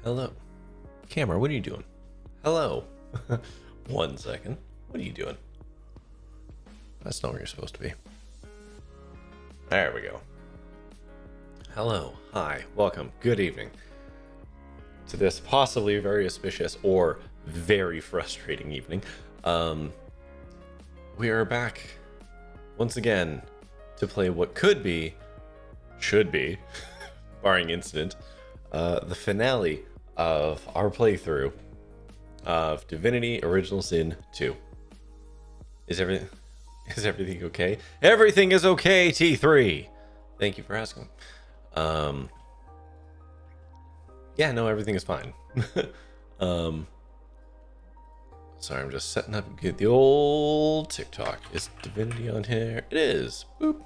Hello. Camera, what are you doing? Hello. 1 second. What are you doing? That's not where you're supposed to be. There we go. Hello. Hi. Welcome. Good evening to this possibly very auspicious or very frustrating evening. We are back once again to play what should be, barring incident, the finale of our playthrough of Divinity Original Sin 2. Is everything okay? Everything is okay, T3. Thank you for asking. Yeah, no, everything is fine. Sorry, I'm just setting up get the old TikTok. Is Divinity on here? It is. Boop.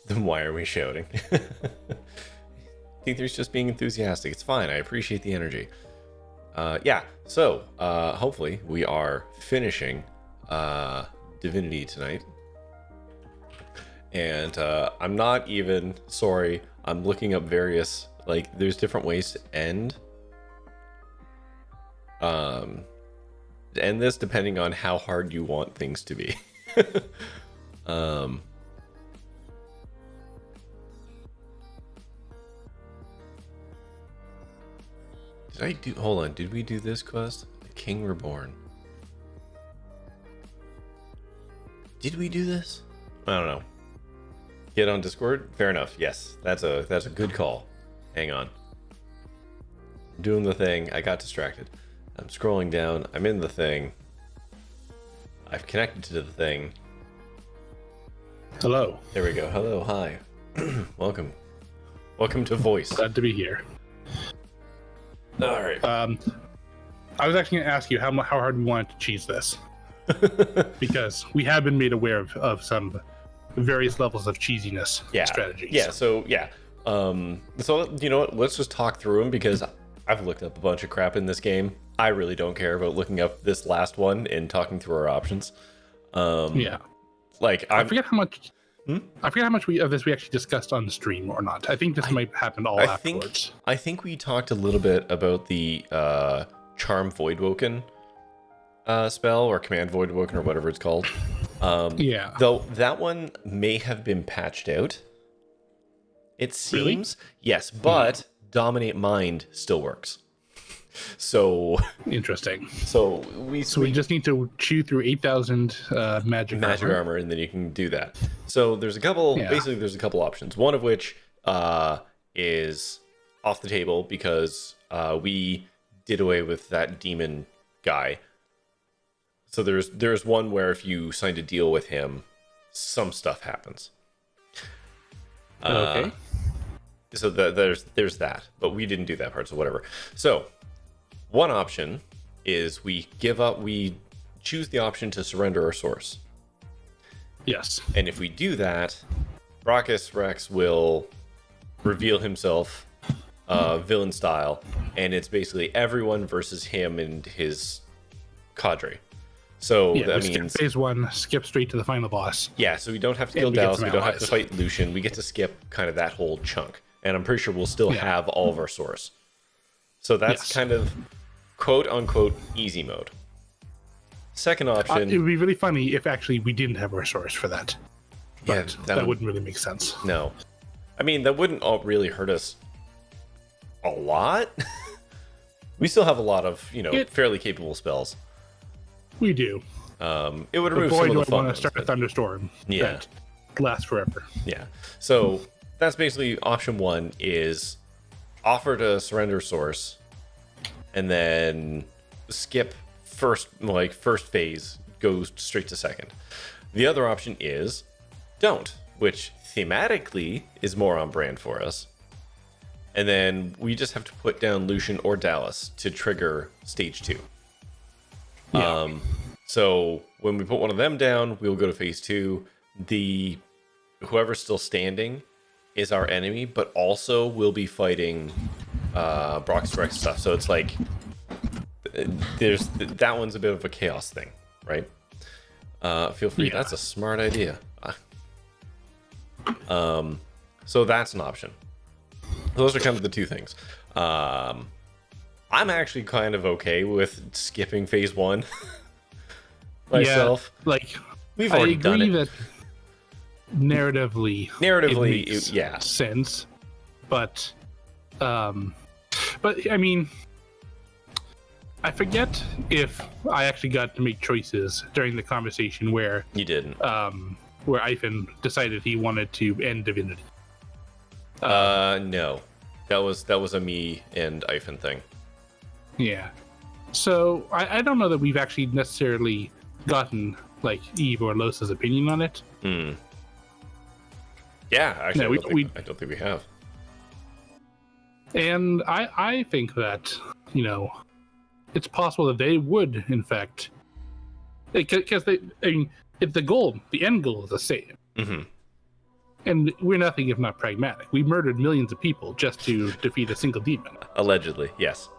Then why are we shouting? T3's just being enthusiastic. It's fine. I appreciate the energy. Yeah, so hopefully we are finishing Divinity tonight. And I'm not even sorry. I'm looking up various, like, there's different ways to end. End this depending on how hard you want things to be. Hold on, did we do this quest? The King Reborn. Did we do this? I don't know. Get on Discord? Fair enough. Yes, that's a good call. Hang on. I'm doing the thing. I got distracted. I'm scrolling down. I'm in the thing. I've connected to the thing. Hello. There we go. Hello. Hi. Welcome. Welcome to Voice. Glad to be here. All right. I was actually going to ask you how hard we wanted to cheese this. Because we have been made aware of some various levels of cheesiness strategies. Yeah, so you know what? Let's just talk through them because I've looked up a bunch of crap in this game. I really don't care about looking up this last one and talking through our options. Like I forget how much of this we actually discussed on the stream or not. I think this might happen afterwards. I think we talked a little bit about the Charm Voidwoken spell or Command Voidwoken or whatever it's called. Though that one may have been patched out. It seems. Really? Yes, but Dominate Mind still works. So interesting. So we just need to chew through 8,000 magic armor, and then you can do that. So there's a couple. Yeah. Basically, there's a couple options. One of which is off the table because we did away with that demon guy. So there's one where if you signed a deal with him, some stuff happens. Okay. So there's that, but we didn't do that part, so whatever. So one option is we choose the option to surrender our source. Yes. And if we do that, Brachus Rex will reveal himself villain style, and it's basically everyone versus him and his cadre. So that means skip phase 1, skip straight to the final boss. Yeah, so we don't have to kill Dallas, we don't have to fight Lucian. We get to skip kind of that whole chunk. And I'm pretty sure we'll still have all of our source. So that's kind of quote unquote easy mode. Second option. It would be really funny if actually we didn't have our source for that. But that wouldn't really make sense. No. I mean, that wouldn't really hurt us a lot. We still have a lot of, fairly capable spells. We do. It would remove some of the fun. Boy, do I want to start a thunderstorm that lasts forever. Yeah. So that's basically option one is offer to surrender source and then skip first phase, goes straight to second. The other option is don't, which thematically is more on brand for us. And then we just have to put down Lucian or Dallas to trigger stage 2. Yeah. So when we put one of them down, we'll go to phase 2. Whoever's still standing is our enemy, but also we'll be fighting Brachus Rex stuff. So it's like that one's a bit of a chaos thing, right? Feel free. Yeah. That's a smart idea. So that's an option. Those are kind of the two things. I'm actually kind of okay with skipping phase 1 myself. Yeah, like We've I already done agree it. that narratively, it makes yeah. sense, but I mean, I forget if I actually got to make choices during the conversation where You didn't. where Ivan decided he wanted to end Divinity. No. That was a me and Ivan thing. Yeah. So I don't know that we've actually necessarily gotten like Eve or Los's opinion on it. Yeah, actually, No, I don't think we have. And I think that, you know, it's possible that they would, in fact, because I mean, if the end goal is the same. Mm-hmm. And we're nothing if not pragmatic. We murdered millions of people just to defeat a single demon. Allegedly, yes.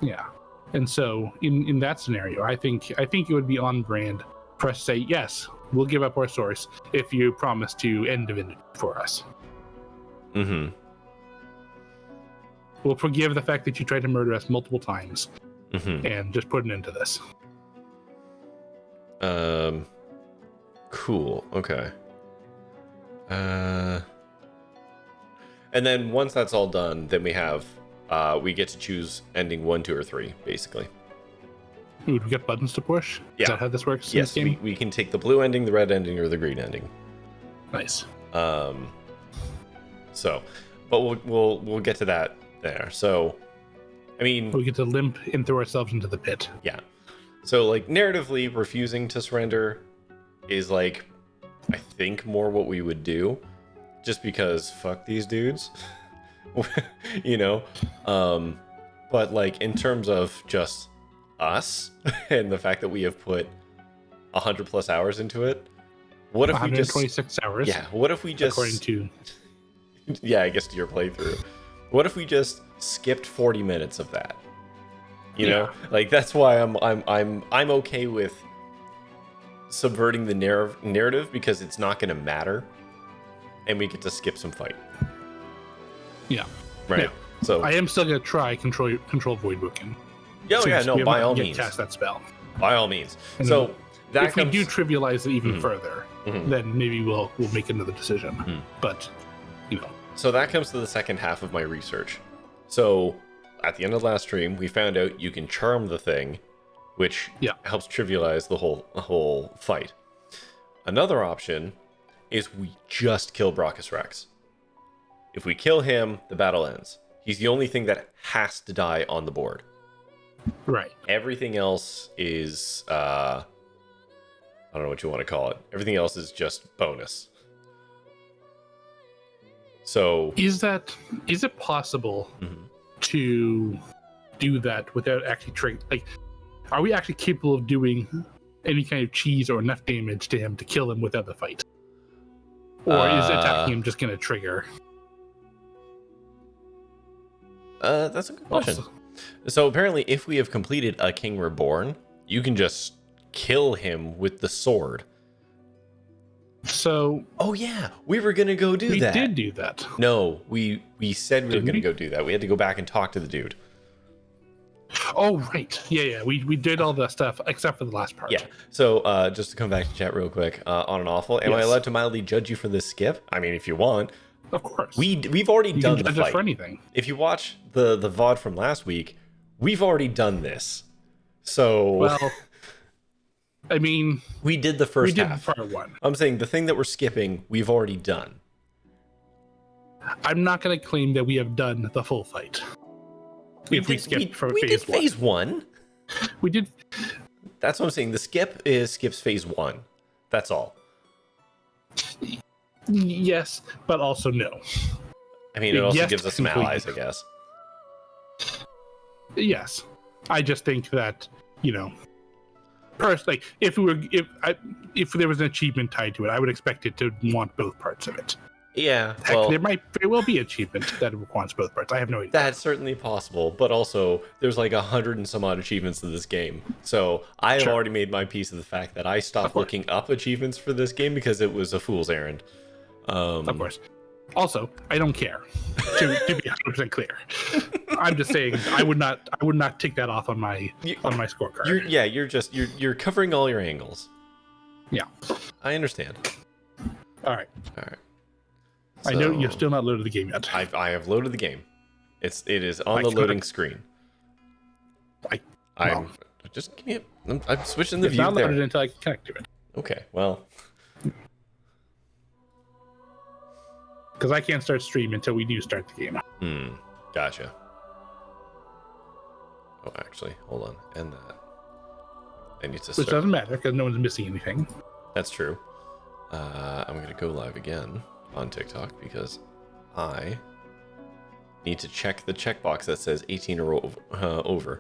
Yeah. And so in that scenario, I think it would be on brand for us to say, yes, we'll give up our source if you promise to end Divinity for us. Mm-hmm. We'll forgive the fact that you tried to murder us multiple times and just put an end to this. Cool. Okay. And then once that's all done, then we have we get to choose ending 1, 2, or 3, basically. Ooh, do we get buttons to push? Yeah. Is that how this works? Yes, in this game? we can take the blue ending, the red ending, or the green ending. Nice. So, but we'll get to that there. So, I mean, We get to limp and throw ourselves into the pit. yeah. So, like, narratively, refusing to surrender is, like, I think more what we would do, just because fuck these dudes, you know. But like in terms of just us and the fact that we have put 100+ hours into it, what if we just 126 hours? Yeah. What if we just according to yeah, I guess to your playthrough. What if we just skipped 40 minutes of that? You know, like that's why I'm okay with subverting the narrative because it's not going to matter, and we get to skip some fight. Yeah. Right. Yeah. So I am still gonna try control void booking. Oh yeah, no, by all means. Cast that spell. By all means. And so that if we do trivialize it even further, Mhm. then maybe we'll make another decision. Mhm. But you know, So that comes to the second half of my research. So at the end of last stream, we found out you can charm the thing, which helps trivialize the whole fight. Another option is we just kill Brachus Rex. If we kill him, the battle ends. He's the only thing that has to die on the board. right? Everything else is I don't know what you want to call it. Everything else is just bonus. So Is it possible to do that without actually triggering? Like, are we actually capable of doing any kind of cheese or enough damage to him to kill him without the fight? Or is attacking him just going to trigger? That's a good question. So apparently, if we have completed a King Reborn, you can just kill him with the sword. So oh yeah, we were gonna go do that. We did do that. No, we said we were gonna go do that. We had to go back and talk to the dude. Oh right, yeah. We did all the stuff except for the last part. Yeah. So just to come back to chat real quick, on and awful. Am I allowed to mildly judge you for this skip? I mean, if you want. Of course. We've already done the fight. For anything. If you watch the VOD from last week, we've already done this. So well, I mean, we did the first half. Part one. I'm saying the thing that we're skipping, we've already done. I'm not going to claim that we have done the full fight. We did phase one. We did. That's what I'm saying. The skip skips phase 1. That's all. Yes, but also no. I mean, it also gives us some allies, I guess. Yes, I just think that, you know, personally, if there was an achievement tied to it, I would expect it to want both parts of it. Yeah, heck, well, there might very well be an achievement that wants both parts. I have no idea. That's certainly possible, but also there's like 100 and some odd achievements in this game. So I have already made my peace of the fact that I stopped looking up achievements for this game because it was a fool's errand. Of course. Also, I don't care. To be 100% clear, I'm just saying I would not tick that off on my scorecard. You're covering all your angles. Yeah. I understand. All right. So, I know you're still not loaded the game yet. I have loaded the game. It is on the loading screen. I'm just give me I'm switching the view not there. loaded until I can connect to it. Okay, well. Because I can't start stream until we do start the game. Gotcha. Oh, actually, hold on. End that. I need to Which doesn't matter because no one's missing anything. That's true. I'm going to go live again on TikTok because I need to check the checkbox that says 18 or over.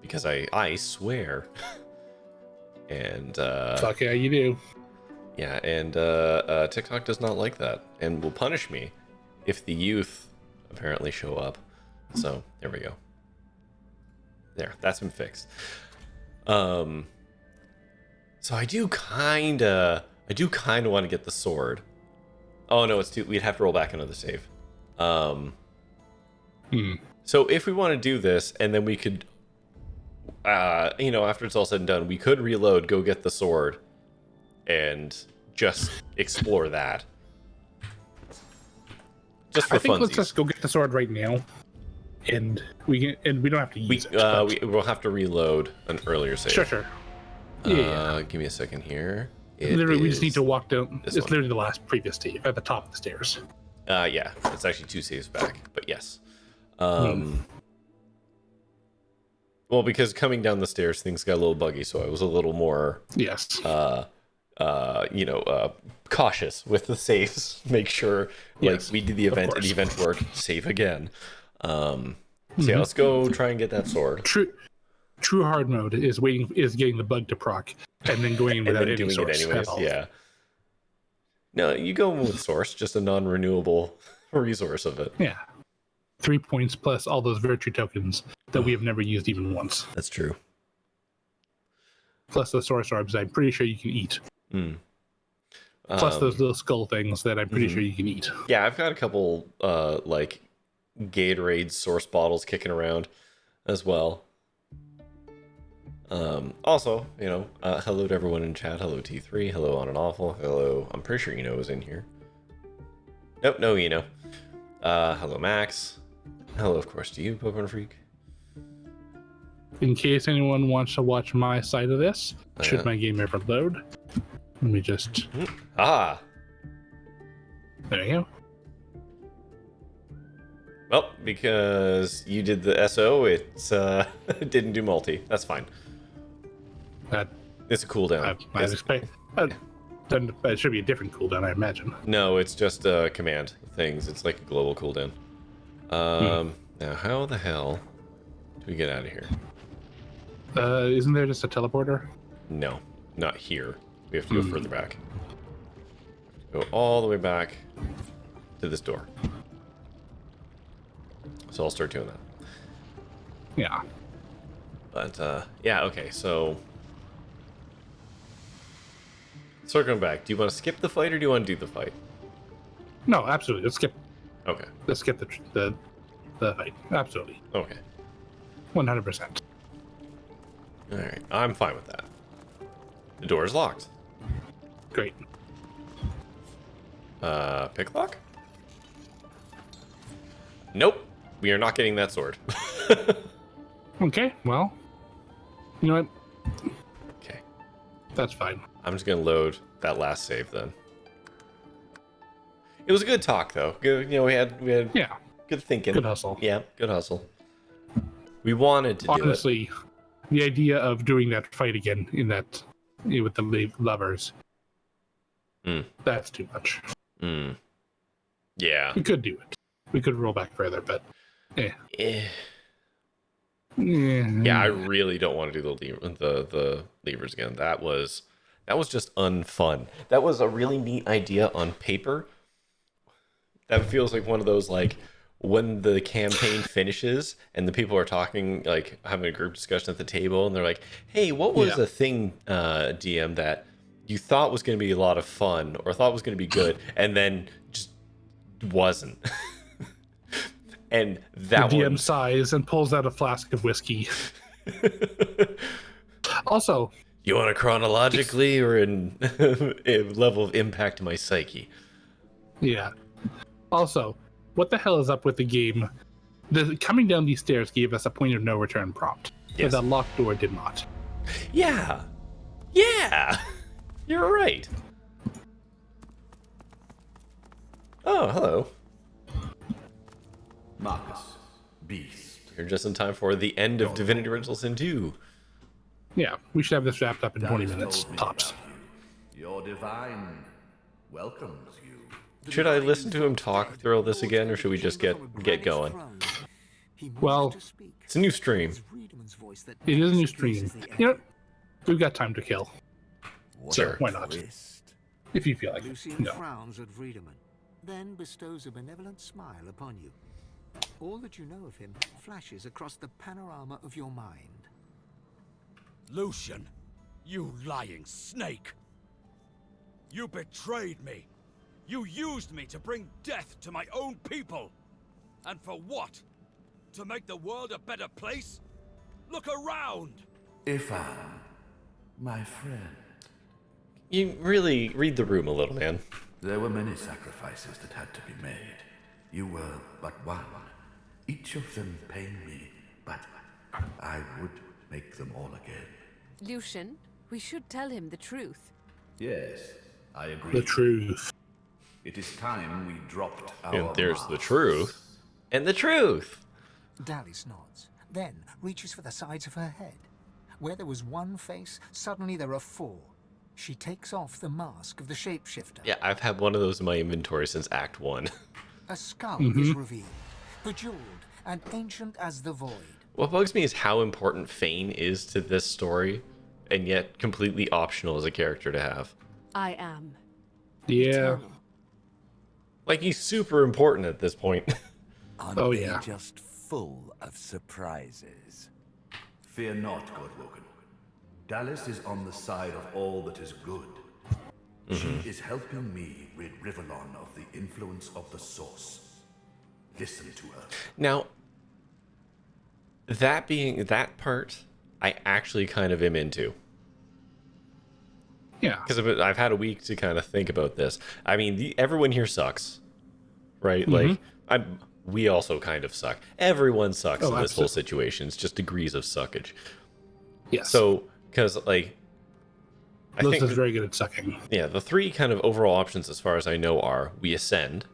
Because I swear. And Fuck yeah, you do. yeah, and TikTok does not like that and will punish me if the youth apparently show up. So there we go. There, that's been fixed. So I do kind of want to get the sword. Oh no, it's too. We'd have to roll back another save. So if we want to do this, and then we could, after it's all said and done, we could reload, go get the sword, and just explore that. Just for I think funsies. let's just go get the sword right now, and we don't have to use it. We'll have to reload an earlier save. Sure. Yeah. Give me a second here. Literally, we just need to walk down. It's one. literally the last previous save at the top of the stairs. Yeah, it's actually 2 saves back, but yes. Well, because coming down the stairs, things got a little buggy, so I was a little more cautious with the saves. Make sure, we did the event and the event worked. Save again. So yeah, let's go try and get that sword. True hard mode is getting the bug to proc and then going in without any doing source it anyways. at all. Yeah. No, you go with source, just a non-renewable resource of it. Yeah. 3 points plus all those virtue tokens that we have never used even once. That's true. Plus the source orbs I'm pretty sure you can eat. Plus those little skull things that I'm pretty sure you can eat. Yeah, I've got a couple Gatorade source bottles kicking around as well. Also, hello to everyone in chat. Hello T3. Hello On and Awful. Hello, I'm pretty sure is in here. Nope, no hello Max. Hello, of course, to you, Pokemon Freak. In case anyone wants to watch my side of this, should my game ever load, let me just... There you go. Well, because you did the SO, it didn't do multi. That's fine. It's a cooldown. It should be a different cooldown, I imagine. No, it's just command things. It's like a global cooldown. Now, how the hell do we get out of here? Isn't there just a teleporter? No, not here. We have to go further back. Go all the way back to this door. So I'll start doing that. Yeah. But, yeah, okay, so... Circling back, do you want to skip the fight or do you want to do the fight? No, absolutely. Let's skip the fight. Absolutely. Okay. 100%. Alright, I'm fine with that. The door is locked. Great. Pick lock? Nope. We are not getting that sword. Okay, well. You know what? Okay. That's fine. I'm just gonna load that last save then. It was a good talk though. Good, we had good thinking. Good hustle. Yeah, good hustle. We wanted to do it. Honestly, the idea of doing that fight again with the lovers, that's too much. Yeah. We could do it. We could roll back further, but Yeah, I really don't want to do the levers again. That was just unfun. That was a really neat idea on paper. That feels like one of those, like, when the campaign finishes and the people are talking, like having a group discussion at the table, and they're like, "Hey, what was the thing, DM, that you thought was going to be a lot of fun or thought was going to be good, and then just wasn't. And that the DM one sighs and pulls out a flask of whiskey. Also, you want to chronologically or in a level of impact to my psyche? yeah. Also, what the hell is up with the game? The coming down these stairs gave us a point of no return prompt, Yes. but that locked door did not. Yeah, you're right. Oh, hello. Marcus, Beast. You're just in time for the end of Divinity Original Sin 2. Yeah, we should have this wrapped up in 20 Dallas minutes, told me tops. about you. Your divine welcomes you. Should I listen to him talk through all this again, or should we just get going? Well, It's a new stream. It is a new stream. You know, we've got time to kill. Sure. Why not? If you feel like it. Lucian No. frowns at Friedemann, then bestows a benevolent smile upon you. All that you know of him flashes across the panorama of your mind. Lucian, you lying snake! You betrayed me! You used me to bring death to my own people! And for what? To make the world a better place? Look around! Ifan, my friend. You really read the room a little, man. There were many sacrifices that had to be made. You were but one. Each of them pained me, but I would make them all again. Lucian, we should tell him the truth. Yes, I agree. The truth. It is time we dropped our And there's the masks. truth. And the truth. Dallas nods, then reaches for the sides of her head. Where there was one face, suddenly there are four. She takes off the mask of the shapeshifter. Yeah, I've had one of those in my inventory since Act 1. A skull is revealed, bejeweled and ancient as the void. What bugs me is how important Fane is to this story, and yet completely optional as a character to have. I am. Yeah. eternal. Like, he's super important at this point. Aren't Oh, they yeah. just full of surprises? Fear not, Godwoken. Dallas is on the side of all that is good. She is helping me rid Rivellon of the influence of the Source. Listen to her. Now, that part, I actually kind of am into. Yeah. Because I've had a week to kind of think about this. I mean, everyone here sucks, right? Like, we also kind of suck. Everyone sucks in this whole situation. It's just degrees of suckage. Yes. So, because, like, I Lilith think, is very good at sucking. yeah, the three kind of overall options, as far as I know, are we ascend,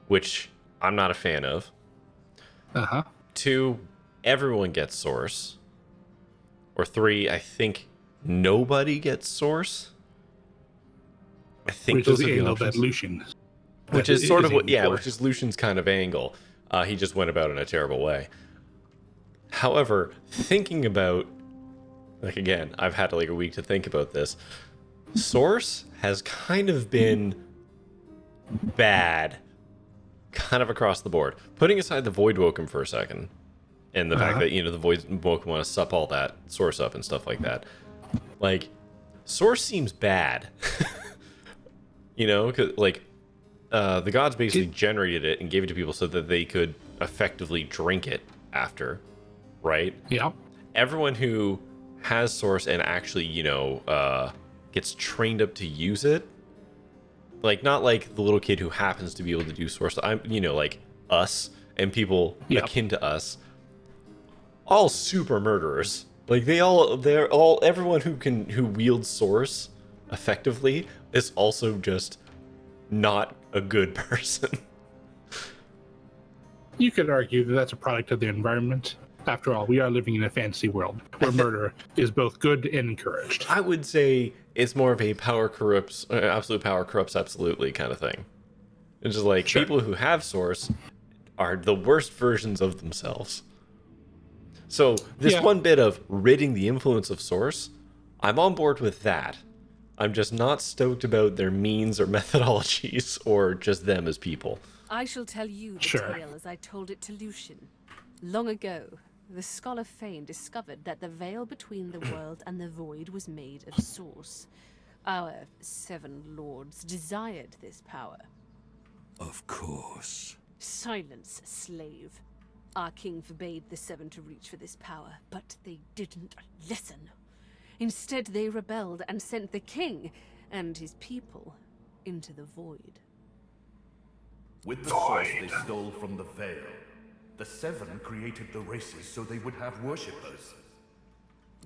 which I'm not a fan of. Uh-huh. 2, everyone gets source. Or 3, I think nobody gets source. I think Which is those are the the angle options. that Lucian. Which is sort of what, aiming yeah, for. which is Lucian's kind of angle. He just went about it in a terrible way. However, thinking about, like, again, I've had like a week to think about this. Source has kind of been bad, kind of across the board. Putting aside the Void Woken for a second, and the fact that, you know, the Void Woken want to sup all that Source up and stuff like that. Like, Source seems bad. You know, 'cause, like, the gods basically generated it and gave it to people so that they could effectively drink it after, right? Yeah. Everyone who has source and actually, you know, gets trained up to use it, like, not like the little kid who happens to be able to do source. I'm, you know, like us and people akin to us, all super murderers. Like, they're all everyone who wields source effectively is also just not a good person. You could argue that that's a product of the environment. After all, we are living in a fantasy world where murder is both good and encouraged. I would say it's more of a power corrupts, absolute power corrupts absolutely kind of thing. It's just like people who have source are the worst versions of themselves. So this one bit of ridding the influence of source, I'm on board with that. I'm just not stoked about their means or methodologies or just them as people. I shall tell you the tale as I told it to Lucian. Long ago, the scholar Fane discovered that the veil between the world and the void was made of source. Our 7 lords desired this power. Of course. Silence, slave. Our king forbade the 7 to reach for this power, but they didn't listen. Instead, they rebelled and sent the king and his people into the void. With the source they stole from the Veil, the 7 created the races so they would have worshippers.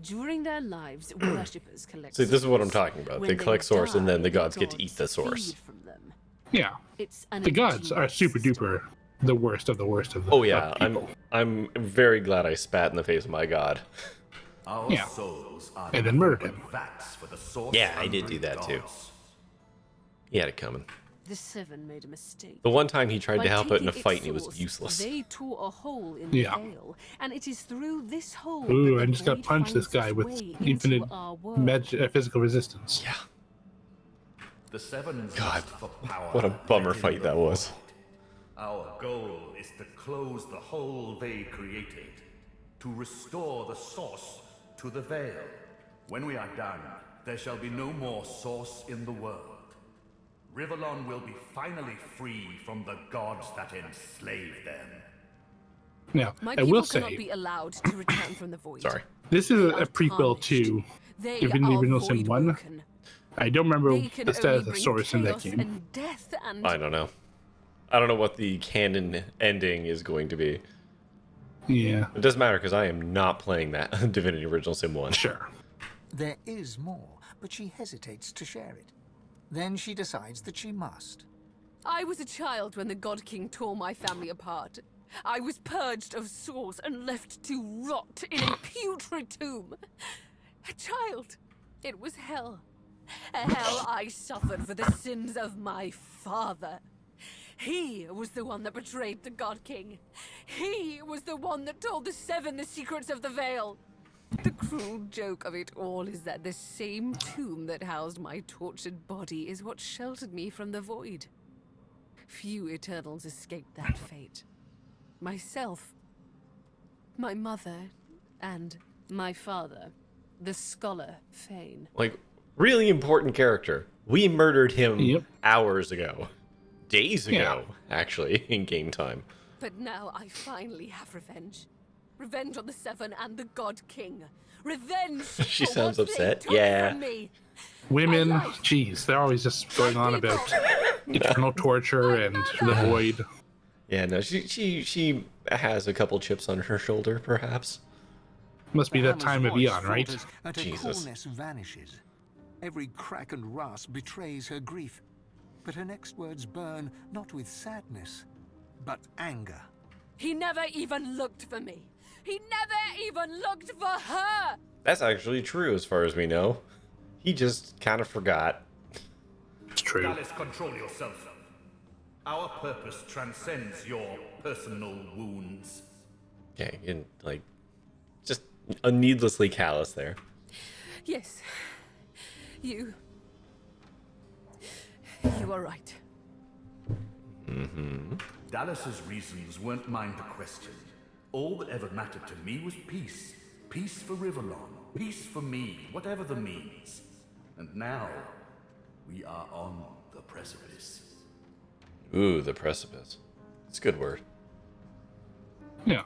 During their lives, worshippers collect See, this is what I'm source. talking about. When They collect source, and then the die, gods get to eat the source. feed from them. Yeah. It's an The gods are ingenious super system. duper the worst of the worst of the Oh yeah, of people. I'm very glad I spat in the face of my god. Our Yeah. souls are And then murdered open him. vats for the source. Yeah, I did hungry do that too. gods. He had it coming. The 7 made a mistake. The one time he tried By to help out in a taking fight, its and it was source, useless. They tore a hole in Yeah. the veil, and it is through this hole. Ooh, that I the just got void punched this finds guy its with way infinite into our world. physical resistance. Yeah. The 7's God, lust for power what a bummer let in fight the that was. void. Our goal is to close the hole they created, to restore the source to the Veil. When we are done, there shall be no more source in the world. Rivellon will be finally free from the gods that enslaved them. Now, My I people will cannot say, be allowed to return from the void. Sorry. this is They a are prequel tarnished. to They Divinity are Original Sin 1. void-woken. I don't remember They can the status only of bring source in that chaos game. and death and I don't know. I don't know what the canon ending is going to be. Yeah, It doesn't matter because I am not playing that Divinity Original Sin 1. sure. There is more, but she hesitates to share it. Then she decides that she must. I was a child when the God King tore my family apart. I was purged of source and left to rot in a putrid tomb. A child. It was hell. A hell I suffered for the sins of my father. He was the one that betrayed the God King. He was the one that told the 7 the secrets of the Veil. The cruel joke of it all is that the same tomb that housed my tortured body is what sheltered me from the void. Few Eternals escaped that fate. Myself, my mother, and my father, the scholar Fane. Like, really important character. We murdered him Yep. hours ago. Days Yeah. ago, actually, in game time. But now I finally have revenge. Revenge on the 7 and the God King. Revenge She for sounds what they upset. took Yeah. from me. Women, My life. jeez, they're always just going on people. about eternal torture and the void. Yeah, no, she has a couple chips on her shoulder, perhaps. Must be that Hammer's time of voice Eon, right? falters, and her Jesus. coolness vanishes. Every crack and rasp betrays her grief. But her next words burn not with sadness, but anger. He never even looked for me. He never even looked for her. That's actually true as far as we know. He just kind of forgot. It's true. Dallas, control yourself. Our purpose transcends your personal wounds. Okay, and like, just needlessly callous there. Yes. You are right. Dallas's reasons weren't mine to question. All that ever mattered to me was peace. Peace for Rivellon. Peace for me, whatever the means. And now, we are on the precipice. Ooh, the precipice. It's a good word. Yeah.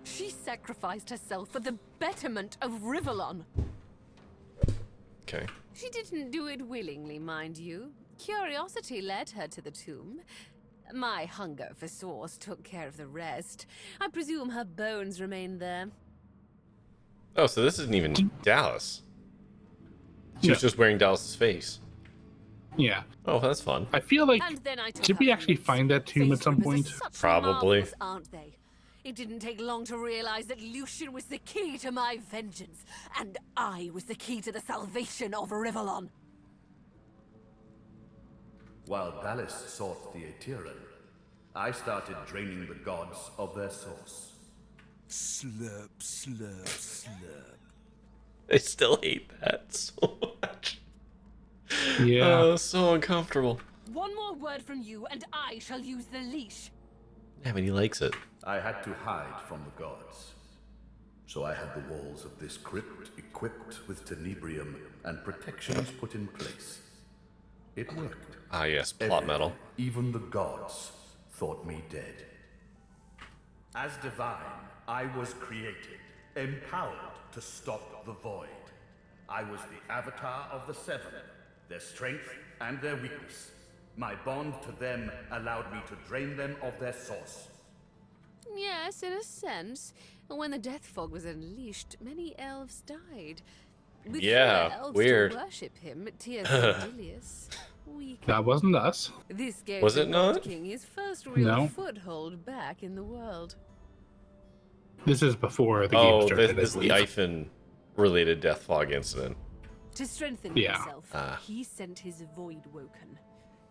She sacrificed herself for the betterment of Rivellon. Okay. She didn't do it willingly, mind you. Curiosity led her to the tomb. My hunger for source took care of the rest. I presume her bones remain there. Oh, so this isn't even Dallas. She was No. just wearing Dallas's face. Yeah. Oh, that's fun. I feel like, And then I took did her we actually place. find that tomb at Face some ribbons point? are such Probably. marvels, aren't they? It didn't take long to realize that Lucian was the key to my vengeance, and I was the key to the salvation of Rivellon. While Dallas sought the Aetherin, I started draining the gods of their source. Slurp, slurp, slurp. I still hate that so much. Yeah. Oh, so uncomfortable. One more word from you, and I shall use the leash. Yeah, but he likes it. I had to hide from the gods. So I had the walls of this crypt equipped with tenebrium and protections put in place. It worked. Ah, yes, plot metal. Even the gods thought me dead. As divine, I was created, empowered to stop the void. I was the avatar of the Seven, their strength and their weakness. My bond to them allowed me to drain them of their source. Yes, in a sense. When the death fog was unleashed, many elves died. With Yeah, fewer elves weird. to worship him, Tues and Dilius. That wasn't us. This gave Was the it God not? King his first real No. foothold back in the world. This is before the game Oh, started. this is the Iphon-related death fog incident. To strengthen Yeah. himself, he sent his Void Woken.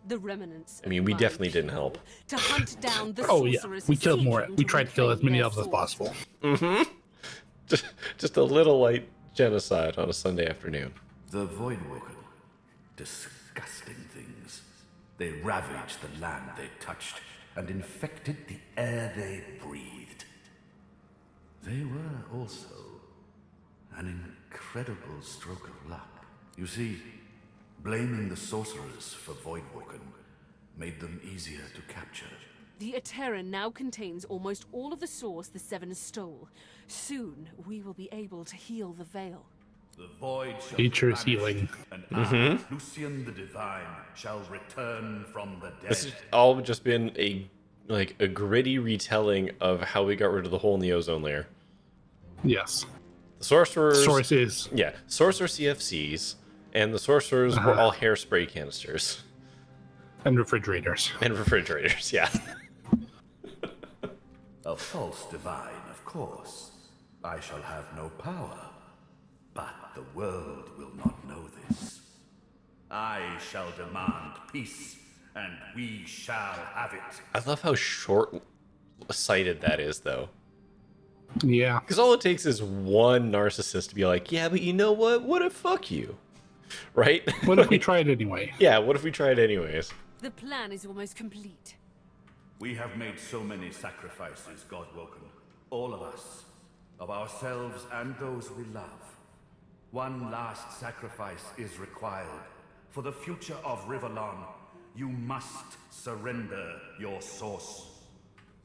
The remnants. I mean, we definitely didn't help. To hunt down the Oh yeah, sorcerers we killed more. seeking We to tried to kill as reclaim many their elves as source. possible. Just a little light genocide on a Sunday afternoon. The Voidwoken. Disgusting things. They ravaged the land they touched and infected the air they breathed. They were also an incredible stroke of luck. You see, blaming the sorcerers for Voidwoken made them easier to capture. The Ateran now contains almost all of the source the Seven stole. Soon, we will be able to heal the Veil. The void shall Nature's vanish, healing. and I, Lucian the Divine, shall return from the dead. This has all just been a gritty retelling of how we got rid of the hole in the ozone layer. Yes. The sorcerers, Source is. yeah, sorcerer CFCs, and the sorcerers were all hairspray canisters And refrigerators. and refrigerators. Yeah. A false divine, of course. I shall have no power. But the world will not know this. I shall demand peace, and we shall have it. I love how short-sighted that is, though. Yeah. Because all it takes is one narcissist to be like, yeah, but you know what? What if fuck you? Right? What if we tried anyway? Yeah, what if we tried anyways? The plan is almost complete. We have made so many sacrifices, Godwoken. All of us. Of ourselves and those we love. One last sacrifice is required. For the future of Rivellon, you must surrender your source.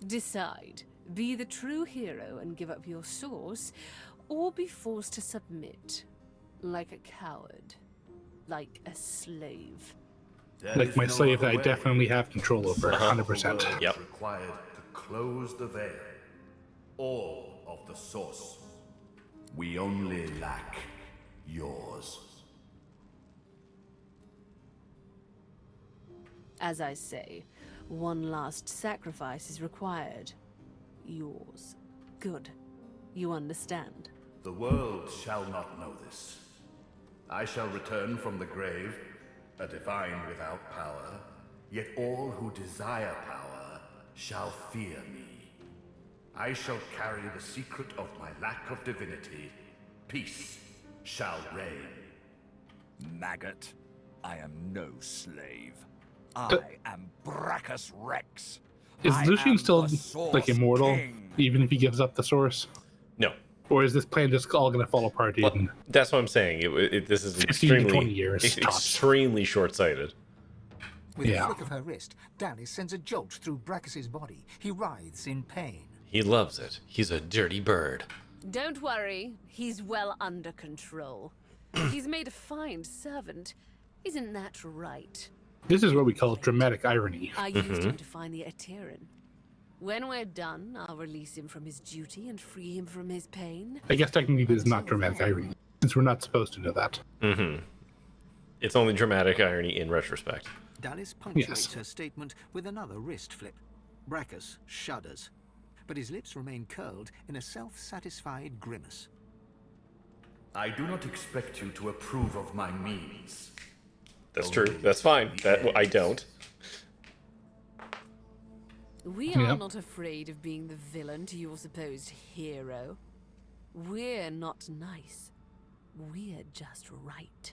Decide. Be the true hero and give up your source, or be forced to submit. Like a coward. Like a slave. There Like is my no slave other that I way. definitely have control over, The 100%. world Yep. is required to close the veil. All of the source. We only lack yours. As I say, one last sacrifice is required. Yours. Good. You understand. The world shall not know this. I shall return from the grave, a divine without power, yet all who desire power shall fear me. I shall carry the secret of my lack of divinity. Peace shall reign. Maggot, I am no slave. I am Brachus Rex. Is I Lucian am still the Source like immortal, King. even if he gives up the source? No. Or is this plan just all going to fall apart Well, in that's what I'm saying. This is 15 to extremely, 20 years, it's tops. extremely short-sighted. With Yeah. a flick of her wrist, Dallas sends a jolt through Brachus's body. He writhes in pain. He loves it. He's a dirty bird. Don't worry, he's well under control. He's made a fine servant. Isn't that right? This is what we call dramatic irony. I used him to find the Ateran. When we're done, I'll release him from his duty and free him from his pain. I guess technically this is not dramatic irony, since we're not supposed to know that. It's only dramatic irony in retrospect. Dallas punctuates Yes. her statement with another wrist flip. Brachus shudders, but his lips remain curled in a self-satisfied grimace. I do not expect you to approve of my means. That's true. That's fine. That I don't. We Yeah. are not afraid of being the villain to your supposed hero. We're not nice. We're just right.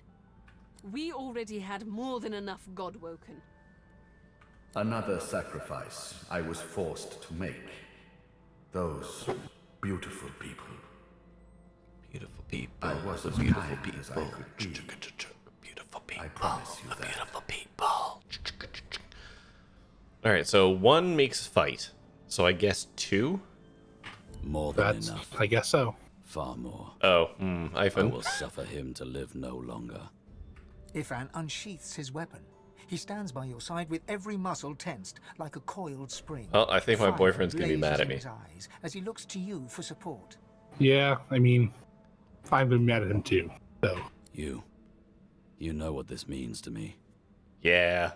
We already had more than enough Godwoken. Another sacrifice I was forced to make. Those beautiful people. Beautiful people. I was as beautiful kind people. as I could be. Beautiful people. I promise you that. Beautiful people. All right, so 1 makes fight. So I guess 2? More than That's, enough. I guess so. Far more. Oh, I Ivan. will suffer him to live no longer. Ifan unsheaths his weapon. He stands by your side with every muscle tensed, like a coiled spring. Well, I think my Fire boyfriend's gonna be blazes mad at in me. his eyes as he looks to you for support. Yeah, I mean, I've been mad at him too. So You know what this means to me. Yeah.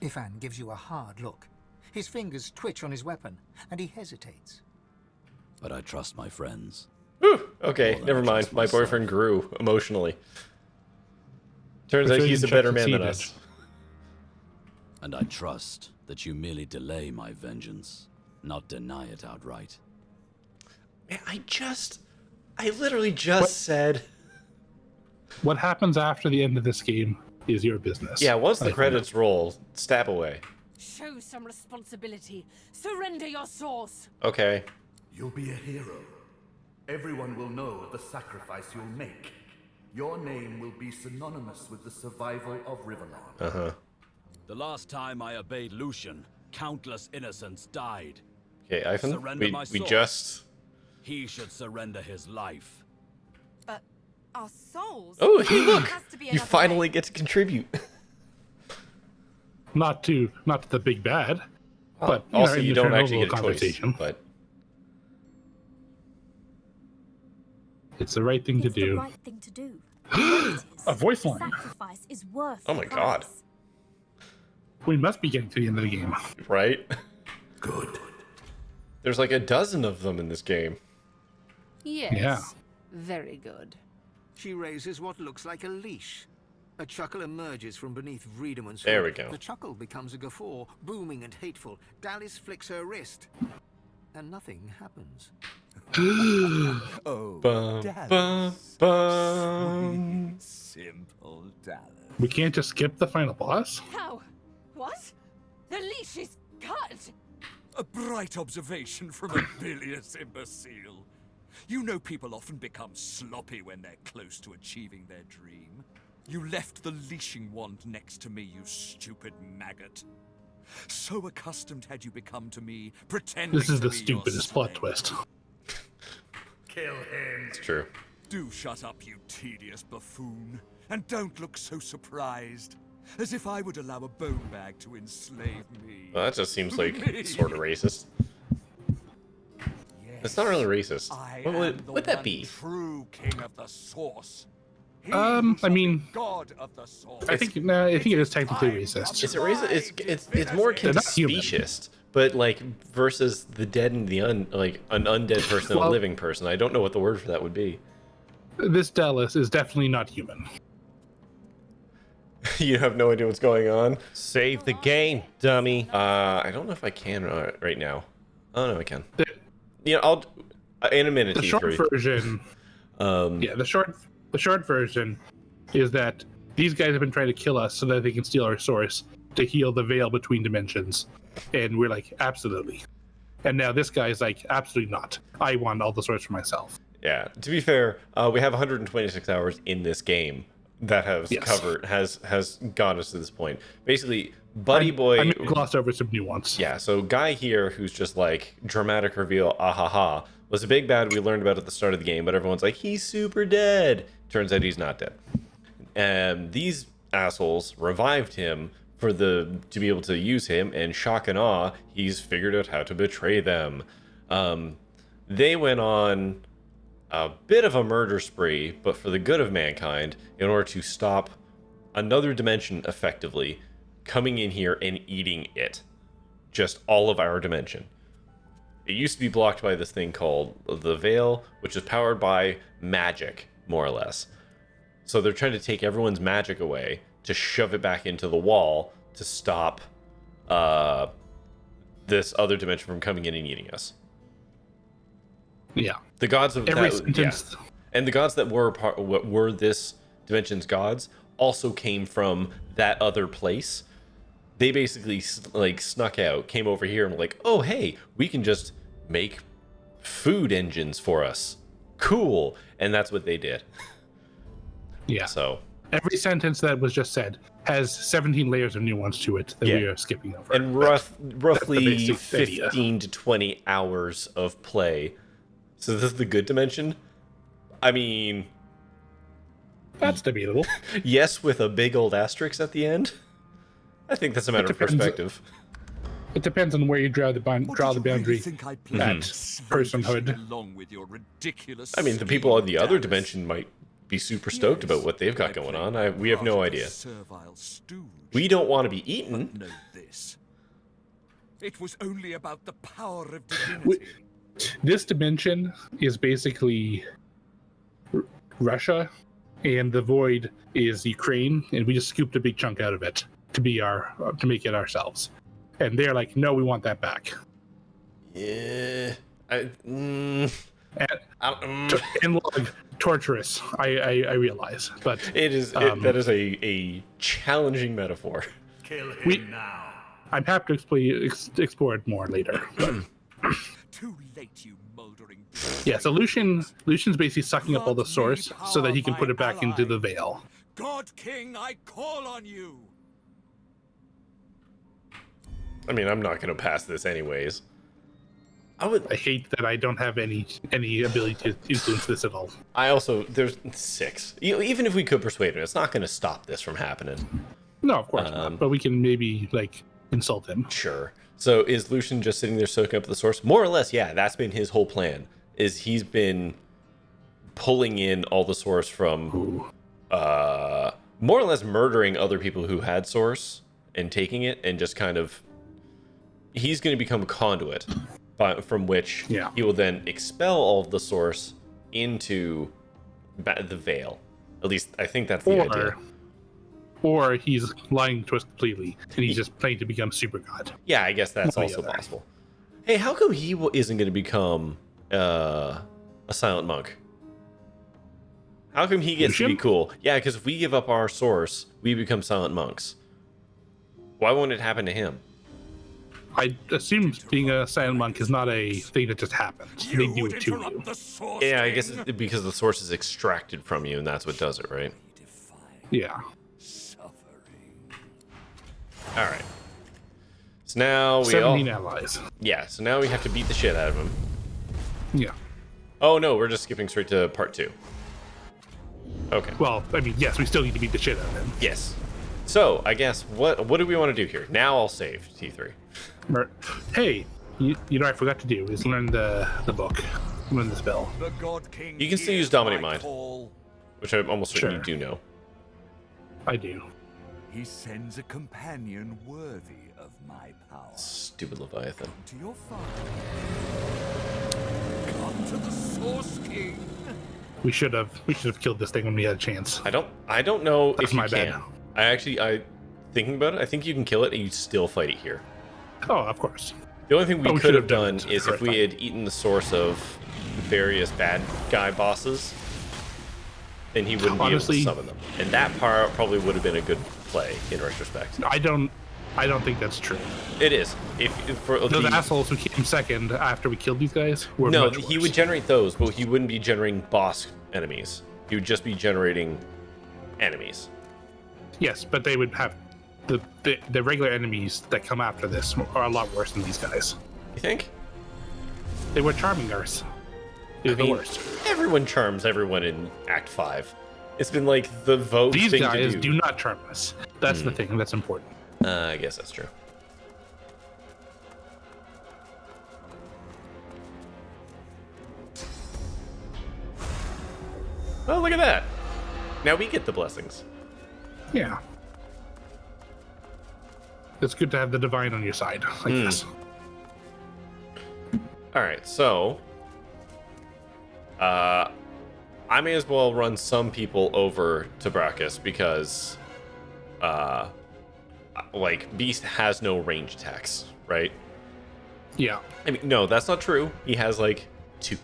Ifan gives you a hard look. His fingers twitch on his weapon, and he hesitates. But I trust my friends. Whew, okay, More than never I mind. trust My myself. boyfriend grew emotionally. Turns out he's a Persuasion better check man than succeeded. us. And I trust that you merely delay my vengeance, not deny it outright. Man, I literally just said. what happens after the end of this game is your business. Yeah, once the Like, credits roll, stab away. Show some responsibility. Surrender your source. Okay. You'll be a hero. Everyone will know of the sacrifice you'll make. Your name will be synonymous with the survival of Riverland. Uh-huh. The last time I obeyed Lucian, countless innocents died. Okay, Ivan, Surrender we my sword. just... He should surrender his life. But our souls. Oh, hey, look! Has to be You another finally way. get to contribute. not to the big bad, but Also, in you the don't actually Chernobyl get a choice, conversation, but... it's the right thing to It's the do. right thing to do. It is. A voice The line. sacrifice is worth Oh the my God. price. We must be getting to the end of the game. Right? Good. There's like a dozen of them in this game. Yes. Yeah. Very good. She raises what looks like a leash. A chuckle emerges from beneath Vredeman's There hood. we go. The chuckle becomes a guffaw, booming and hateful. Dallas flicks her wrist, and nothing happens. Oh, Bum, Dallas. bum. Simple Dallas. We can't just skip the final boss. How? What? The leash is cut. A bright observation from a bilious imbecile. You know people often become sloppy when they're close to achieving their dream. You left the leashing wand next to me, you stupid maggot. So accustomed had you become to me, pretending This is to the be your stupidest plot slave. twist. Kill him. It's true. Do shut up, you tedious buffoon, and don't look so surprised. As if I would allow a bone bag to enslave me. Well, that just seems like sort of racist. It's not really racist. I What am would the that one be? True king of the source. He I who shall be mean, God of the source. I think it is technically racist. Is it racist? It's more akin to They're not human. speciesist, but like versus the dead and the an undead person and a Well- living person. I don't know what the word for that would be. This Dallas is definitely not human. You have no idea what's going on. Save the game, dummy. I don't know if I can right now. Oh no, I can. Yeah, I'll in a minute. The short T3. version, Um, yeah, the short version is that these guys have been trying to kill us so that they can steal our source to heal the veil between dimensions, and we're like, absolutely. And now this guy is like, absolutely not. I want all the source for myself. Yeah. To be fair, we have 126 hours in this game that has Yes. covered has got us to this point. Basically, Buddy Boy. I may have glossed over some nuance. Yeah, so guy here who's just like dramatic reveal, ahaha, was a big bad we learned about at the start of the game, but everyone's like, he's super dead. Turns out he's not dead. And these assholes revived him to be able to use him, and shock and awe, he's figured out how to betray them. They went on a bit of a murder spree, but for the good of mankind, in order to stop another dimension effectively coming in here and eating it. Just all of our dimension. It used to be blocked by this thing called the Veil, which is powered by magic, more or less. So they're trying to take everyone's magic away to shove it back into the wall to stop this other dimension from coming in and eating us. Yeah. The gods of Every that, sentence. yeah. And the gods that were this dimension's gods also came from that other place. They basically like snuck out, came over here and were like, oh hey, we can just make food engines for us. cool. And that's what they did. Yeah. So every sentence that was just said has 17 layers of nuance to it that we are skipping over. and roughly basic 15 idea. to 20 hours of play. So this is the good dimension. I mean, That's debatable. yes, with a big old asterisk at the end. I think that's a matter of depends. perspective. It depends on where you draw the Or did boundary you really think I'd play at slavishing personhood. along with your ridiculous I mean, the people on the scheme, other Dallas? dimension might be super stoked about what they've got I going played on. We have part no of a idea. servile stooge. We don't want to be eaten. Know this. It was only about the power of divinity. This dimension is basically Russia, and the void is Ukraine, and we just scooped a big chunk out of it to make it ourselves. And they're like, no, we want that back. Yeah. And log, torturous. I realize, but It is. That is a challenging metaphor. Kill him We- now. I'm happy to explore it more later. But Too late, you moldering. yeah, so Lucian's basically sucking up all the source so that he can put it back into the veil. God King, I call on you. I mean, I'm not going to pass this anyways. I hate that I don't have any ability to influence this at all. There's 6. Even if we could persuade him, it's not going to stop this from happening. No, of course not. But we can maybe insult him. Sure. So is Lucian just sitting there soaking up the source? More or less, yeah. That's been his whole plan. Is he's been pulling in all the source from, more or less murdering other people who had source and taking it, and just kind of, he's going to become a conduit from which he will then expel all of the source into the veil. At least I think that's the idea. Or he's lying to us completely, and he's just playing to become super god. Yeah, I guess that's also possible. Hey, how come he isn't going to become a silent monk? How come he gets to be cool? Yeah, because if we give up our source, we become silent monks. Why won't it happen to him? I assume being a silent monk is not a thing that just happens. They do it to you. Yeah, I guess it's because the source is extracted from you, and that's what does it, right? Yeah. All right. So now 17 allies. Yeah, so now we have to beat the shit out of him. Yeah. Oh no, we're just skipping straight to part 2. Okay. Well, I mean, yes, we still need to beat the shit out of him. Yes. So I guess what do we want to do here? Now I'll save T3. Hey, you know what I forgot to do is learn the book, learn the spell. The God King. You can still use Dominate Mind, which I'm almost certain you do know. I do. He sends a companion worthy of my power. Stupid Leviathan. To your father. Come to the Source King. We should have killed this thing when we had a chance. I don't know That's if you my can. bad. I thinking about it, I think you can kill it and you still fight it here. Oh, of course. The only thing we could have done it is if we had eaten the source of various bad guy bosses, then he wouldn't be able to summon them. And that part probably would have been a good play in retrospect. I don't think that's true. It is. If for those assholes who came second after we killed these guys were no, much he worse. would generate those, but he wouldn't be generating boss enemies. He would just be generating enemies. Yes, but they would have the regular enemies that come after this are a lot worse than these guys. You think? They were charming us. They're the worst. Everyone charms everyone in Act 5. It's been like the vote These thing guys to do not charm us. That's the thing that's important. I guess that's true. Oh, look at that. Now we get the blessings. Yeah. It's good to have the divine on your side, I guess. All right, so I may as well run some people over to Brachus because like Beast has no range attacks, right? Yeah. I mean, no, that's not true. He has like 2.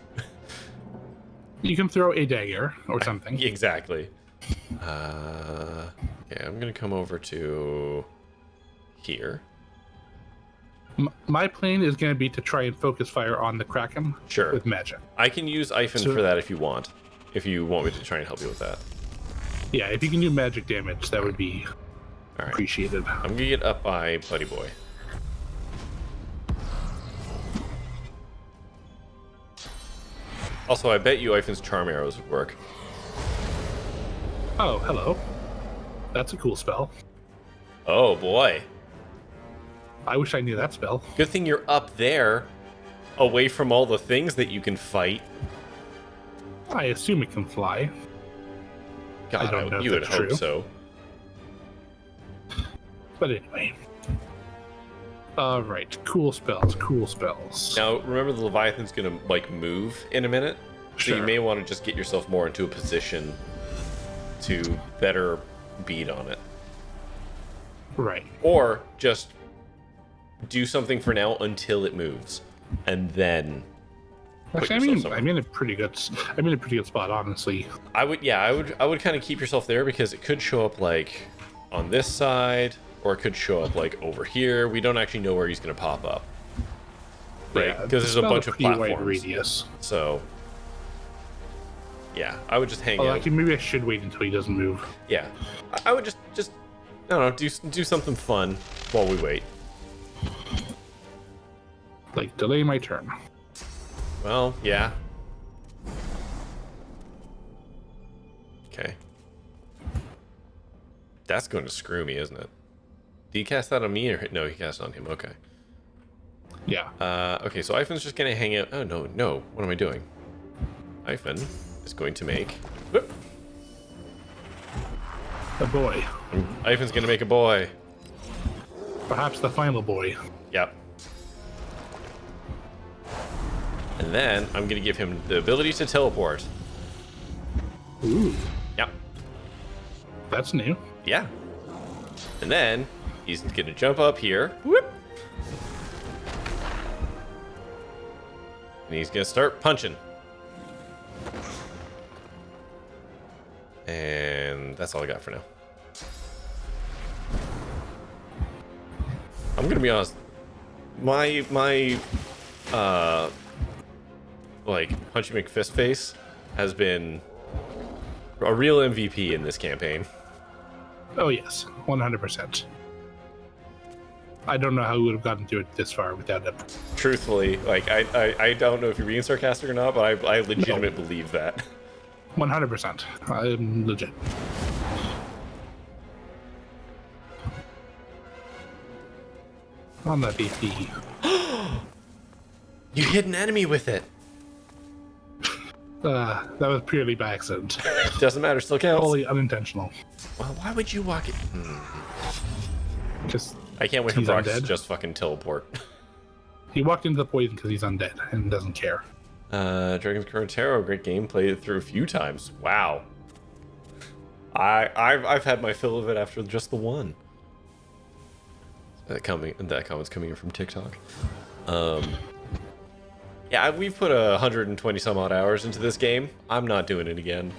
You can throw a dagger or something. Exactly. Yeah, I'm gonna come over to here. My plan is going to be to try and focus fire on the Kraken Sure. with magic. I can use Iphon for that if you want. If you want me to try and help you with that. Yeah, if you can do magic damage, that would be All right. appreciated. I'm gonna get up by Buddy Boy. Also, I bet you Iphon's charm arrows would work. Oh, hello. That's a cool spell. Oh boy. I wish I knew that spell. Good thing you're up there, away from all the things that you can fight. I assume it can fly. God, I don't know if you would that's hope true. so. But anyway. Alright, cool spells, cool spells. Now, remember the Leviathan's gonna, like, move in a minute? So you Sure. may want to just get yourself more into a position to better beat on it. Right. Or just do something for now until it moves. And then put Actually, yourself somewhere. I'm in a pretty good spot, honestly. I would kind of keep yourself there because it could show up like on this side, or it could show up like over here. We don't actually know where he's going to pop up, right? Yeah, Because there's a spell's bunch of pretty wide platforms. radius. So, yeah, I would just hang Well, out. actually, maybe I should wait until he doesn't move. Yeah, I would just I don't know, do something fun while we wait. Like, delay my turn. Well, yeah. Okay. That's going to screw me, isn't it? Did he cast that on me or no? He cast it on him. Okay. Yeah. Okay, so Iphon's just gonna hang out. Oh no! What am I doing? Iphon is going to make. Whoop. A boy. Iphon's gonna make a boy. Perhaps the final boy. Yep. And then I'm gonna give him the ability to teleport. Ooh, Yep. that's new. Yeah. And then he's gonna jump up here. Whoop. And he's gonna start punching. And that's all I got for now. I'm gonna be honest. My like Punchy McFistface has been a real MVP in this campaign. Oh yes, 100%. I don't know how we would have gotten to it this far without it. Truthfully, like I don't know if you're being sarcastic or not, but I legitimately believe that. 100%. I'm legit. On that BP. You hit an enemy with it. That was purely by accident. Doesn't matter, still counts. Totally unintentional. Well, why would you walk it? Just I can't wait for He's Brock to undead? just fucking teleport. he walked into the poison because he's undead and doesn't care. Dragon's Crown Tarot, great game. Played it through a few times. Wow. I've had my fill of it after just the one. That comment's coming in from TikTok. Yeah, we've put 120 some odd hours into this game. I'm not doing it again.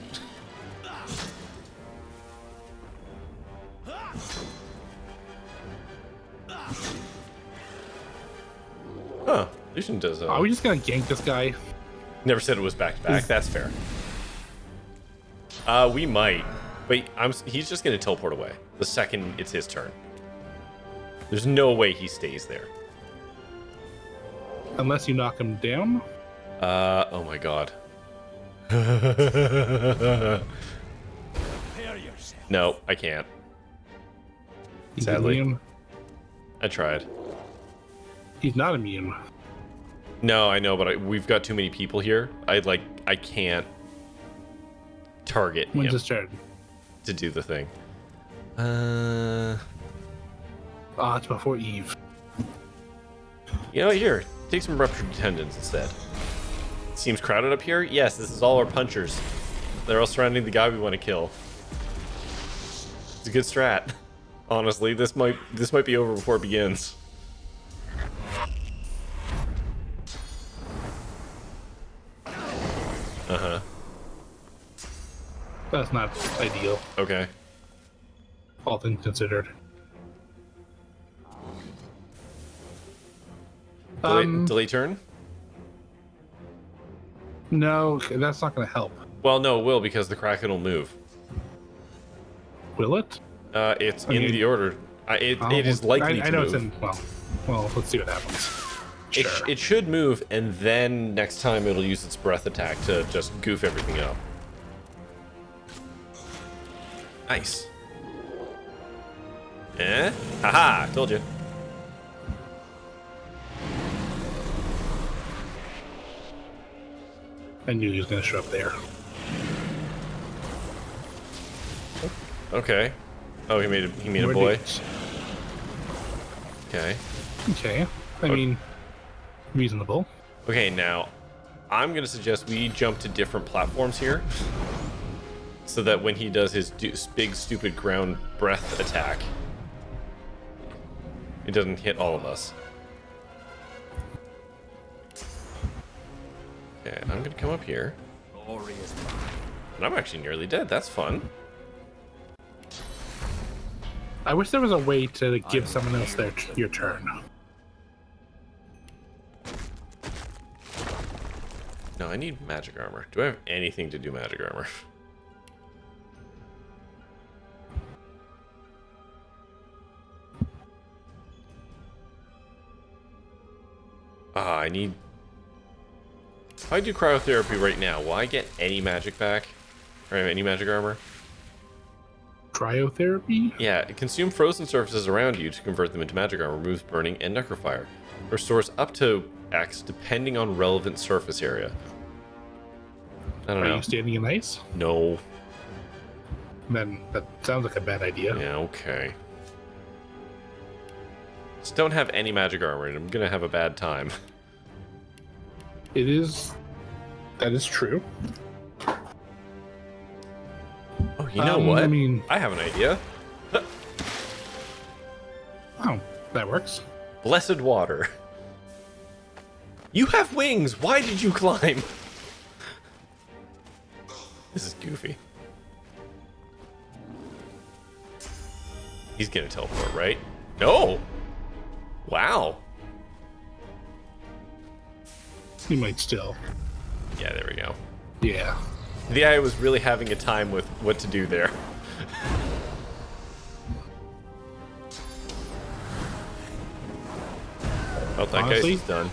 Huh. Lucian does. Are we just gonna gank this guy? Never said it was back to back. That's fair. We might, but he's just gonna teleport away the second it's his turn. There's no way he stays there. Unless you knock him down? Oh my god. Prepare yourself. No, I can't. He's Sadly. immune. I tried. He's not immune. No, I know, but we've got too many people here. I can't target When's him his turn? to do the thing. It's before Eve. You know, here, take some ruptured tendons instead. Seems crowded up here. Yes, this is all our punchers. They're all surrounding the guy we want to kill. It's a good strat. Honestly, this might be over before it begins. Uh-huh. That's not ideal, Okay. all things considered. Delay turn? No, that's not going to help. Well, no, it will because the Kraken will move. Will it? It's in the order. It is likely to I know move. it's in. Well, let's see what happens. Sure. It should move, and then next time it'll use its breath attack to just goof everything up. Nice. Eh? Haha, told you. I knew he was going to show up there. Okay. Oh, he made a boy. Ridiculous. Okay. Okay. I mean, reasonable. Okay, now I'm gonna suggest we jump to different platforms here, so that when he does his big stupid ground breath attack, it doesn't hit all of us. Okay, I'm gonna come up here. Glory is mine. And I'm actually nearly dead. That's fun. I wish there was a way to give someone else your turn. No, I need magic armor. Do I have anything to do magic armor? I need... If I do cryotherapy right now, will I get any magic back? Or any magic armor? Cryotherapy? Yeah, consume frozen surfaces around you to convert them into magic armor, removes burning and necrofire. Restores up to X depending on relevant surface area. I don't know. Are you standing in ice? No. Then that sounds like a bad idea. Yeah, okay. Just don't have any magic armor and I'm gonna have a bad time. It is. That is true. Oh, you know what? I mean, I have an idea. oh, that works. Blessed water. You have wings. Why did you climb? This is goofy. He's gonna teleport, right? No. Wow. You might still. Yeah, there we go. Yeah. The AI was really having a time with what to do there. Oh, that Honestly, guy's done.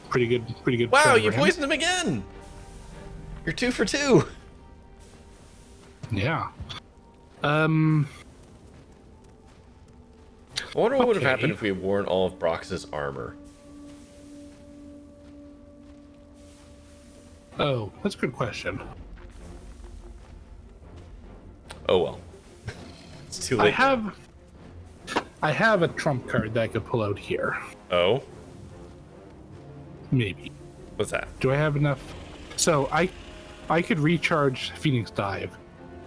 Pretty good. Wow, turn you for him. poisoned him again! You're 2 for 2! Yeah. I wonder what would have Okay. happened if we had worn all of Brox's armor. Oh, that's a good question. Oh well. It's too late. I have a trump card that I could pull out here. Oh? Maybe. What's that? Do I have enough? So I could recharge Phoenix Dive.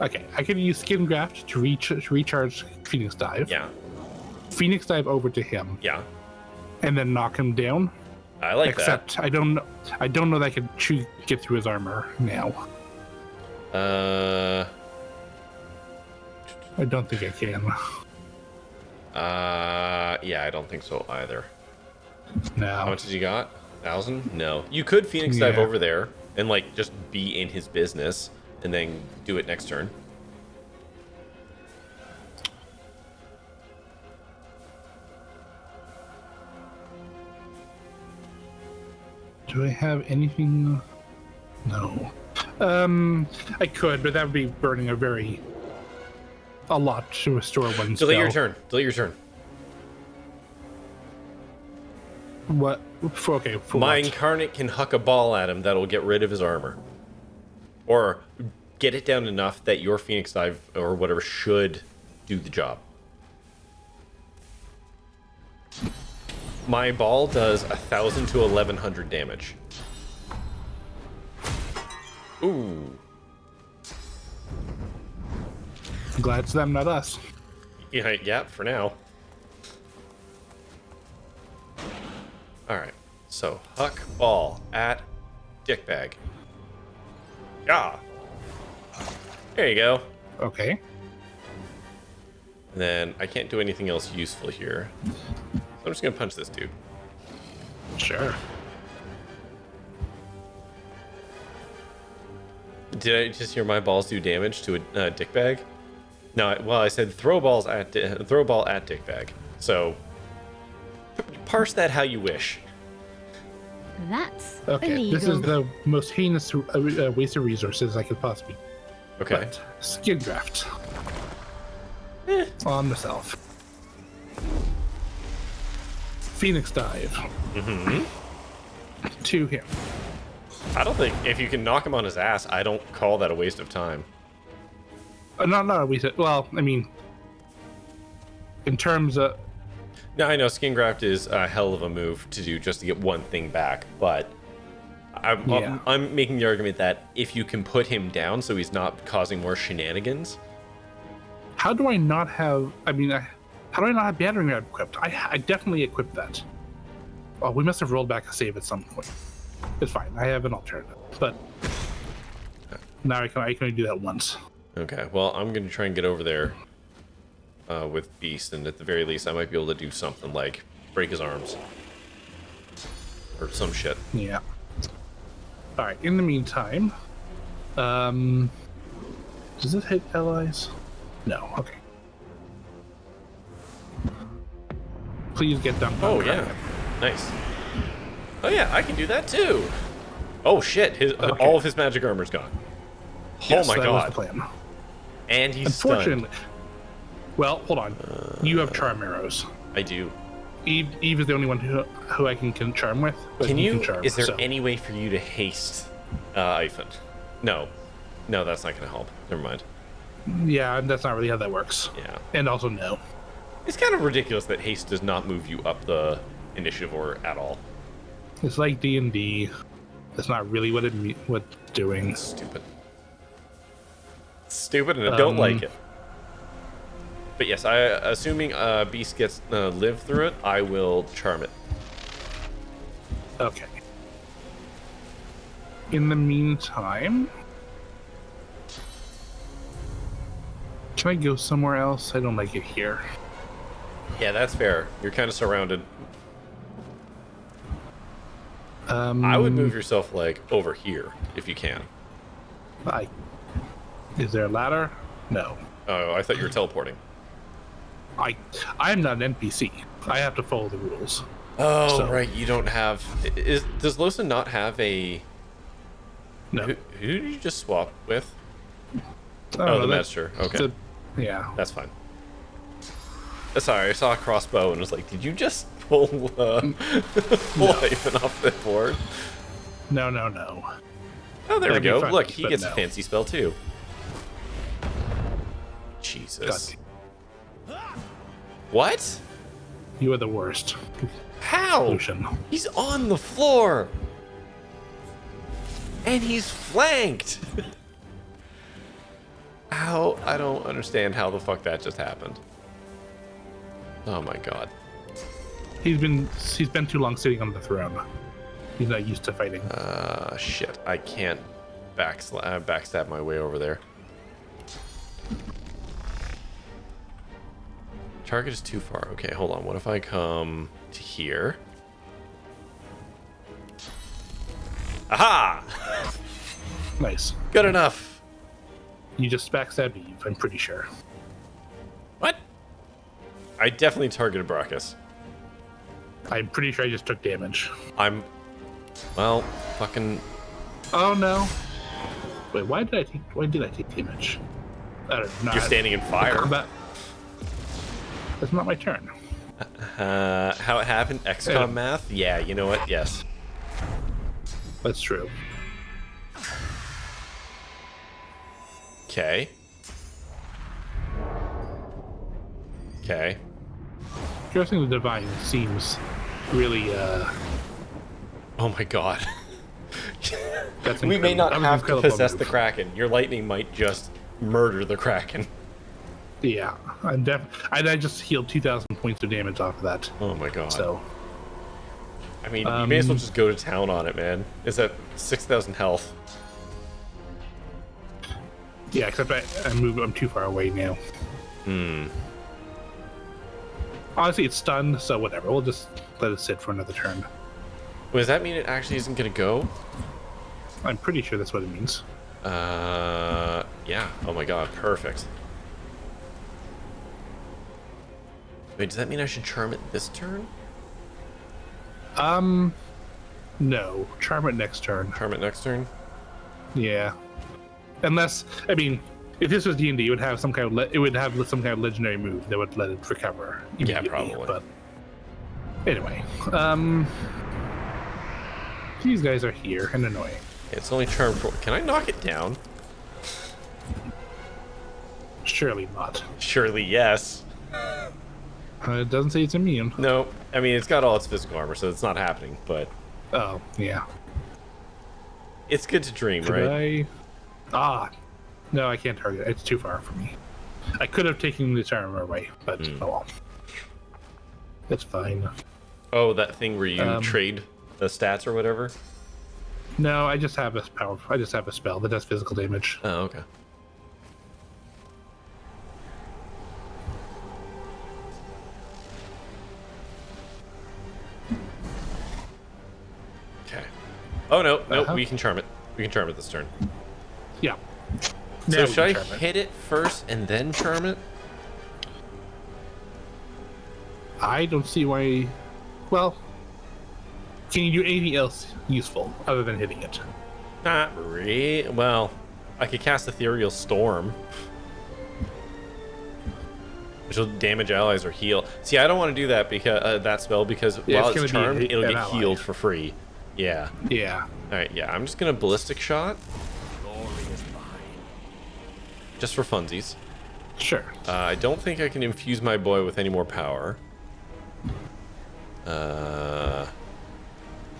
Okay, I could use Skin Graft to recharge Phoenix Dive. Yeah. Phoenix Dive over to him. Yeah. And then knock him down. I like Except I don't know that I could get through his armor now. that. I don't think I can. Yeah, I don't think so either. No. How much has he got? 1,000? No. You could Phoenix Dive Yeah. over there and, like, just be in his business and then do it next turn. Do I have anything? No. I could, but that would be burning a lot to restore one spell. Delete your turn. Delete your turn. What? For My what? incarnate can huck a ball at him that'll get rid of his armor. Or get it down enough that your Phoenix Dive or whatever should do the job. My ball does 1,000 to 1,100 damage. Ooh. Glad it's them, not us. Yeah, for now. Alright, so huck ball at dickbag. Yeah. There you go. Okay. And then I can't do anything else useful here. So I'm just gonna punch this dude. Sure. Did I just hear my balls do damage to a dick bag? No, well, I said throw ball at dick bag. So parse that how you wish. That's Okay, illegal. this is the most heinous waste of resources I could possibly. Okay. But skin graft. On the self. Phoenix dive. Mm-hmm. To him. I don't think if you can knock him on his ass, I don't call that a waste of time. Not a waste. Well, I mean, in terms of. No, I know skin graft is a hell of a move to do just to get one thing back, but I'm making the argument that if you can put him down so he's not causing more shenanigans. How do I not have? I mean, how do I not have battering ram equipped? I definitely equipped that. Oh, we must have rolled back a save at some point. It's fine. I have an alternative, but now I can only do that once. Okay, well, I'm going to try and get over there with Beast, and at the very least, I might be able to do something like break his arms. Or some shit. Yeah. Alright, in the meantime, does this hit allies? No, okay. Please get done. Oh, yeah. Nice. Oh, yeah, I can do that too. Oh, shit. All of his magic armor's gone. Yes, oh, my that God. was the plan. And he's Unfortunately. stunned. Well, hold on. You have charm arrows. I do. Eve is the only one who I can charm with. But Can you? charm, is there so. any way for you to haste Ivan? No. No, that's not going to help. Never mind. Yeah, that's not really how that works. Yeah. And also, no. It's kind of ridiculous that haste does not move you up the initiative order at all. It's like D&D. That's not really what what's doing. It's stupid. It's stupid, and I don't like it. But yes, assuming Beast gets live through it, I will charm it. Okay. In the meantime, can I go somewhere else? I don't like it here. Yeah, that's fair. You're kind of surrounded. I would move yourself like over here if you can. Is there a ladder? No. Oh, I thought you were teleporting. I am not an NPC. I have to follow the rules. Oh, So- right. You don't have. Does Losa not have a? No. Who did you just swap with? Oh, Oh, the that- master. Okay, it's yeah. that's fine. Sorry, I saw a crossbow and was like, did you just pull Ivan off the board? No. Oh, there we That'd be go. fun, Look, he but gets a no. fancy spell too. Jesus. God, What? you are the worst, How? Lucian. He's on the floor. And he's flanked. How? I don't understand how the fuck that just happened. Oh my god. He's been too long sitting on the throne. He's not used to fighting. Shit. I can't backstab my way over there. Target is too far. Okay, hold on. What if I come to here? Aha! Nice. Good enough. You just backstabbed Eve, I'm pretty sure. What? I definitely targeted Brachus. I'm pretty sure I just took damage. Well, fucking. Oh no. Wait, why did I take damage? I don't know. You're standing in fire. Combat. That's not my turn. How it happened? XCOM math? Yeah, you know what? Yes. That's true. Okay. Okay. Cursing the Divine seems really, Oh my god. that's We may incredible. not That was an have to incredible possess move. the Kraken. Your lightning might just murder the Kraken. Yeah, I just healed 2,000 points of damage off of that. Oh my god. So, I mean, you may as well just go to town on it, man. It's at 6,000 health. yeah, except I'm too far away now. Honestly, it's stunned, so whatever. We'll just let it sit for another turn. Does that mean it actually isn't gonna go? I'm pretty sure that's what it means. Yeah. Oh my god, perfect. Wait, does that mean I should charm it this turn? No. Charm it next turn. Charm it next turn? Yeah. Unless, I mean, if this was D&D, it would have some kind of legendary move that would let it recover. Yeah, probably. But anyway, these guys are here and annoying. It's only charm for. Can I knock it down? Surely not. Surely yes. It doesn't say it's immune. No, I mean it's got all its physical armor, so it's not happening. But Oh, yeah. it's good to dream, Could right? No, I can't target it. It's too far for me. I could have taken this armor away, but oh well. It's fine. Oh, that thing where you trade the stats or whatever. No, I just have a power. I just have a spell that does physical damage. Oh, okay. Okay. Oh no, no, we can charm it. We can charm it this turn. Yeah. So Now should I hit it first and then charm it? I don't see why. Well, can you do anything else useful other than hitting it? Not really. Well, I could cast Ethereal Storm, which will damage allies or heal. See, I don't want to do that because that spell because while it's charmed, it'll get healed for free. Yeah. Yeah. All right. Yeah. I'm just gonna ballistic shot. Just for funsies. Sure. I don't think I can infuse my boy with any more power.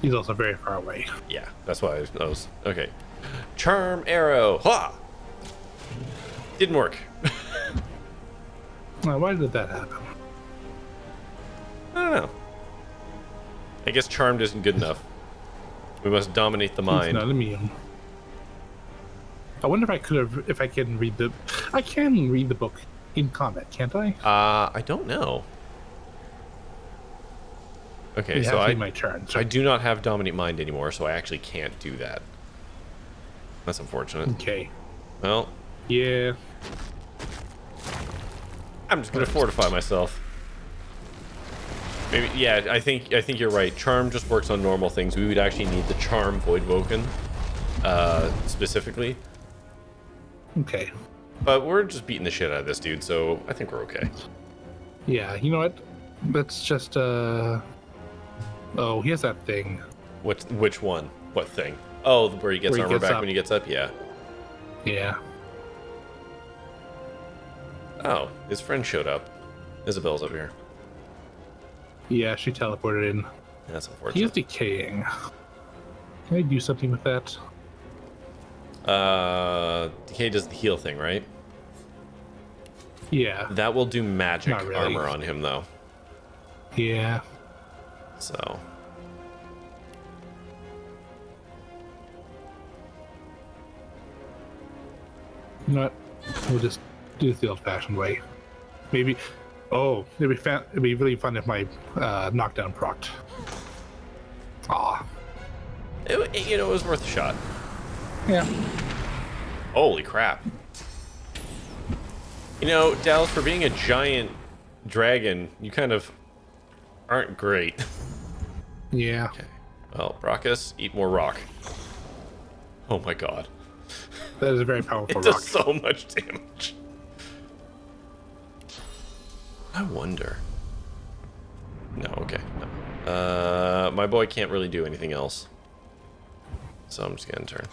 He's also very far away. Yeah, that's why I was okay. Charm arrow. Ha! Didn't work. Now, why did that happen? I don't know. I guess charmed isn't good enough. We must dominate the He's mind. not immune. I wonder if I could have, if I can read the. I can read the book in combat, can't I? I don't know. Okay, It so has to be my turn. So. I do not have dominate mind anymore, so I actually can't do that. That's unfortunate. Okay. Well, Yeah. I'm just gonna fortify myself. Maybe, yeah. I think you're right. Charm just works on normal things. We would actually need the charm Voidwoken, specifically. Okay. But we're just beating the shit out of this dude, so I think we're okay. Yeah. You know what? Let's just. Oh, he has that thing. Which one? What thing? Oh, where he gets armor back when he gets up. Yeah. Yeah. Oh, his friend showed up. Isabel's up here. Yeah, she teleported in. That's unfortunate. He is decaying. Can I do something with that? Decay does the heal thing, right? Yeah. That will do magic Not really. armor on him, though. Yeah. So. You know what? We'll just do it the old-fashioned way. Maybe. Oh, it'd be really fun if my knockdown procced. Aw. It was worth a shot. Yeah. Holy crap. You know, Dallas, for being a giant dragon, you kind of aren't great. Yeah. Okay. Well, Brachus, eat more rock. Oh my god. That is a very powerful It rock. does so much damage. I wonder. No, okay. No. My boy can't really do anything else. So I'm just gonna turn.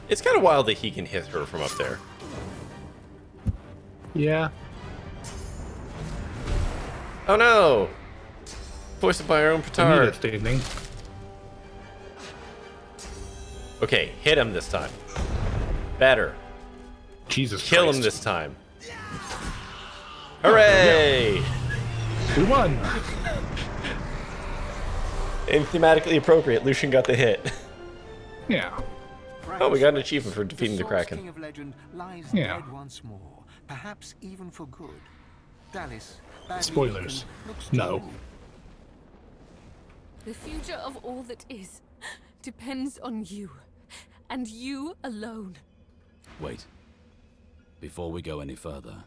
It's kind of wild that he can hit her from up there. Yeah. Oh no! Voiced by our own I need petard. a standing. Okay, hit him this time. Better. Jesus Kill Christ. him this time. Hooray! We won. And thematically appropriate, Lucian got the hit. Yeah. Oh, we got an achievement for defeating the Source Kraken. King of Legend lies Yeah. dead once more, perhaps even for good. Dallas, badly Spoilers. beaten, looks No. too. The future of all that is depends on you, and you alone. Wait. Before we go any further,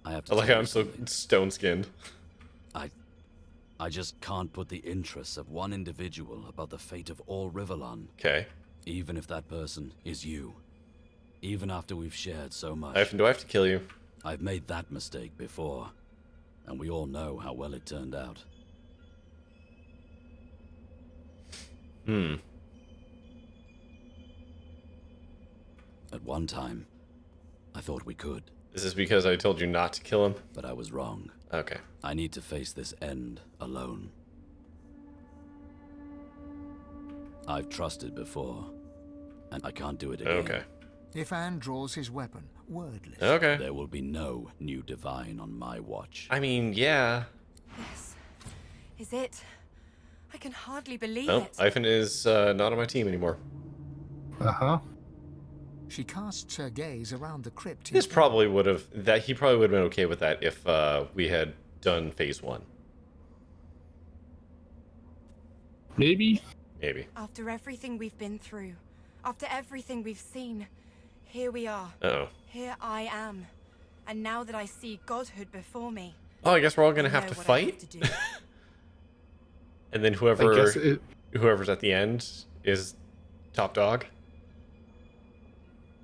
I have to I like tell how you I'm so something. stone-skinned. I just can't put the interests of one individual above the fate of all Rivellon. Okay. Even if that person is you. Even after we've shared so much. Ivan, do I have to kill you? I've made that mistake before. And we all know how well it turned out. At one time, I thought we could. Is this because I told you not to kill him? But I was wrong. Okay. I need to face this end alone. I've trusted before, and I can't do it again. Okay. Ifan draws his weapon, wordless. Okay. There will be no new divine on my watch. I mean, yeah. This is it. I can hardly believe No, it. Ivan is not on my team anymore. Uh-huh. She casts her gaze around the crypt. This probably would have he probably would have been okay with that if we had done phase 1. Maybe. Maybe. After everything we've been through, after everything we've seen, here we are. Uh-oh. Here I am. And now that I see godhood before me, Oh, I guess we're all gonna I have know to what I have fight? to do. And then I guess whoever's at the end is top dog?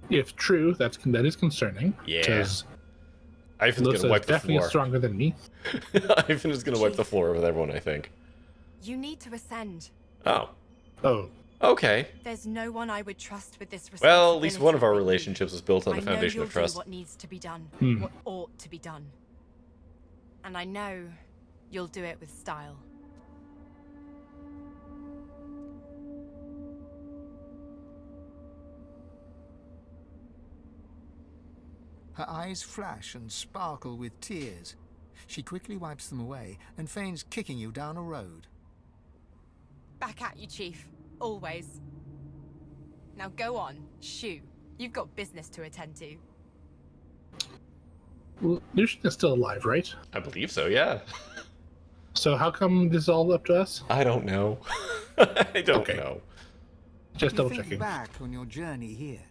if true, that is concerning. Yeah. Because Ivan's Lusa gonna is wipe the definitely floor. stronger than me. Ivan is gonna wipe the floor with everyone, I think. You need to ascend. Oh. Oh, Okay. There's no one I would trust with this responsibility. Well, at least one of our but you. relationships was built on I a foundation know of you'll trust. do what needs to be done, Hmm. what ought to be done. And I know you'll do it with style. Her eyes flash and sparkle with tears. She quickly wipes them away and feigns kicking you down a road. Back at you, Chief. Always. Now go on, shoo. You've got business to attend to. well, Lucian is still alive, right? I believe so, yeah. So how come this is all up to us? I don't know. I don't Okay. know. Just You double think checking. back on your journey here,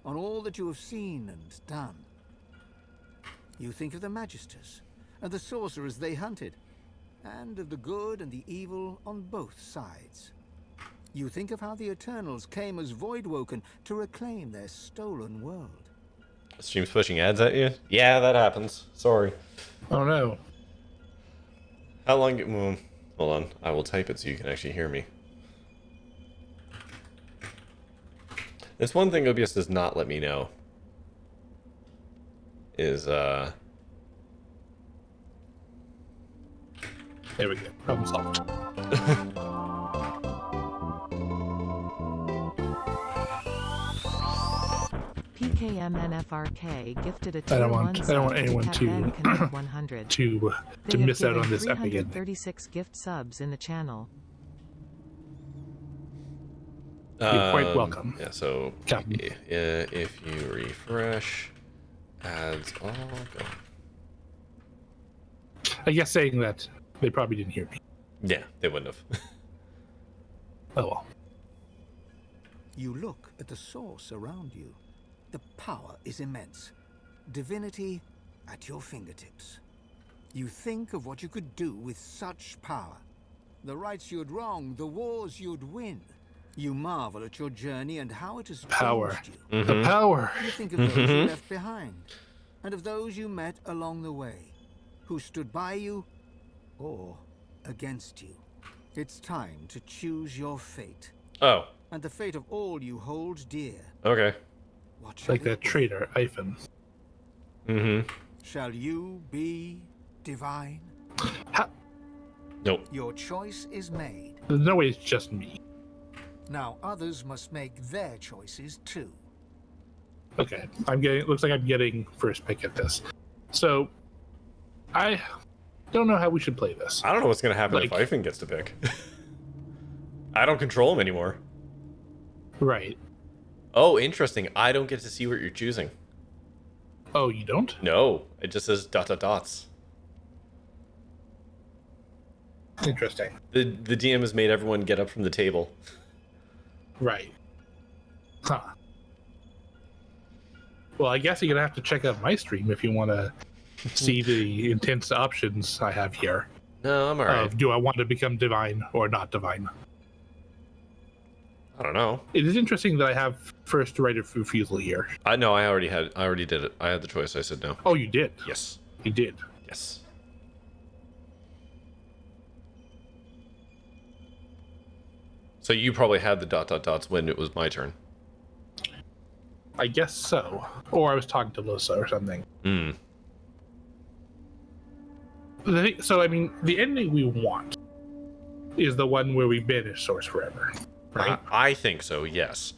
on all that you have seen and done. You think of the Magisters, and the sorcerers they hunted, and of the good and the evil on both sides. You think of how the Eternals came as Voidwoken to reclaim their stolen world. Stream's pushing ads at you? Yeah, that happens. Sorry. Oh no. How long? Hold on. I will type it so you can actually hear me. There's one thing OBS does not let me know. Is, There we go. Problem solved. PKMNFRK gifted a I tier don't 1 want sub anyone Cat to Ben Connect 100. to They have miss out given on this epic ending. 336 gift subs in the channel. You're quite welcome. Yeah, so Captain. if you refresh, ads all go. I guess saying that they probably didn't hear me. Yeah, they wouldn't have. Oh well. You look at the source around you. The power is immense. Divinity at your fingertips. You think of what you could do with such power. The rights you'd wrong, the wars you'd win. You marvel at your journey and how it has Power. changed you. The power. You think of those you left behind, and of those you met along the way, who stood by you or against you. It's time to choose your fate, Oh, and the fate of all you hold dear. okay. What shall Like that it be? traitor, Ivan. Mm-hmm. Shall you be divine? Nope. Your choice is made. There's no way it's just me. Now others must make their choices too. Okay, looks like I'm getting first pick at this. So, I don't know how we should play this. I don't know what's gonna happen if Like- Ivan gets to pick. I don't control him anymore. Right. Oh, interesting. I don't get to see what you're choosing. Oh, you don't? No, it just says ... dots. Interesting. The DM has made everyone get up from the table. Right. Huh. Well, I guess you're gonna have to check out my stream if you want to see the intense options I have here. No, I'm alright. Of do I want to become divine or not divine? I don't know. It is interesting that I have first right of refusal here. I already did it. I had the choice. I said no. Oh, you did? Yes. You did. Yes. So you probably had the ... dots when it was my turn. I guess so. Or I was talking to Losa or something. Hmm. So, I mean, the ending we want is the one where we banish Source forever, right? I think so, yes.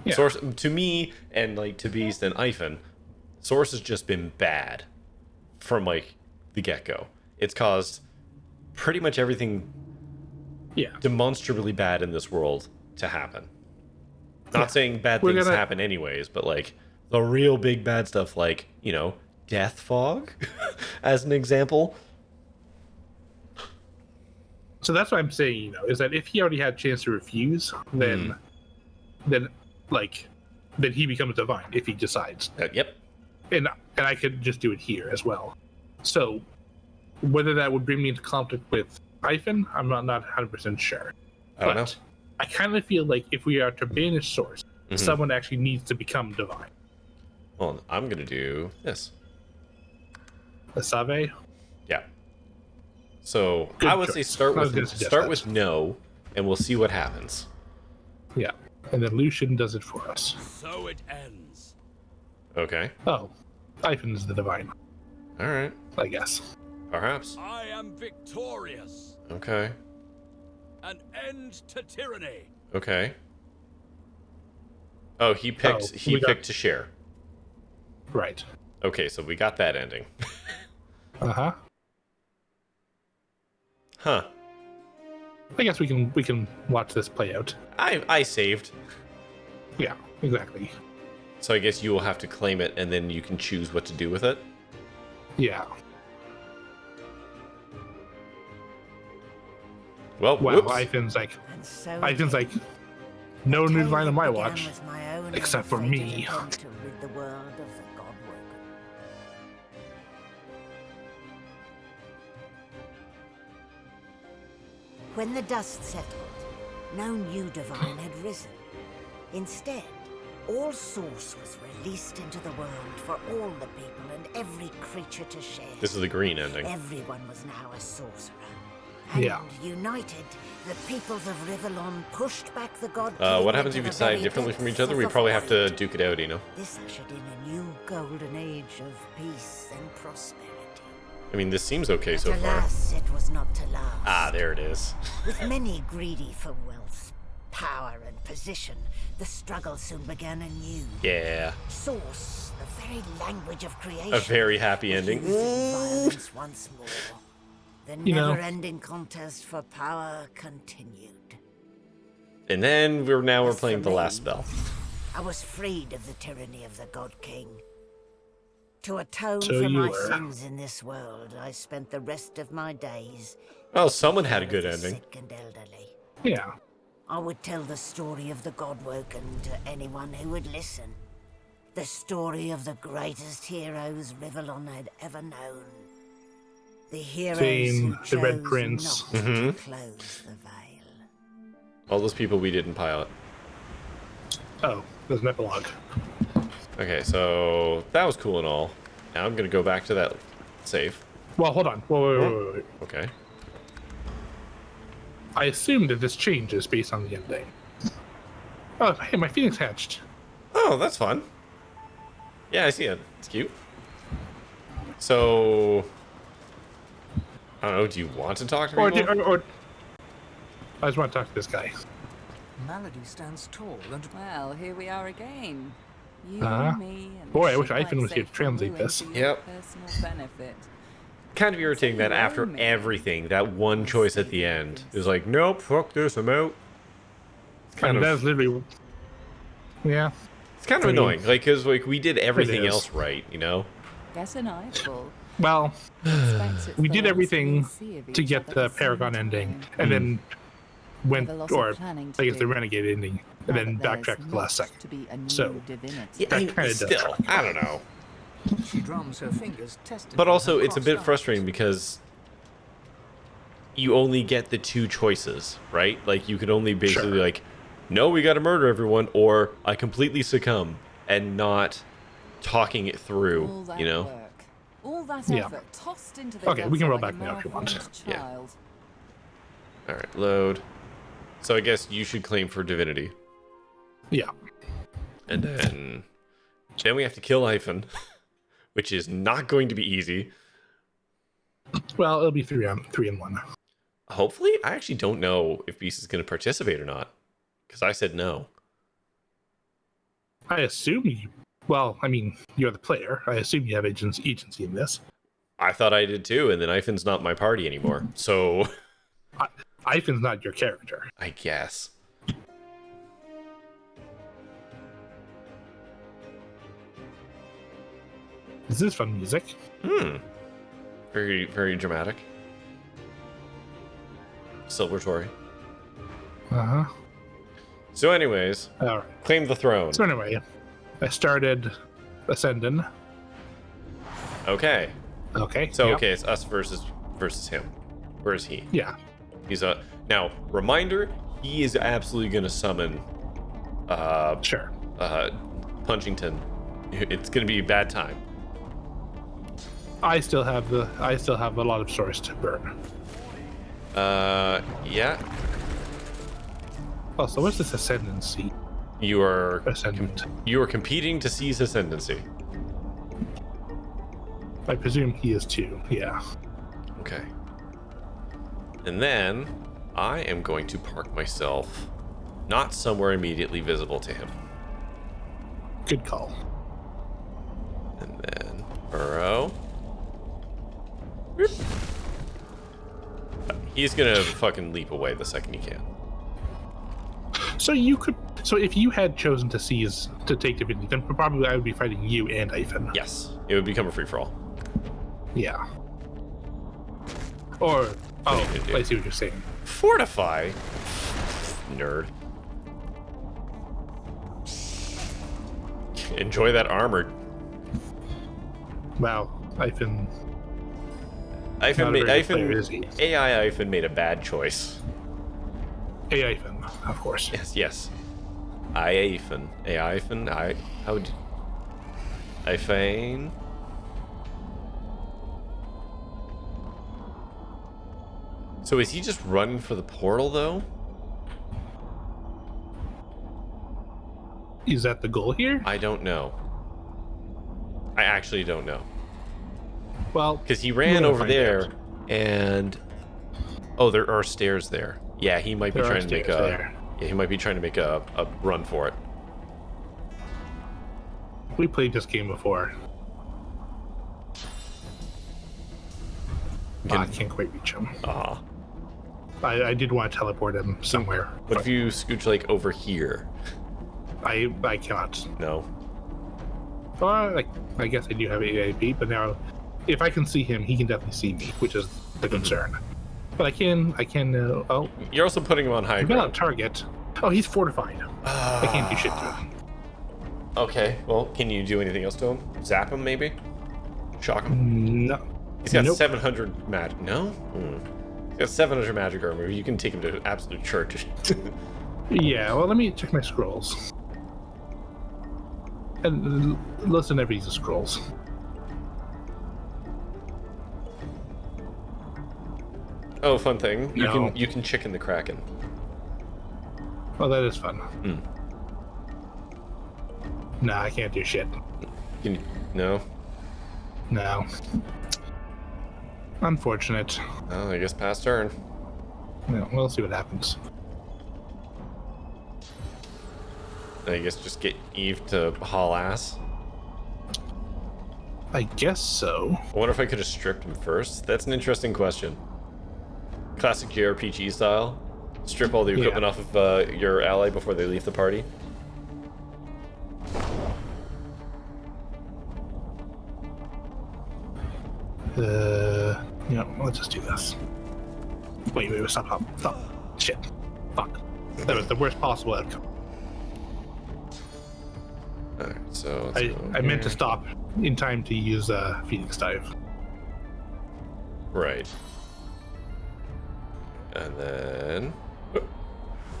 Yeah. Source, to me, and like to Beast and Ivan, Source has just been bad from like the get-go. It's caused pretty much everything demonstrably bad in this world to happen. Not saying bad things happen anyways, but like the real big bad stuff, like, you know, Death Fog, as an example. So that's what I'm saying, you know, is that if he already had a chance to refuse, then he becomes divine if he decides. Yep. And I could just do it here as well. So whether that would bring me into conflict with Ivan, I'm not 100% sure. I don't know. I kind of feel like if we are to banish Source, someone actually needs to become divine. Well, I'm gonna do this. A Save? Yeah. So Good I would choice. say start I was gonna suggest that. with no, and we'll see what happens. Yeah. And then Lucian does it for us. So it ends. Okay. Oh. Ivan's the divine, All right. I guess. Perhaps. I am victorious. Okay. An end to tyranny. Okay. Oh, he picked to share. Right. Okay, so we got that ending. Uh-huh. Huh. I guess we can watch this play out. I saved. Yeah, exactly. So I guess you will have to claim it, and then you can choose what to do with it. Yeah. Well, wow, whoops. Ivan's like, no new divine on my watch, except for me. To rid the world of the Godwoken. When the dust settled, no new divine had risen. Instead, all Source was released into the world for all the people and every creature to share. This is the green ending. Everyone was now a sorcerer. And united, the peoples of Rivellon pushed back the god. What happens if you decide differently from each other? We probably have to duke it out, you know? This ushered in a new golden age of peace and prosperity. I mean, this seems okay so far. Alas, it was not to last. Ah, there it is. With many greedy for wealth, power, and position, the struggle soon began anew. Yeah. Source, the very language of creation. A very happy ending. Violence once more. The never-ending contest for power continued. And then we're playing the last spell. I was freed of the tyranny of the God King. To atone for my sins in this world, I spent the rest of my days. Well, someone had a good ending. Sick and elderly. Yeah. I would tell the story of the Godwoken to anyone who would listen. The story of the greatest heroes Rivellon had ever known. The heroes who chose the Red Prince. not to close the veil. All those people we didn't pilot. Oh, there's an epilogue. Okay, so that was cool and all. Now I'm gonna go back to that save. Well, hold on. Wait. Okay. I assume that this changes based on the ending. Oh, hey, my Phoenix hatched. Oh, that's fun. Yeah, I see it. It's cute. So, I don't know. Do you want to talk to people? Or I just want to talk to this guy. Malady stands tall and... Well, here we are again. You, me, and boy, I wish Ivan was here to translate this. Yep. Kind of irritating that after everything, that one choice at the end is like, nope, fuck this, I'm out. It's kind of... That's literally... Yeah. It's kind of annoying, like, because like, we did everything else right, you know? Guess an eyeful. Well, Expect it's we the did last everything we'll see of to each get other the for some Paragon ending, time. and then went, Have a lot or of planning I to guess the do. Renegade ending, and Now then that there's backtracked at the last not second. to be a new So, divinity. Yeah, that kind of does still, track. I don't know. She drums her fingers testily. But on also, her it's a bit crossed frustrating arms. because you only get the two choices, right? Like, you could only basically, Sure. like, no, we gotta murder everyone, or I completely succumb, and not talking it through, All that you know? work, all that Yeah. effort tossed into the Okay, we can gutter roll like back a now if you want. malformed Yeah. child. Alright, load. So I guess you should claim for Divinity. Yeah. And then we have to kill Iphon, which is not going to be easy. Well, it'll be 3-1. Hopefully, I actually don't know if Beast is going to participate or not, because I said no. I assume you. Well, I mean, you're the player. I assume you have agency in this. I thought I did too, and then Iphon's not my party anymore, so Ivan's not your character. I guess. This is fun music. Very, very dramatic. Celebratory. Uh-huh. So anyways, All right. claim the throne. So anyway, I started ascending. Okay. Okay. So yep. okay, it's us versus him. Where is he? Yeah. He's a now reminder. He is absolutely going to summon. Sure. Punchington. It's going to be a bad time. I still have a lot of stores to burn. Yeah. Also, what's this ascendancy? You are Ascendant. you are competing to seize ascendancy. I presume he is too. Yeah. Okay. And then I am going to park myself not somewhere immediately visible to him. Good call. And then burrow. Whoop. He's gonna fucking leap away the second he can. So you could. So if you had chosen to take Divinity, then probably I would be fighting you and Ivan. Yes, it would become a free for all. Yeah. Or I see what you're saying. Fortify, nerd. Enjoy that armor. Wow, Ivan. AI Ivan made a bad choice. Ivan, of course. Yes. Ivan. How would Ivan? So is he just running for the portal though? Is that the goal here? I don't know. I actually don't know. Well, because he ran over there, and there are stairs there. Yeah, he might be trying to make he might be trying to make a run for it. We played this game before. I can't quite reach him. I did want to teleport him somewhere. What if you scooch like over here? I cannot. No. Well, I guess I do have AIP, but now if I can see him, he can definitely see me, which is the concern. But I can. Oh, you're also putting him on high ground. Not a target. Oh, he's fortified. I can't do shit to him. Okay. Well, can you do anything else to him? Zap him, maybe? Shock him? No. He's got 700 magic. No. He's got 700 magic armor. You can take him to absolute church. Yeah. Well, let me check my scrolls. And listen, never use the scrolls. Oh, fun thing. You can chicken the Kraken. Oh, that is fun. Nah, I can't do shit. No? No. Unfortunate. Oh, I guess pass turn. Yeah, we'll see what happens. I guess just get Eve to haul ass. I guess so. I wonder if I could have stripped him first. That's an interesting question. Classic JRPG style. Strip all the equipment off of your ally before they leave the party. Let's just do this. Wait, stop. Shit. Fuck. That was the worst possible outcome. Alright, so I meant to stop in time to use Phoenix Dive. Right. And then...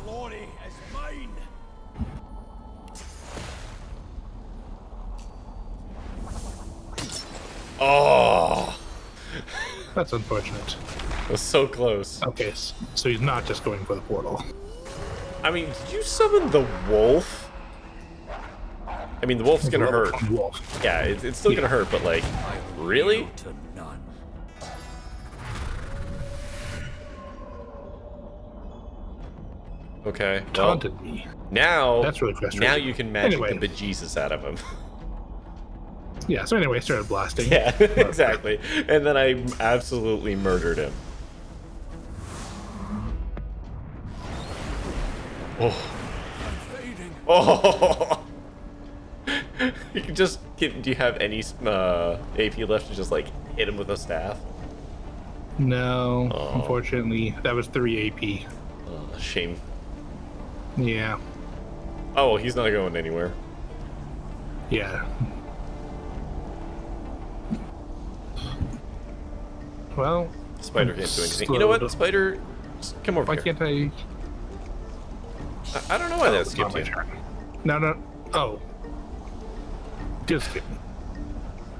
Glory is mine! Oh! That's unfortunate. It was so close. Okay, so he's not just going for the portal. I mean, did you summon the wolf? I mean, the wolf's gonna hurt. Wolf. Yeah, it's still gonna hurt, but like, really? To none. Okay. Well, Taunted me. now That's really frustrating. now you can magic Anyway. the bejesus out of him. Yeah, so anyway, I started blasting. Yeah, exactly. And then I absolutely murdered him. Oh. Oh. You can just do you have any AP left to just like hit him with a staff? No, Oh. unfortunately, that was 3 AP. Oh, shame. Yeah, Oh, well, he's not going anywhere. yeah. Well, Spider can't do anything. You know what, Spider? Just come over why here. can't I? I don't know why that It's skipped not my you. turn. No. Oh, just skip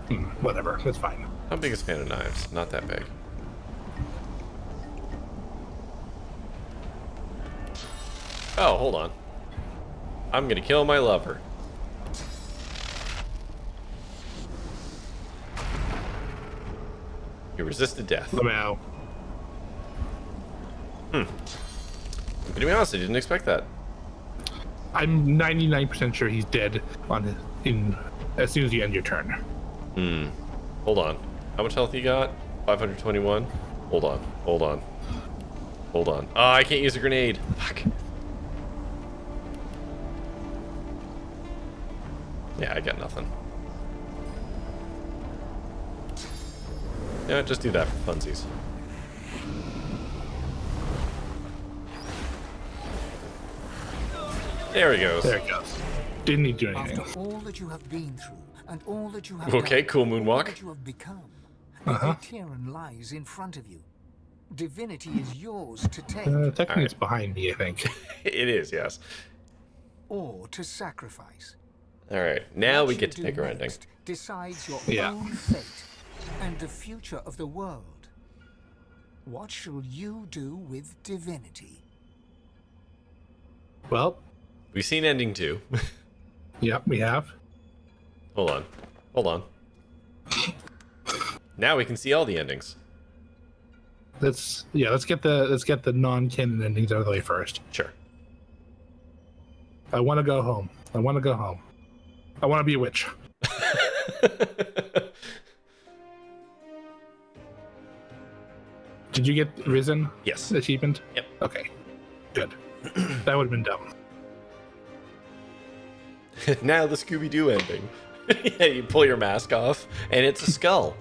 me. Whatever, that's fine. How big is Fan of Knives? Not that big. Oh, hold on. I'm gonna kill my lover. You resisted death. I'm out. To be honest, I didn't expect that. I'm 99% sure he's dead as soon as you end your turn. Hold on. How much health you got? 521? Hold on. Oh, I can't use a grenade. Fuck. Yeah, I got nothing. Yeah, just do that for funsies. There he goes. There it goes. Didn't need to do anything. After all that you have been through, and all that you have Okay, done, cool all moonwalk. that you have become, the Tyrann lies in front of you. Divinity is yours to take, Technically, it's behind me, I think. It is, yes. or to sacrifice. Alright, now What we you get to do pick our ending. next decides your Yeah. own fate and the future of the world. What shall you do with divinity? Well, We've seen ending 2. yep, we have. Hold on. Now we can see all the endings. Let's get the non-canon endings out of the way first. Sure. I want to go home. I want to be a witch. Did you get Risen? Yes. Achievement? Yep. Okay. Good. That would have been dumb. Now the Scooby-Doo ending. Yeah, you pull your mask off, and it's a skull.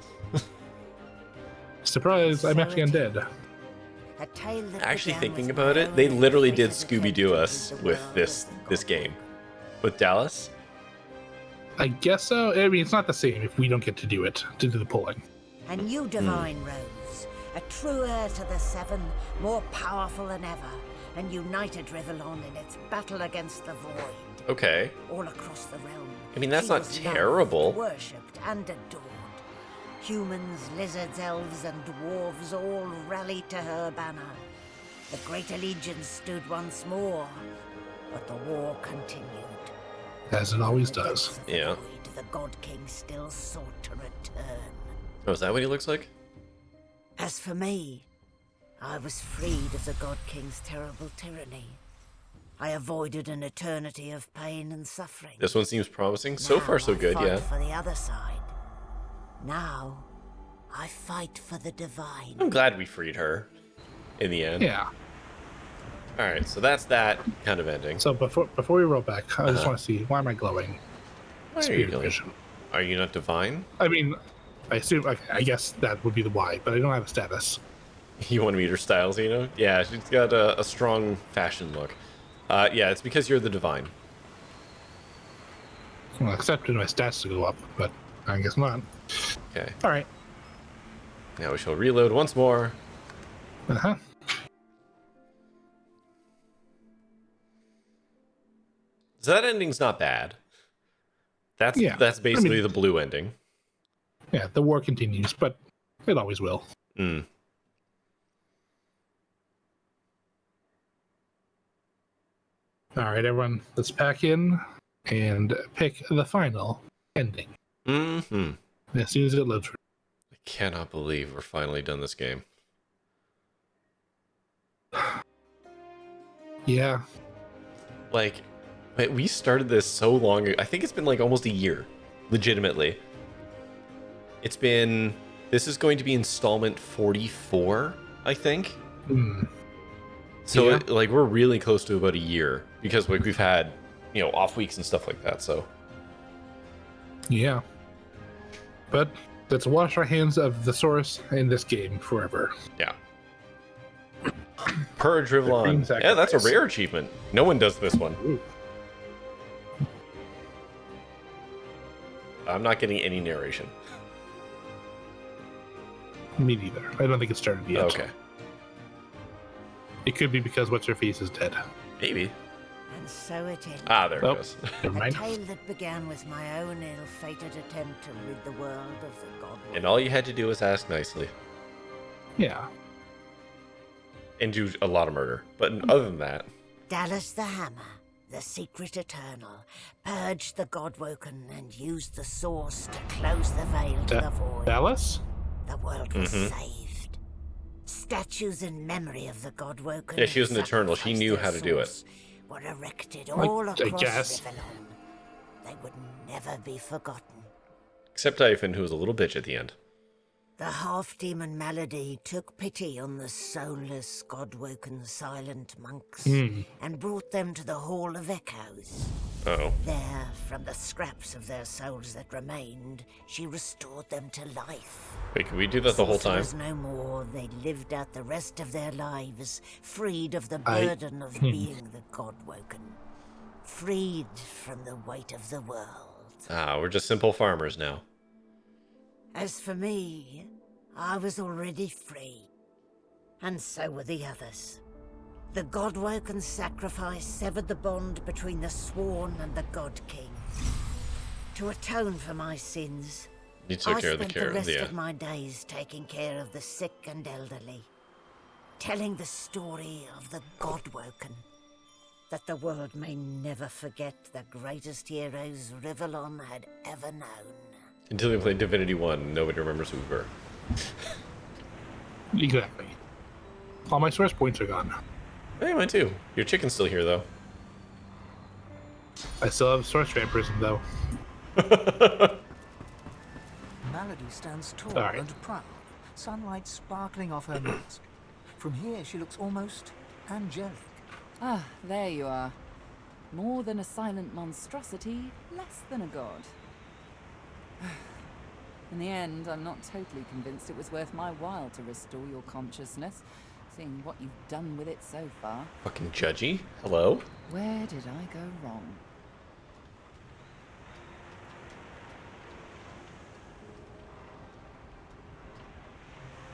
Surprise, I'm actually undead. A tale that Actually, began thinking with about my it, they own literally fate did as a Scooby-Doo tentative us of the with world this of this God. game. With Dallas? I guess so. I mean, it's not the same if we don't get to do it, to do the pulling. A new divine rose, a true heir to the Seven, more powerful than ever, and united Rivellon in its battle against the Void. Okay. All across the realm. I mean, that's she not was terrible. Loved, worshipped and adored. Humans, lizards, elves, and dwarves all rallied to her banner. The great allegiance stood once more, but the war continued. As it always does. Yeah. The God King still sought to return. Oh, is that what he looks like? As for me, I was freed of the God King's terrible tyranny. I avoided an eternity of pain and suffering. This one seems promising. So far, so good, I fight yeah. for the other side. Now, I fight for the divine. I'm glad we freed her in the end. Yeah. Alright, so that's that kind of ending. So before we roll back, I just want to see, why am I glowing? Why are you Spirit glowing? vision. Are you not divine? I mean, I assume. I guess that would be the why, but I don't have a status. You want to meet her style, Xeno? Yeah, she's got a strong fashion look. Yeah, it's because you're the divine. Well, I accepted my stats to go up, but I guess not. Okay. All right. Now we shall reload once more. Uh-huh. So that ending's not bad. That's basically the blue ending. Yeah, the war continues, but it always will. Mm. All right, everyone, let's pack in and pick the final ending. Mm-hmm. As soon as it loads. I cannot believe we're finally done this game. Yeah. Like, we started this so long ago. I think it's been like almost a year, legitimately. This is going to be installment 44, I think. So Yeah. we're really close to about a year because we've had, off weeks and stuff like that. So Yeah. But let's wash our hands of the source in this game forever. Yeah. Purge Rivlon. Yeah, that's a rare achievement. No one does this one. Ooh. I'm not getting any narration. Me neither. I don't think it started yet. Okay. It could be because What's-Her-Face is dead. Maybe. And so it ended. There it goes. Never A mind. tale that began with my own ill-fated attempt to rid the world of the god. And all you had to do was ask nicely. Yeah. And do a lot of murder. But other than that... Dallas the Hammer, the secret eternal, purged the Godwoken and used the source to close the veil to the void. Dallas? The world was saved. Statues in memory of the Godwoken. Yeah, she was an eternal. She knew how to do it. Were erected all across guess. Rivellon. They would never be forgotten. Except Typhon, who was a little bitch at the end. The half-demon Malady took pity on the soulless, God-woken silent monks and brought them to the Hall of Echoes. Uh-oh. There, from the scraps of their souls that remained, she restored them to life. Wait, can we do that the whole time? Sorcerers no more, they lived out the rest of their lives, freed of the burden of being the God-woken. Freed from the weight of the world. We're just simple farmers now. As for me, I was already free. And so were the others. The Godwoken sacrifice severed the bond between the Sworn and the God King. To atone for my sins, You took I care of spent the the rest yeah. of my days taking care of the sick and elderly. Telling the story of the Godwoken. That the world may never forget the greatest heroes Rivellon had ever known. Until we played Divinity 1, nobody remembers who we were. Exactly. All my source points are gone. Hey, mine too. Your chicken's still here, though. I still have source vampirism, though. Malady stands tall Sorry. and proud, sunlight sparkling off her mask. From here, she looks almost angelic. Ah, there you are. More than a silent monstrosity, less than a god. In the end, I'm not totally convinced it was worth my while to restore your consciousness, seeing what you've done with it so far. Fucking judgy. Hello? Where did I go wrong?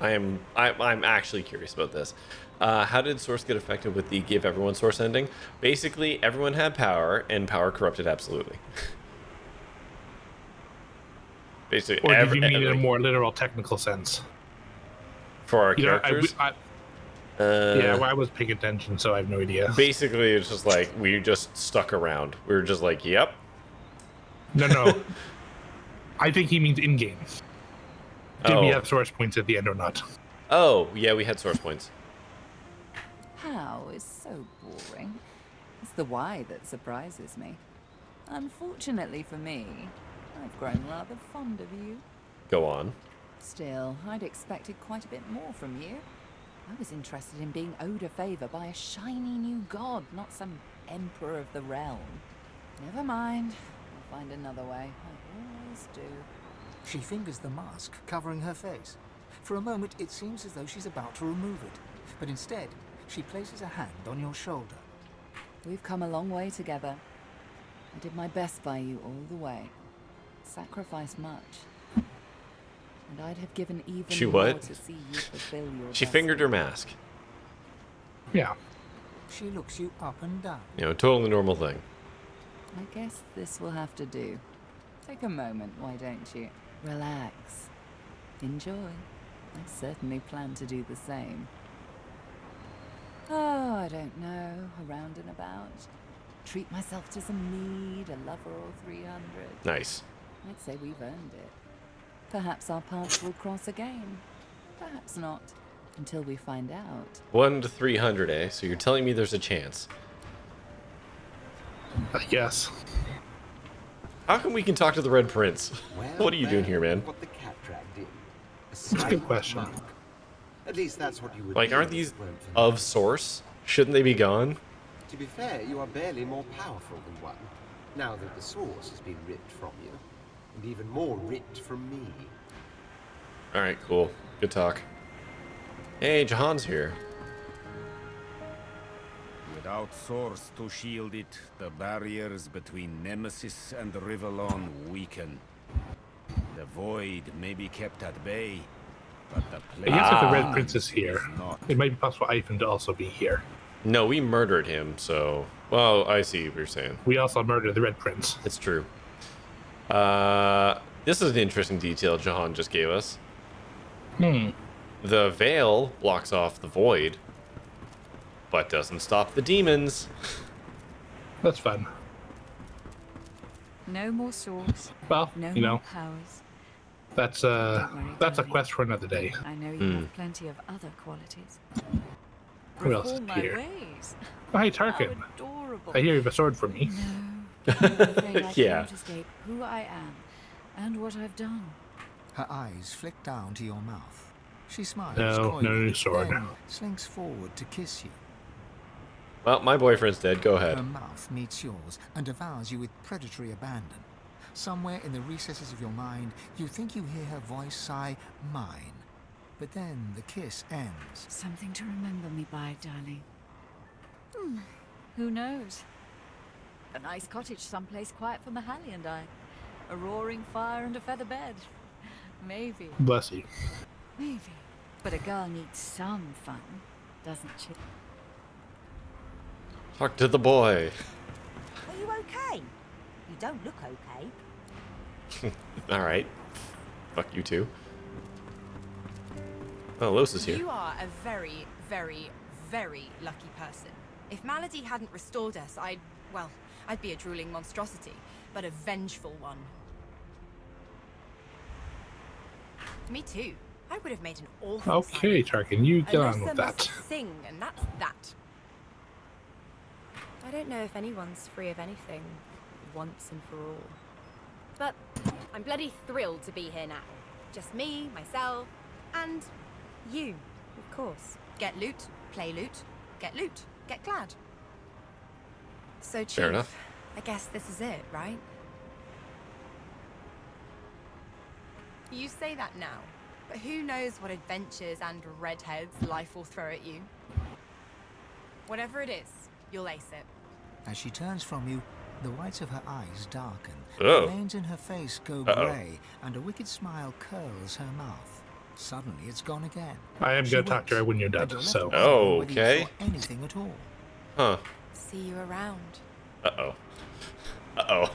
I'm actually curious about this. How did Source get affected with the give everyone Source ending? Basically, everyone had power, and power corrupted absolutely. Basically, Or did you mean in a more literal, technical sense? for our characters. Yeah, well, I was paying attention, so I have no idea. Basically, it's just like we just stuck around. We were just like, "Yep." No. I think he means in-game. Did we have source points at the end or not? Oh, yeah, we had source points. How is so boring. It's the why that surprises me. Unfortunately for me, I've grown rather fond of you. Go on. Still, I'd expected quite a bit more from you. I was interested in being owed a favor by a shiny new god, not some emperor of the realm. Never mind. I'll find another way. I always do. She fingers the mask covering her face. For a moment, it seems as though she's about to remove it, but instead, she places a hand on your shoulder. We've come a long way together. I did my best by you all the way. Sacrificed much. And I'd have given even more to see you fulfill your She destiny. fingered her mask. Yeah. She looks you up and down. You know, totally normal thing. I guess this will have to do. Take a moment, why don't you? Relax. Enjoy. I certainly plan to do the same. Oh, I don't know. Around and about. Treat myself to some mead, a lover or 300. Nice. I'd say we've earned it. Perhaps our paths will cross again. Perhaps not. Until we find out. 1 to 300, eh? So you're telling me there's a chance. I guess. How come we can talk to the Red Prince? Well, What are you doing here, man? What the cat dragged in. That's a good question. At least that's what you would Like, do aren't if it these weren't for of me. source? Shouldn't they be gone? To be fair, you are barely more powerful than one, now that the source has been ripped from you. And even more ripped from me. Alright, cool. Good talk. Hey, Jahan's here. Without source to shield it, the barriers between Nemesis and Rivellon weaken. The void may be kept at bay, but the I guess if the Red place Prince is here, is not. it might be possible for Ivan to also be here. No, we murdered him, so... Well, I see what you're saying. We also murdered the Red Prince. It's true. This is an interesting detail Jahan just gave us. The veil blocks off the void, but doesn't stop the demons. That's fun. No more swords. Well, no you know, more powers. that's a quest for another day. I know you have plenty of other qualities. Who else is Reform my here? ways. Oh, hey, Tarkin. How adorable. I hear you have a sword for me. No, I'm afraid I Yeah. cannot escape who I am and what I've done. Her eyes flick down to your mouth. She smiles. No, coyly, no new sword. then slinks forward to kiss you. Well, my boyfriend's dead. Go Her ahead. mouth meets yours and devours you with predatory abandon. Somewhere in the recesses of your mind, you think you hear her voice sigh, mine. But then the kiss ends. Something to remember me by, darling. Who knows? A nice cottage someplace quiet for Mahalia and I. A roaring fire and a feather bed. Maybe. Bless you. Maybe. But a girl needs some fun, doesn't she? Talk to the boy. Are you okay? You don't look okay. Alright. Fuck you too. Oh, Los is here. You are a very, very, very lucky person. If Malady hadn't restored us, I'd be a drooling monstrosity, but a vengeful one. Me too. I would have made an awful Okay, Tarkin, you get on with Alyssa that. must sing, and that's that. I don't know if anyone's free of anything, once and for all. But I'm bloody thrilled to be here now. Just me, myself, and you, of course. Get loot, play loot, get loot, get glad. So, Chief, Fair enough. I guess this is it, right? You say that now, but who knows what adventures and redheads life will throw at you? Whatever it is, you'll ace it. As she turns from you, the whites of her eyes darken, Oh. the veins in her face go Uh-oh. grey, and a wicked smile curls her mouth. Suddenly, it's gone again. I am She going to talk to her waits, when you're and done, you're left so. wondering Oh, whether you okay. saw anything at all. Huh. See you around. Uh-oh. Uh-oh.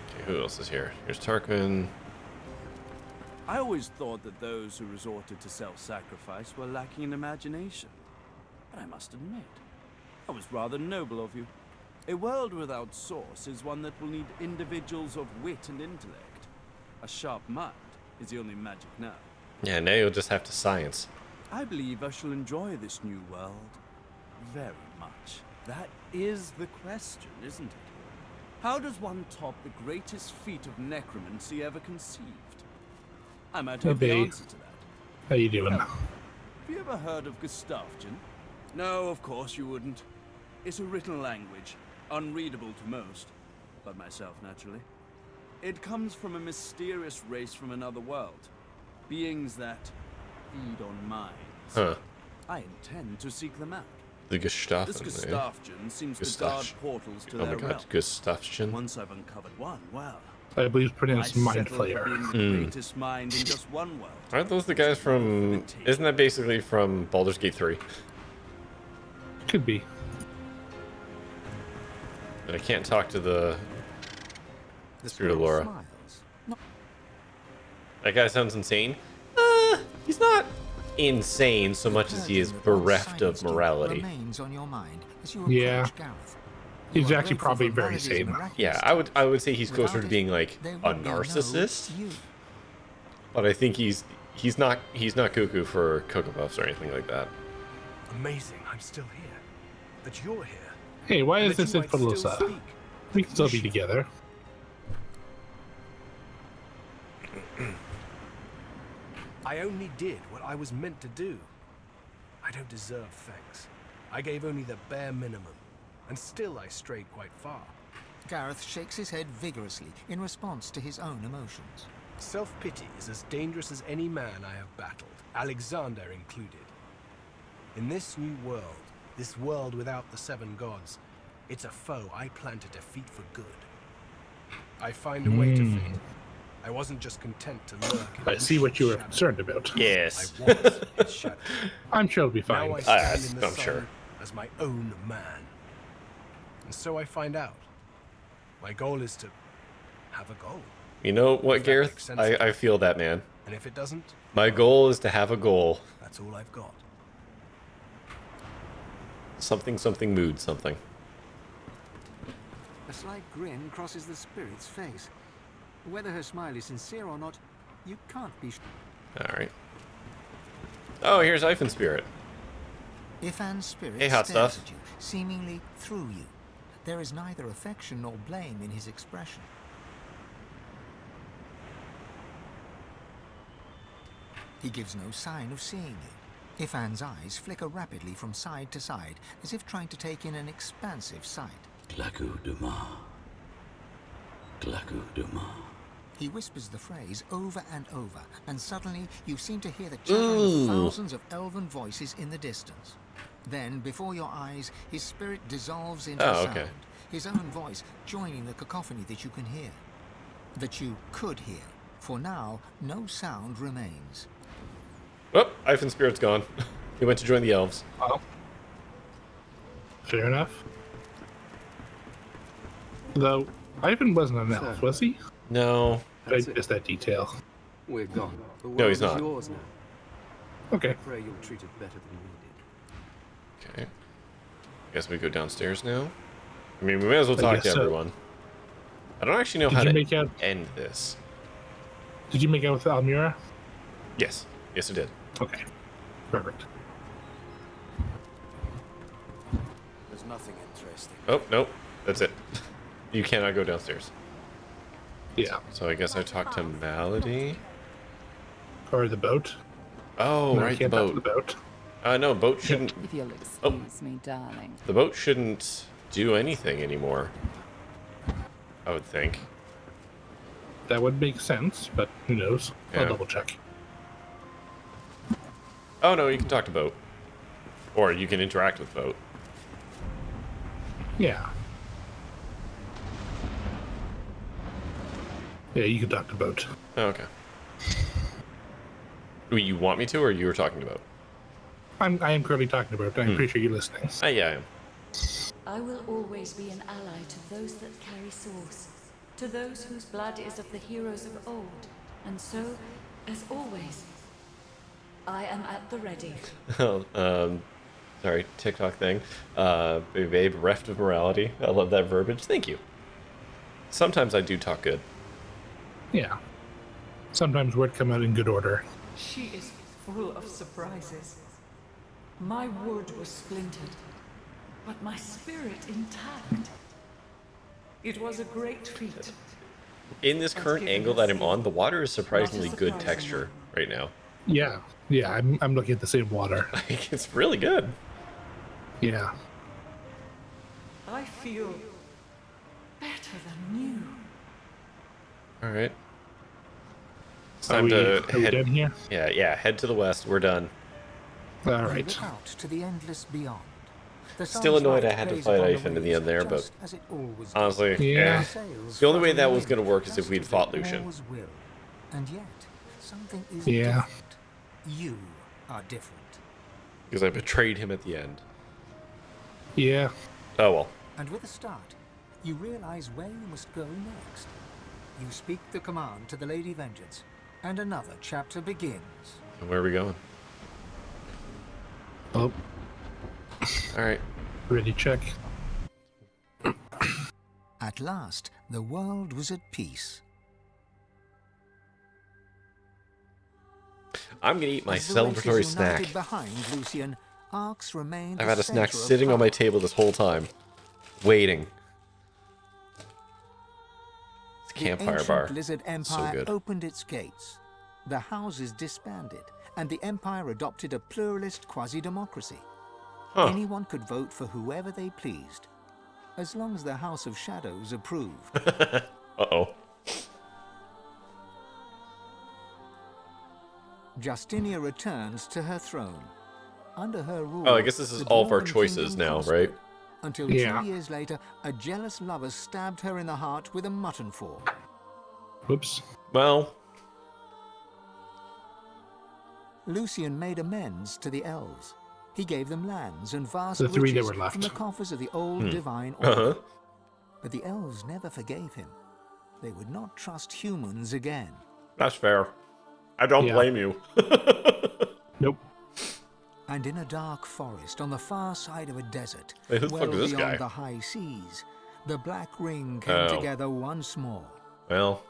Okay, who else is here? Here's Tarquin. I always thought that those who resorted to self-sacrifice were lacking in imagination. But I must admit, that was rather noble of you. A world without source is one that will need individuals of wit and intellect. A sharp mind is the only magic now. Yeah, now you'll just have to science. I believe I shall enjoy this new world very much. That is the question, isn't it? How does one top the greatest feat of necromancy ever conceived? I might have the Hey, answer to that. How you doing? Have you ever heard of Gustavgen? No, of course you wouldn't. It's a written language, unreadable to most, but myself naturally. It comes from a mysterious race from another world. Beings that feed on minds. Huh. I intend to seek them out. The Gestafen, This Gustafjan seems to guard portals to oh their my god, realm. Gustafjan. Once I've uncovered one, well, I believe it's pronounced I Mind settle for Flayer. being the greatest mind in just one world. Aren't those the guys from... Isn't that basically from Baldur's Gate 3? Could be. But I can't talk to the Spirit of Laura. That guy sounds insane. He's not insane so much as he is bereft of morality. Yeah. He's actually probably very sane. Yeah, I would say he's closer to being like a narcissist. But I think he's not cuckoo for Cocoa Puffs or anything like that. Amazing, I'm still here. But you're here. Hey, why is That this you in might still Pelusa? speak. We can still be together. I only did what I was meant to do. I don't deserve thanks. I gave only the bare minimum, and still I strayed quite far. Gareth shakes his head vigorously in response to his own emotions. Self-pity is as dangerous as any man I have battled, Alexander included. In this new world, this world without the seven gods, it's a foe I plan to defeat for good. I find a way to fail. I wasn't just content to lurk. I see what you were concerned about. Yes. I was its shadow. I'm sure it'll be fine. Now I stand in the I'm sun sure. as my own man. And so I find out. My goal is to have a goal. You know what, If that Gareth? makes sense. I feel that, man. And if it doesn't, My goal is to have a goal. that's all I've got. Something, something, mood, something. A slight grin crosses the spirit's face. Whether her smile is sincere or not, you can't be sure. Alright. Oh, here's Ivan Spirit. Ifan's spirit Hey, hot stares stuff. at you, seemingly through you. There is neither affection nor blame in his expression. He gives no sign of seeing you. Ifan's eyes flicker rapidly from side to side, as if trying to take in an expansive sight. Glaku Duma. Glaku Duma. He whispers the phrase over and over, and suddenly you seem to hear the chattering of thousands of elven voices in the distance. Then, before your eyes, his spirit dissolves into sound, his own voice joining the cacophony that you can hear. That you could hear, for now, no sound remains. Oh, Ivan Spirit's gone. He went to join the elves. Well, fair enough. Though, Ivan wasn't an elf, was he? No. I missed that detail. We're gone. The No, world he's not. is yours now. Okay. I pray you'll treat it better than we did. Okay. Guess we go downstairs now. I mean, we may as well talk to everyone. I don't actually know how to end this. Did you make out with Almira? Yes. Yes, I did. Okay. Perfect. There's nothing interesting. Oh, nope. That's it. You cannot go downstairs. Yeah. So I guess I talked to Malady. Or the boat. Oh, No, right, the can't talk to boat. the boat. No, boat shouldn't... If you'll excuse me, darling. The boat shouldn't do anything anymore. I would think. That would make sense, but who knows? Yeah. I'll double check. Oh, no, you can talk to boat. Or you can interact with boat. Yeah. Yeah, you can talk to boat. Oh, okay. Wait, you want me to, or you were talking about? I am currently talking about. I'm pretty sure you're listening. Yeah, I am. I will always be an ally to those that carry swords, to those whose blood is of the heroes of old, and so, as always, I am at the ready. Sorry, TikTok thing. Babe, bereft of morality. I love that verbiage. Thank you. Sometimes I do talk good. Yeah. Sometimes word come out in good order. She is full of surprises. My wood was splintered, but my spirit intact. It was a great feat. In this current angle that I'm on, the water is surprisingly good texture right now. Yeah. Yeah, I'm looking at the same water. It's really good. Yeah. I feel better than new. All right. It's Are time we to head. done here? Yeah. Head to the west. We're done. All You right. look out to the endless beyond. The Still sun's annoyed I light had to plays fight upon Ife into the waves end there, but just as it always honestly, did. Yeah. The sails the only way flutter that in was the going to wind work is if just we'd as fought they Lucian. always will. And yet, something is Yeah. different. You are different. Because I betrayed him at the end. Yeah. Oh well. And with a start, you realize where you must go next. You speak the command to the Lady Vengeance, and another chapter begins. And where are we going? Oh. All right. Ready, check. At last, the world was at peace. I'm gonna eat my As the races celebratory snack. united behind Lucian, Arx remained I've the had a snack center of sitting on my power. table this whole time, waiting. It's a The campfire ancient bar. Lizard So Empire good. opened its gates. The houses disbanded, and the Empire adopted a pluralist quasi-democracy. Huh. Anyone could vote for whoever they pleased, as long as the House of Shadows approved. Uh-oh. Justinia returns to her throne. Under her rule, Oh, I guess this is the all of our Dwarven choices kingdom now, prospered, right? Until Yeah. 2 years later, a jealous lover stabbed her in the heart with a mutton fork. Whoops. Well, Lucian made amends to the elves. He gave them lands and vast The three that riches were left. from the coffers of the old divine order. uh-huh. But the elves never forgave him. They would not trust humans again. That's fair. I don't Yeah. blame you. Nope. And in a dark forest on the far side of a desert, Hey, who the well fuck is this beyond guy? the high seas, the Black Ring came Oh. together once more. Well,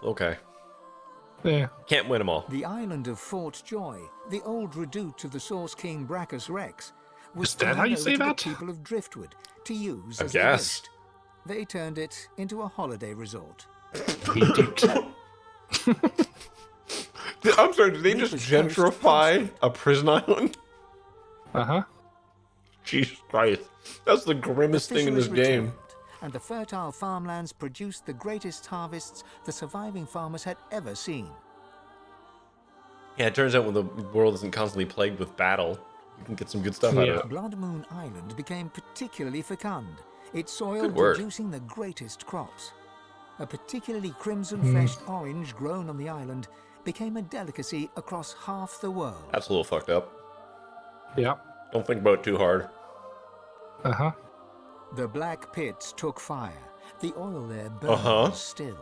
okay. Yeah. Can't win them all. The island of Fort Joy, the old redoute of the Source King Brachus Rex, was Is that how turned you over say to that? the people of Driftwood to use I as they guess. wished. They turned it into a holiday resort. I'm sorry, did they Reaper's just Coast gentrify a prison island? Uh-huh. Jesus Christ. That's the grimmest thing in this Fisheries game. returned, and the fertile farmlands produced the greatest harvests the surviving farmers had ever seen. Yeah, it turns out when the world isn't constantly plagued with battle, you can get some good stuff out of it. Blood Moon Island became particularly fecund, its soil Good word. producing the greatest crops. A particularly crimson-fleshed orange grown on the island became a delicacy across half the world. That's a little fucked up. Yeah. Don't think about it too hard. Uh-huh. The black pits took fire. The oil there burned Uh-huh. still.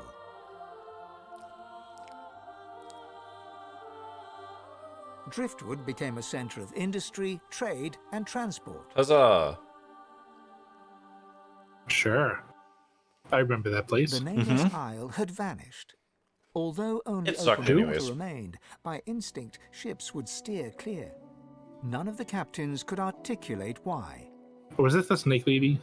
Driftwood became a center of industry, trade, and transport. Huzzah! Sure. I remember that place. The nameless isle had vanished. Although only It sucked open water anyways. remained, by instinct ships would steer clear. None of the captains could articulate why. Was this the snake lady?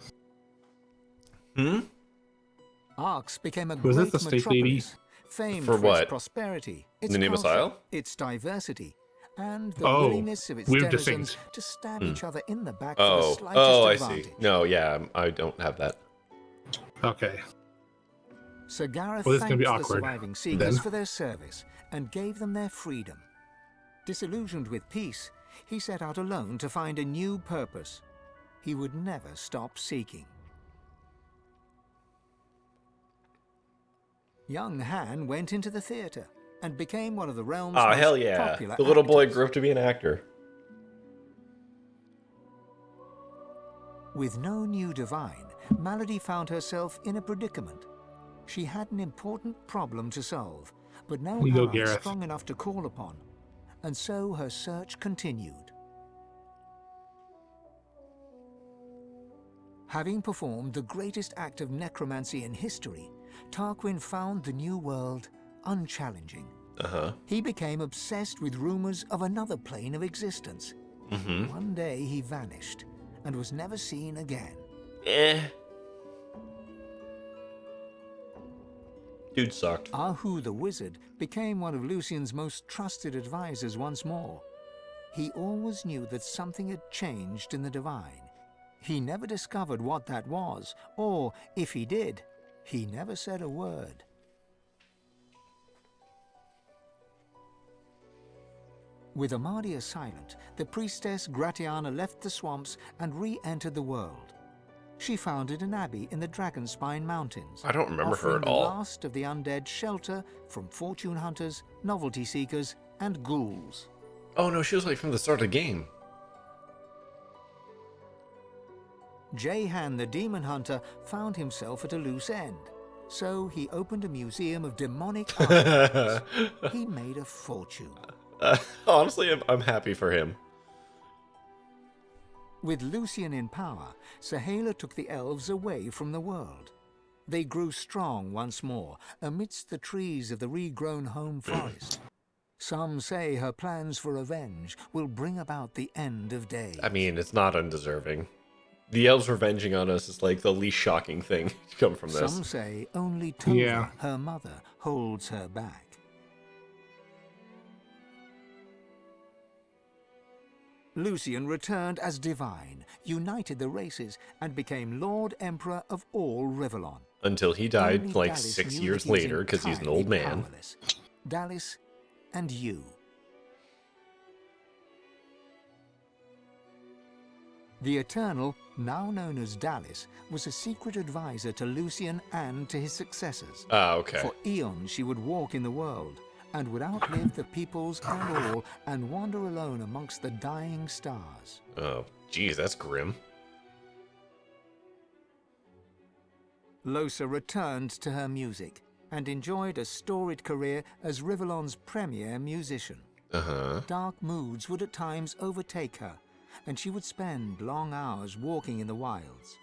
Arx became a Was great this the snake lady? metropolis, famed For for what? its prosperity, its The nameless culture, isle? its diversity, and the Oh, willingness of its we were denizens distinct. to stab each other in the back Oh, for the slightest I advantage. see. No, yeah, I don't have that. Okay. Sir Gareth Well, this is gonna thanked be the awkward, surviving seekers then. for their service and gave them their freedom. Disillusioned with peace, he set out alone to find a new purpose. He would never stop seeking. Young Han went into the theater and became one of the realm's Oh, most hell yeah. popular The little boy actors. grew up to be an actor. With no new divine, Malady found herself in a predicament. She had an important problem to solve, but no You go, ally Gareth. strong enough to call upon, and so her search continued. Having performed the greatest act of necromancy in history, Tarquin found the new world unchallenging. Uh-huh. He became obsessed with rumors of another plane of existence. Mm-hmm. One day he vanished and was never seen again. Dude sucked. Ahu the Wizard became one of Lucian's most trusted advisors once more. He always knew that something had changed in the divine. He never discovered what that was, or if he did, he never said a word. With Amadia silent, the priestess Gratiana left the swamps and re-entered the world. She founded an abbey in the Dragonspine Mountains. I don't remember her at offering all. the last of the undead shelter from fortune hunters, novelty seekers, and ghouls. Oh no, she was like from the start of the game. Jehan the demon hunter found himself at a loose end, so he opened a museum of demonic artifacts. He made a fortune. Honestly, I'm happy for him. With Lucian in power, Sahala took the elves away from the world. They grew strong once more amidst the trees of the regrown home forest. Some say her plans for revenge will bring about the end of days. I mean, it's not undeserving. The elves revenging on us is like the least shocking thing to come from this. Some say only Tova, her mother, holds her back. Lucian returned as divine, united the races, and became Lord Emperor of all Rivellon. Until he died Only like Dallas 6 knew years that he was later because he's an old entirely man. powerless. Dallas and you. The Eternal, now known as Dallas, was a secret advisor to Lucian and to his successors. Ah, okay. For eons she would walk in the world, and would outlive the peoples and all, and wander alone amongst the dying stars. Oh, geez, that's grim. Lohse returned to her music, and enjoyed a storied career as Rivellon's premier musician. Uh-huh. Dark moods would at times overtake her, and she would spend long hours walking in the wilds.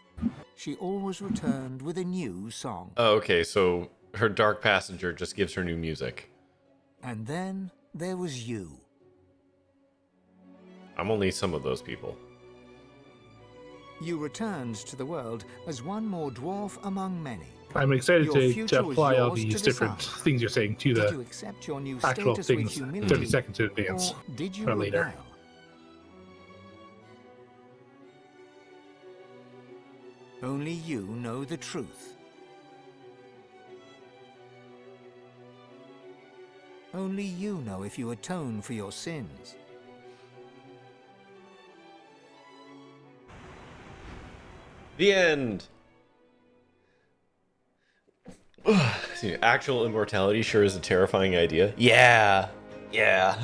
She always returned with a new song. Oh, okay, so her Dark Passenger just gives her new music. And then there was you. I'm only some of those people. You returned to the world as one more dwarf among many. I'm excited Your to future was apply all yours these to different decide. things you're saying to Did you the accept your new actual status with things humility, 30 seconds in advance or did you or later. rebel? Only you know the truth. Only you know if you atone for your sins. The end. See, actual immortality sure is a terrifying idea. Yeah. Yeah.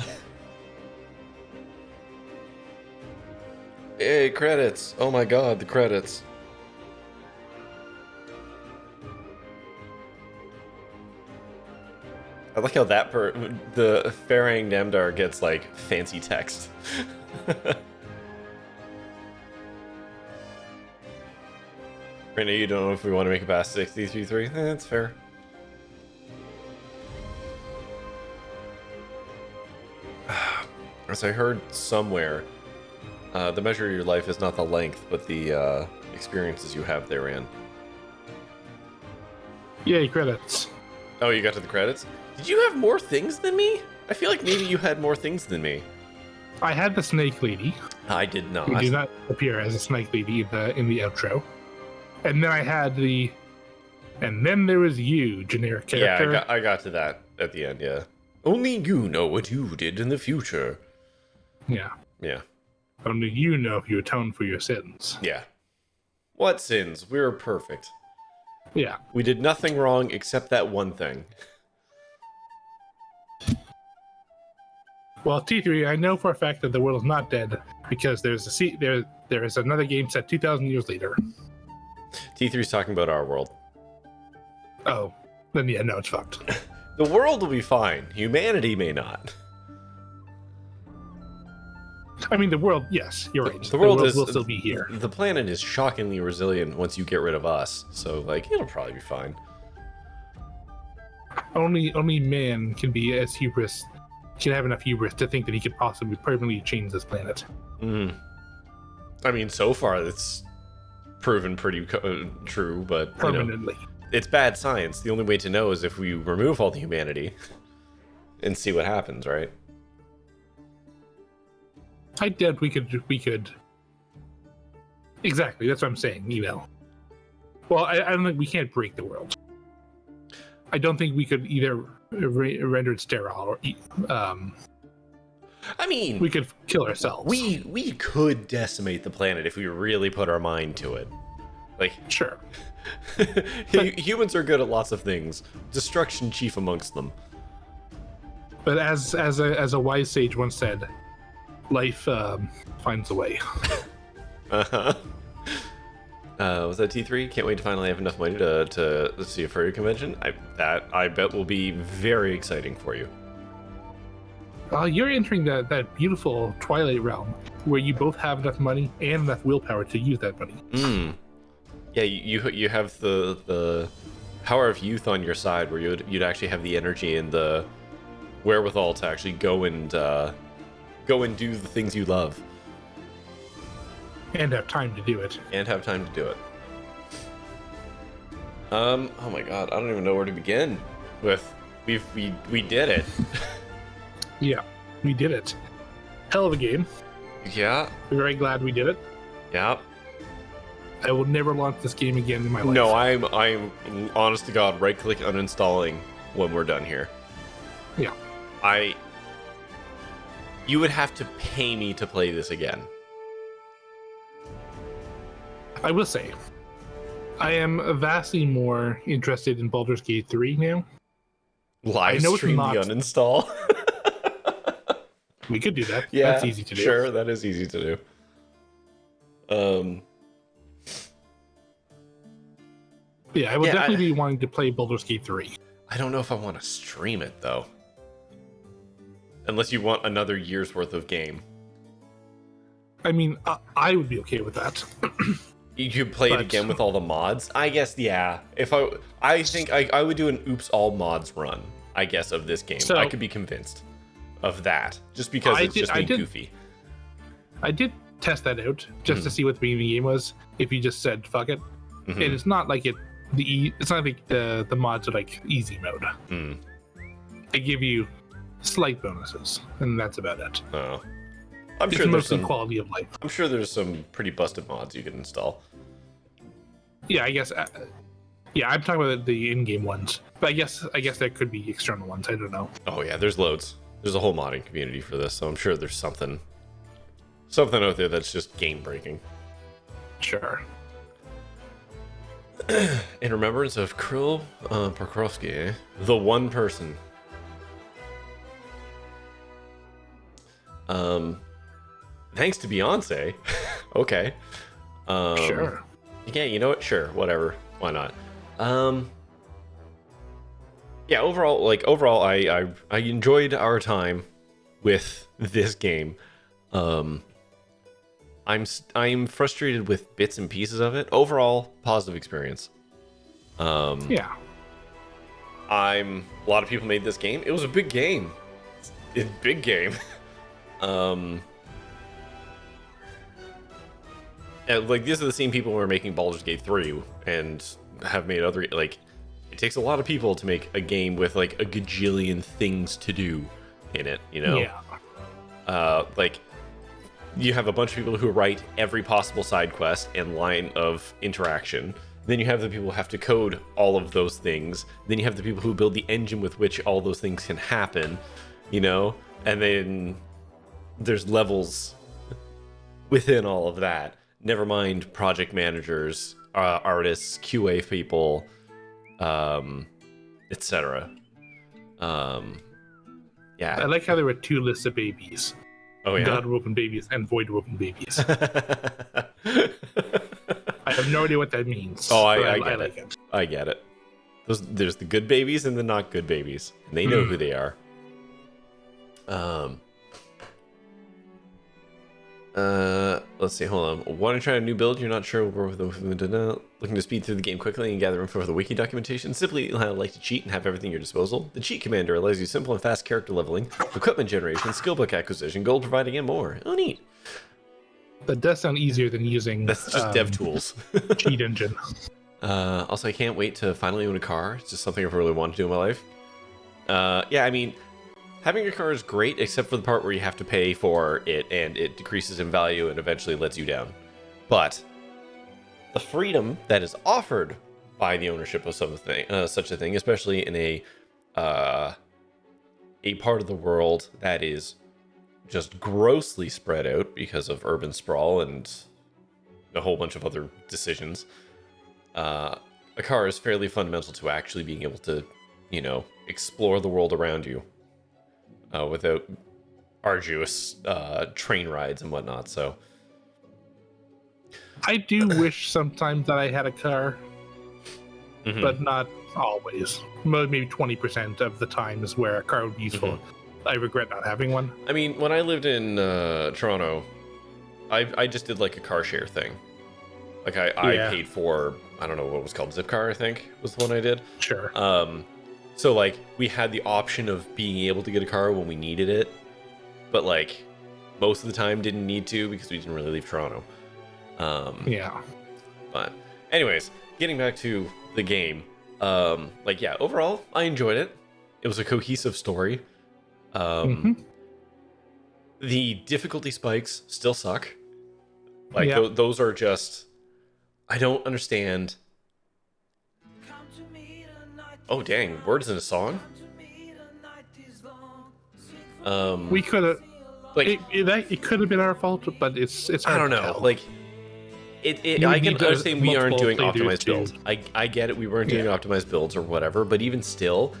Hey, credits. Oh my god, the credits. I like how that the Farang Namdar gets like fancy text. Right now you don't know if we want to make it past 63. That's fair. As I heard somewhere, the measure of your life is not the length, but the experiences you have therein. Yay, credits. Oh, you got to the credits? Did you have more things than me? I feel like maybe you had more things than me. I had the Snake Lady. I did not. Who did not appear as a Snake Lady in the outro. And then I had the... And then there was you, generic character. Yeah, I got to that at the end, yeah. Only you know what you did in the future. Yeah. Yeah. Only you know if you atone for your sins. Yeah. What sins? We were perfect. Yeah. We did nothing wrong except that one thing. Well, T3, I know for a fact that the world is not dead because there's there is another game set 2,000 years later. T3's talking about our world. Oh, then yeah, no, it's fucked. The world will be fine. Humanity may not. I mean, the world, yes, you're right. The world will still be here. The planet is shockingly resilient once you get rid of us. So, like, it'll probably be fine. Only man can be as hubris, can have enough hubris to think that he could possibly permanently change this planet. I mean, so far it's proven pretty true, but Permanently. It's bad science. The only way to know is if we remove all the humanity and see what happens, right? I doubt we could Exactly. That's what I'm saying. Well, I don't think we can't break the world. I don't think we could either render it sterile or I mean, we could kill ourselves. We could decimate the planet if we really put our mind to it. Like, sure. Humans are good at lots of things. Destruction chief amongst them. But as a wise sage once said, life finds a way. Uh-huh. Was that T3? Can't wait to finally have enough money to see a furry convention. I bet will be very exciting for you. You're entering that beautiful Twilight realm where you both have enough money and enough willpower to use that money. Yeah, you have the power of youth on your side, where you'd actually have the energy and the wherewithal to actually go and do the things you love. And have time to do it. Oh my god, I don't even know where to begin with. We did it. Yeah, we did it. Hell of a game. Yeah. We're very glad we did it. Yeah. I will never launch this game again in my life. No, I'm honest to God, right click uninstalling when we're done here. Yeah. You would have to pay me to play this again. I will say, I am vastly more interested in Baldur's Gate 3 now. Live stream the uninstall. We could do that. Yeah, that's easy to do. Sure, that is easy to do. Yeah, I will definitely be wanting to play Baldur's Gate 3. I don't know if I want to stream it though. Unless you want another year's worth of game. I mean, I would be okay with that. You could play it again with all the mods? I guess, yeah. I think I would do an oops all mods run, I guess, of this game. So, I could be convinced of that. Just because it's just being goofy. I did test that out just to see what the beginning of the game was. If you just said fuck it. And it's not like it's not like the mods are like easy mode. They give you slight bonuses, and that's about it. Oh. I'm it's sure there's some quality of life. I'm sure there's some pretty busted mods you can install. Yeah, I guess. Yeah, I'm talking about the in-game ones, but I guess there could be external ones. I don't know. Oh yeah, there's loads. There's a whole modding community for this, so I'm sure there's something out there that's just game breaking. Sure. In remembrance of Krill Prokofsky, the one person. Thanks to Beyonce. Okay. Sure. Yeah, you know what? Sure, whatever. Why not? Yeah, overall, I enjoyed our time with this game. I'm frustrated with bits and pieces of it. Overall, positive experience. Yeah. A lot of people made this game. It was a big game. It's a big game. Like, these are the same people who are making Baldur's Gate 3 and have made other, like, it takes a lot of people to make a game with like a gajillion things to do in it, you know? Yeah. Like, you have a bunch of people who write every possible side quest and line of interaction. Then you have the people who have to code all of those things. Then you have the people who build the engine with which all those things can happen, you know? And then there's levels within all of that. Never mind project managers, artists, QA people, etc. Yeah. I like how there were two lists of babies. Oh yeah. God-woven babies and void-woven babies. I have no idea what that means. Oh, I get it. I get it. There's the good babies and the not good babies, and they know who they are. Let's see, hold on. Want to try a new build? You're not sure looking to speed through the game quickly and gather info for the wiki documentation? Simply like to cheat and have everything at your disposal? The Cheat Commander allows you simple and fast character leveling, equipment generation, skill book acquisition, gold providing, and more. Oh, neat. That does sound easier than using... That's just dev tools. Cheat engine. Also, I can't wait to finally own a car. It's just something I've really wanted to do in my life. Yeah, I mean... Having your car is great, except for the part where you have to pay for it, and it decreases in value and eventually lets you down. But the freedom that is offered by the ownership of such a thing, especially in a part of the world that is just grossly spread out because of urban sprawl and a whole bunch of other decisions. A car is fairly fundamental to actually being able to, explore the world around you without arduous train rides and whatnot. So I do wish sometimes that I had a car, but not always. Maybe 20% of the times where a car would be useful. I regret not having one. I mean, when I lived in Toronto, I just did like a car share thing. Like I paid for, I don't know what it was called, Zipcar, I think was the one I did. Sure. So like we had the option of being able to get a car when we needed it, but like most of the time didn't need to because we didn't really leave Toronto. Yeah. But anyways, getting back to the game, overall I enjoyed it. It was a cohesive story. The difficulty spikes still suck. Like those are just, I don't understand. Oh dang, words in a song? We could have, like, it could have been our fault, but it's hard I don't to know. tell. Like I can understand we aren't doing optimized builds. I get it, we weren't doing optimized builds or whatever, but even still,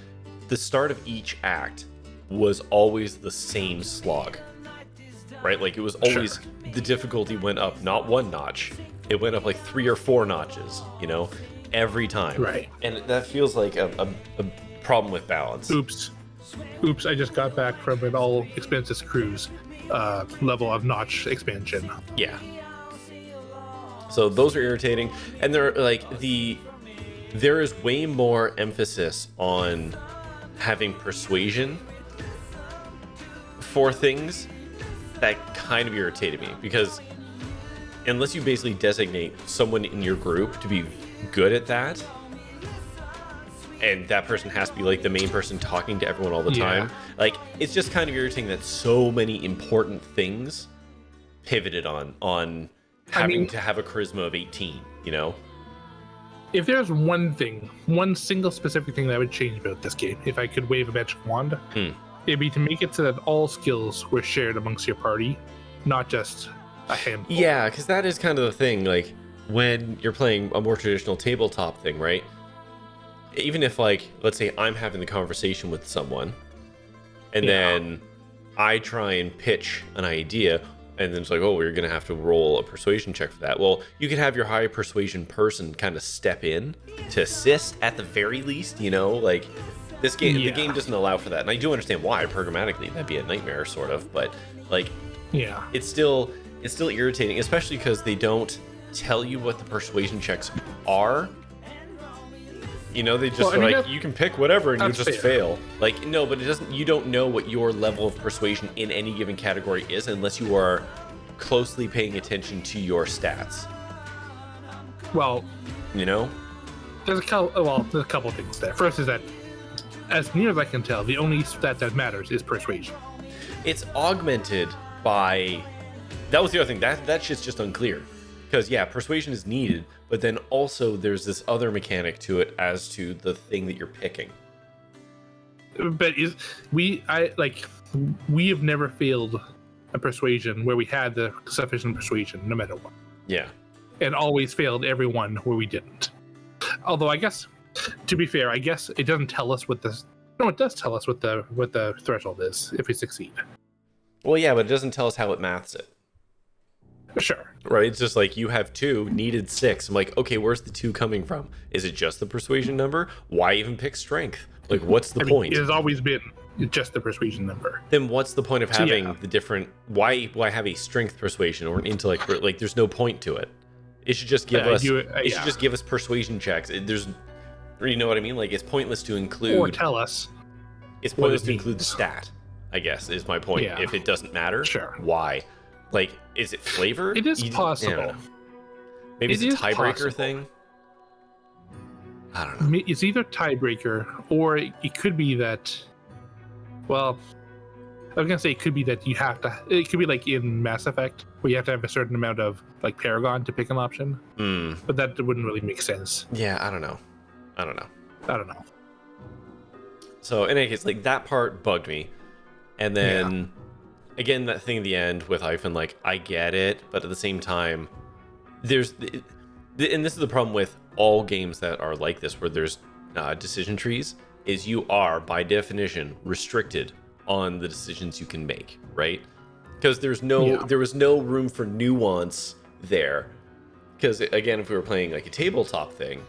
the start of each act was always the same slog. Right? Like it was always the difficulty went up not one notch, it went up like 3 or 4 notches, every time. Right. And that feels like a problem with balance. Oops, I just got back from an all expenses cruise level of notch expansion. Yeah. So those are irritating, and they're like there is way more emphasis on having persuasion for things that kind of irritated me, because unless you basically designate someone in your group to be good at that, and that person has to be like the main person talking to everyone all the time, like it's just kind of irritating that so many important things pivoted on having to have a charisma of 18, If there's one single specific thing that I would change about this game, if I could wave a magic wand, it'd be to make it so that all skills were shared amongst your party, not just a handful. Yeah, because that is kind of the thing. Like when you're playing a more traditional tabletop thing, right? Even if, like, let's say I'm having the conversation with someone, and then I try and pitch an idea, and then it's like, oh, we're going to have to roll a persuasion check for that. Well, you could have your high persuasion person kind of step in to assist at the very least, like this game, the game doesn't allow for that. And I do understand why, programmatically, that'd be a nightmare sort of, but like, it's still irritating, especially because they don't tell you what the persuasion checks are. They just you can pick whatever and you just fail. Like, no, but it doesn't, you don't know what your level of persuasion in any given category is unless you are closely paying attention to your stats. Well, there's a couple of things there. First is that, as near as I can tell, the only stat that matters is persuasion. It's augmented by, that was the other thing, that shit's just unclear. Because persuasion is needed, but then also there's this other mechanic to it as to the thing that you're picking. But we have never failed a persuasion where we had the sufficient persuasion, no matter what. Yeah. And always failed every one where we didn't. Although I guess, to be fair, I guess it doesn't tell us what the. No, it does tell us what the threshold is if we succeed. Well, yeah, but it doesn't tell us how it maths it. Sure. Right, it's just like you have 2, needed 6. I'm like, okay, where's the 2 coming from? Is it just the persuasion number? Why even pick strength? Like, what's the point? It has always been just the persuasion number. Then what's the point of having the different? Why have a strength persuasion or an intellect? Like, there's no point to it. It should just give us. It should just give us persuasion checks. There's, you know what I mean? Like, it's pointless to include. Or tell us. It's pointless to include the stat, I guess, is my point. Yeah. If it doesn't matter, sure. Why? Like, is it flavor? It is possible. Maybe it's a tiebreaker thing. I don't know. It's either tiebreaker or it could be that. Well, I was gonna say it could be that you have to. It could be like in Mass Effect, where you have to have a certain amount of like Paragon to pick an option. But that wouldn't really make sense. Yeah, I don't know. I don't know. So in any case, like that part bugged me, and then again that thing at the end with Hyphen, like I get it, but at the same time, and this is the problem with all games that are like this, where there's decision trees, is you are by definition restricted on the decisions you can make, right? Because there was no room for nuance there. Because again, if we were playing like a tabletop thing,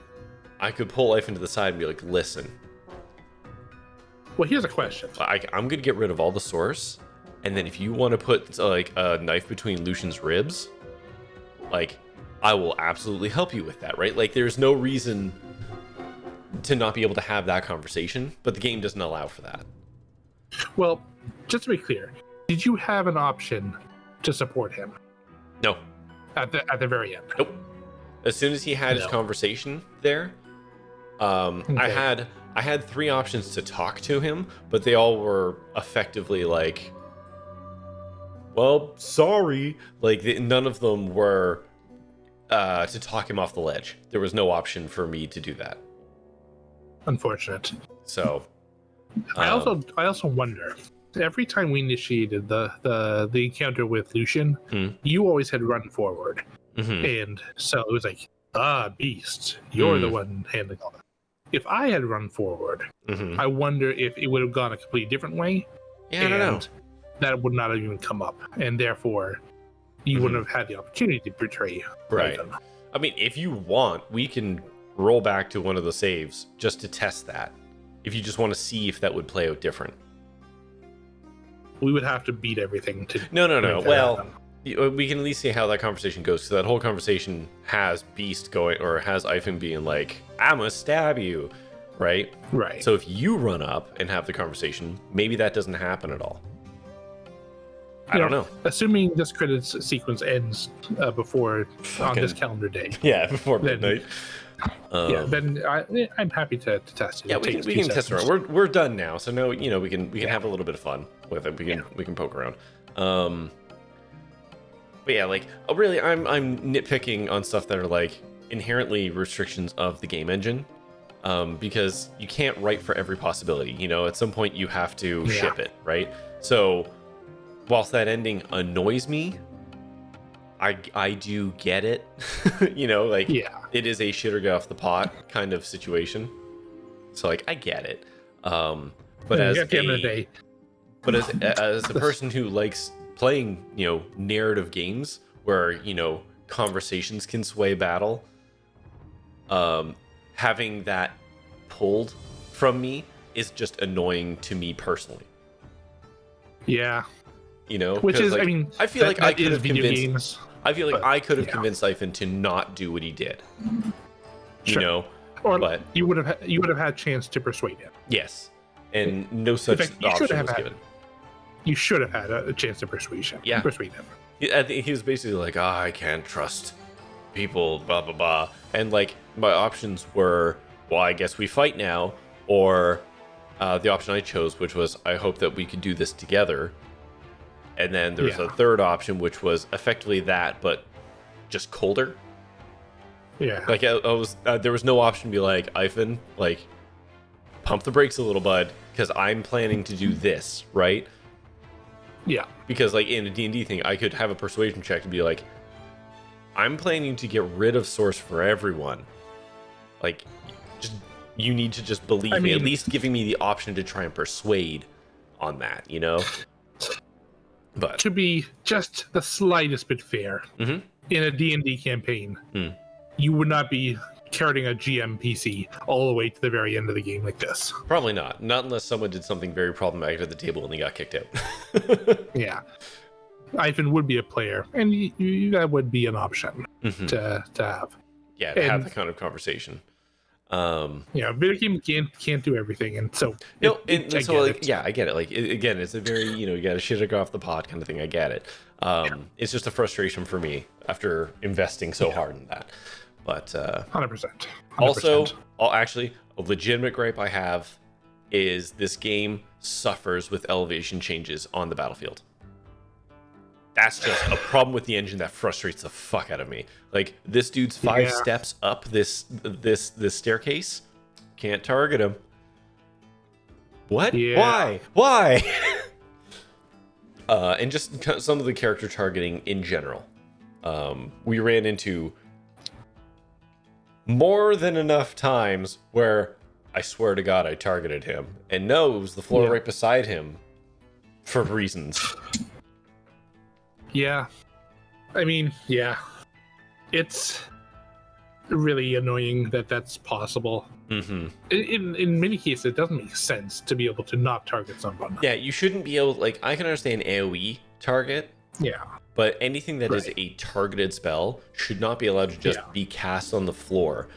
I could pull life into the side and be like, listen, well, here's a question. I'm gonna get rid of all the source, and then if you want to put like a knife between Lucian's ribs, like I will absolutely help you with that, right? Like there's no reason to not be able to have that conversation, but the game doesn't allow for that. Well, just to be clear, did you have an option to support him? No. At the very end? Nope. As soon as he had his conversation there, I had 3 options to talk to him, but they all were effectively like, well, sorry. Like none of them were to talk him off the ledge. There was no option for me to do that. Unfortunate. So I also wonder, every time we initiated the encounter with Lucian, you always had run forward. And so it was like, beast, you're the one handling all that. If I had run forward, I wonder if it would have gone a completely different way. Yeah, I don't know. That would not have even come up, and therefore you wouldn't have had the opportunity to betray Raven. I mean, if you want, we can roll back to one of the saves just to test that. If you just want to see if that would play out different. We would have to beat everything to... No. Well, we can at least see how that conversation goes. So that whole conversation has Beast going, or has Ivan being like, I'm gonna stab you, right? Right. So if you run up and have the conversation, maybe that doesn't happen at all. I don't know. Assuming this credits sequence ends before on this calendar day. Yeah, before midnight. Then I'm happy to test it. Yeah, we can test around. We're done now, so no, we can have a little bit of fun with it. We can poke around. But yeah, like really, I'm nitpicking on stuff that are like inherently restrictions of the game engine, because you can't write for every possibility. At some point you have to ship it, right? So whilst that ending annoys me, I do get it. It is a shit or get off the pot kind of situation. So like I get it. But as at the end of the day, as a person who likes playing, narrative games where, conversations can sway battle, having that pulled from me is just annoying to me personally. Yeah. Which is, like, I feel like I could have convinced. Games, I feel like I could have convinced Ivan to not do what he did. Sure. But you would have had a chance to persuade him. Yes, and no such option was given. You should have had a chance to persuade him. Yeah. Persuade him. I think he was basically like, I can't trust people, blah blah blah, and like my options were, well, I guess we fight now, or the option I chose, which was, I hope that we could do this together. And then there was a third option, which was effectively that, but just colder. Yeah. Like I was, there was no option to be like, Ivan, like, pump the brakes a little, bud, because I'm planning to do this, right? Yeah. Because like in a D&D thing, I could have a persuasion check to be like, I'm planning to get rid of Source for everyone. Like, you need to just believe me, at least giving me the option to try and persuade on that, But to be just the slightest bit fair, in a D&D campaign, you would not be carrying a GM PC all the way to the very end of the game like this. Probably not. Not unless someone did something very problematic at the table and they got kicked out. Yeah. Ivan would be a player, and that would be an option to have. Yeah, to have that kind of conversation. Video game can't do everything, and so I get it. Like again, it's a very you got to shit it off the pot kind of thing. I get it. It's just a frustration for me after investing so hard in that. But 100%. Also, actually, a legitimate gripe I have is this game suffers with elevation changes on the battlefield. That's just a problem with the engine that frustrates the fuck out of me. Like, this dude's 5 steps up this staircase. Can't target him. What? Yeah. Why? And just some of the character targeting in general. We ran into more than enough times where I swear to God I targeted him. And no, it was the floor right beside him for reasons. Yeah. I mean, yeah. It's really annoying that that's possible. Mm-hmm. In many cases, it doesn't make sense to be able to not target someone. Yeah, you shouldn't be able... Like, I can understand AoE target. Yeah. But anything that is a targeted spell should not be allowed to just be cast on the floor.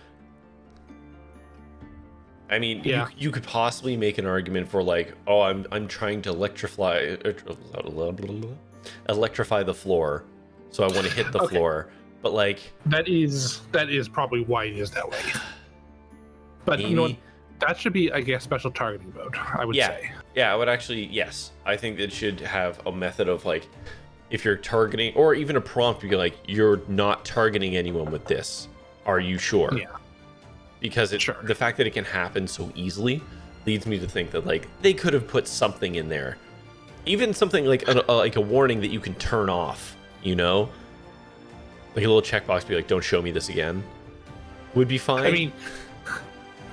I mean, you could possibly make an argument for, like, oh, I'm trying to electrify the floor, so I want to hit the floor. But, like, that is probably why it is that way. But you know what? That should be, I guess, special targeting mode, I would say. Yeah, I would actually, yes. I think it should have a method of, like, if you're targeting, or even a prompt, be like, you're not targeting anyone with this. Are you sure? Yeah. Because the fact that it can happen so easily leads me to think that, like, they could have put something in there. Even something like a warning that you can turn off, you know? Like a little checkbox, be like, don't show me this again. Would be fine. I mean,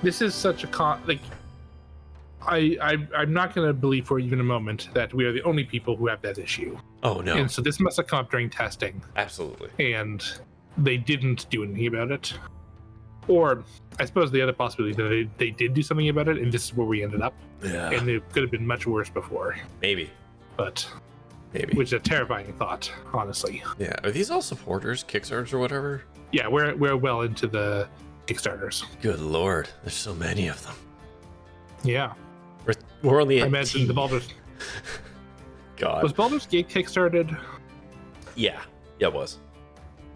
this is such a like, I'm not going to believe for even a moment that we are the only people who have that issue. Oh, no. And so this must have come up during testing. Absolutely. And they didn't do anything about it. Or I suppose the other possibility is that they did do something about it, and this is where we ended up. Yeah. And it could have been much worse before. Maybe. But... Maybe. Which is a terrifying thought, honestly. Yeah. Are these all supporters, Kickstarters, or whatever? Yeah, we're well into the Kickstarters. Good lord, there's so many of them. Yeah. We're only at I imagine the Baldur's... God. Was Baldur's Gate kickstarted? Yeah. Yeah, it was.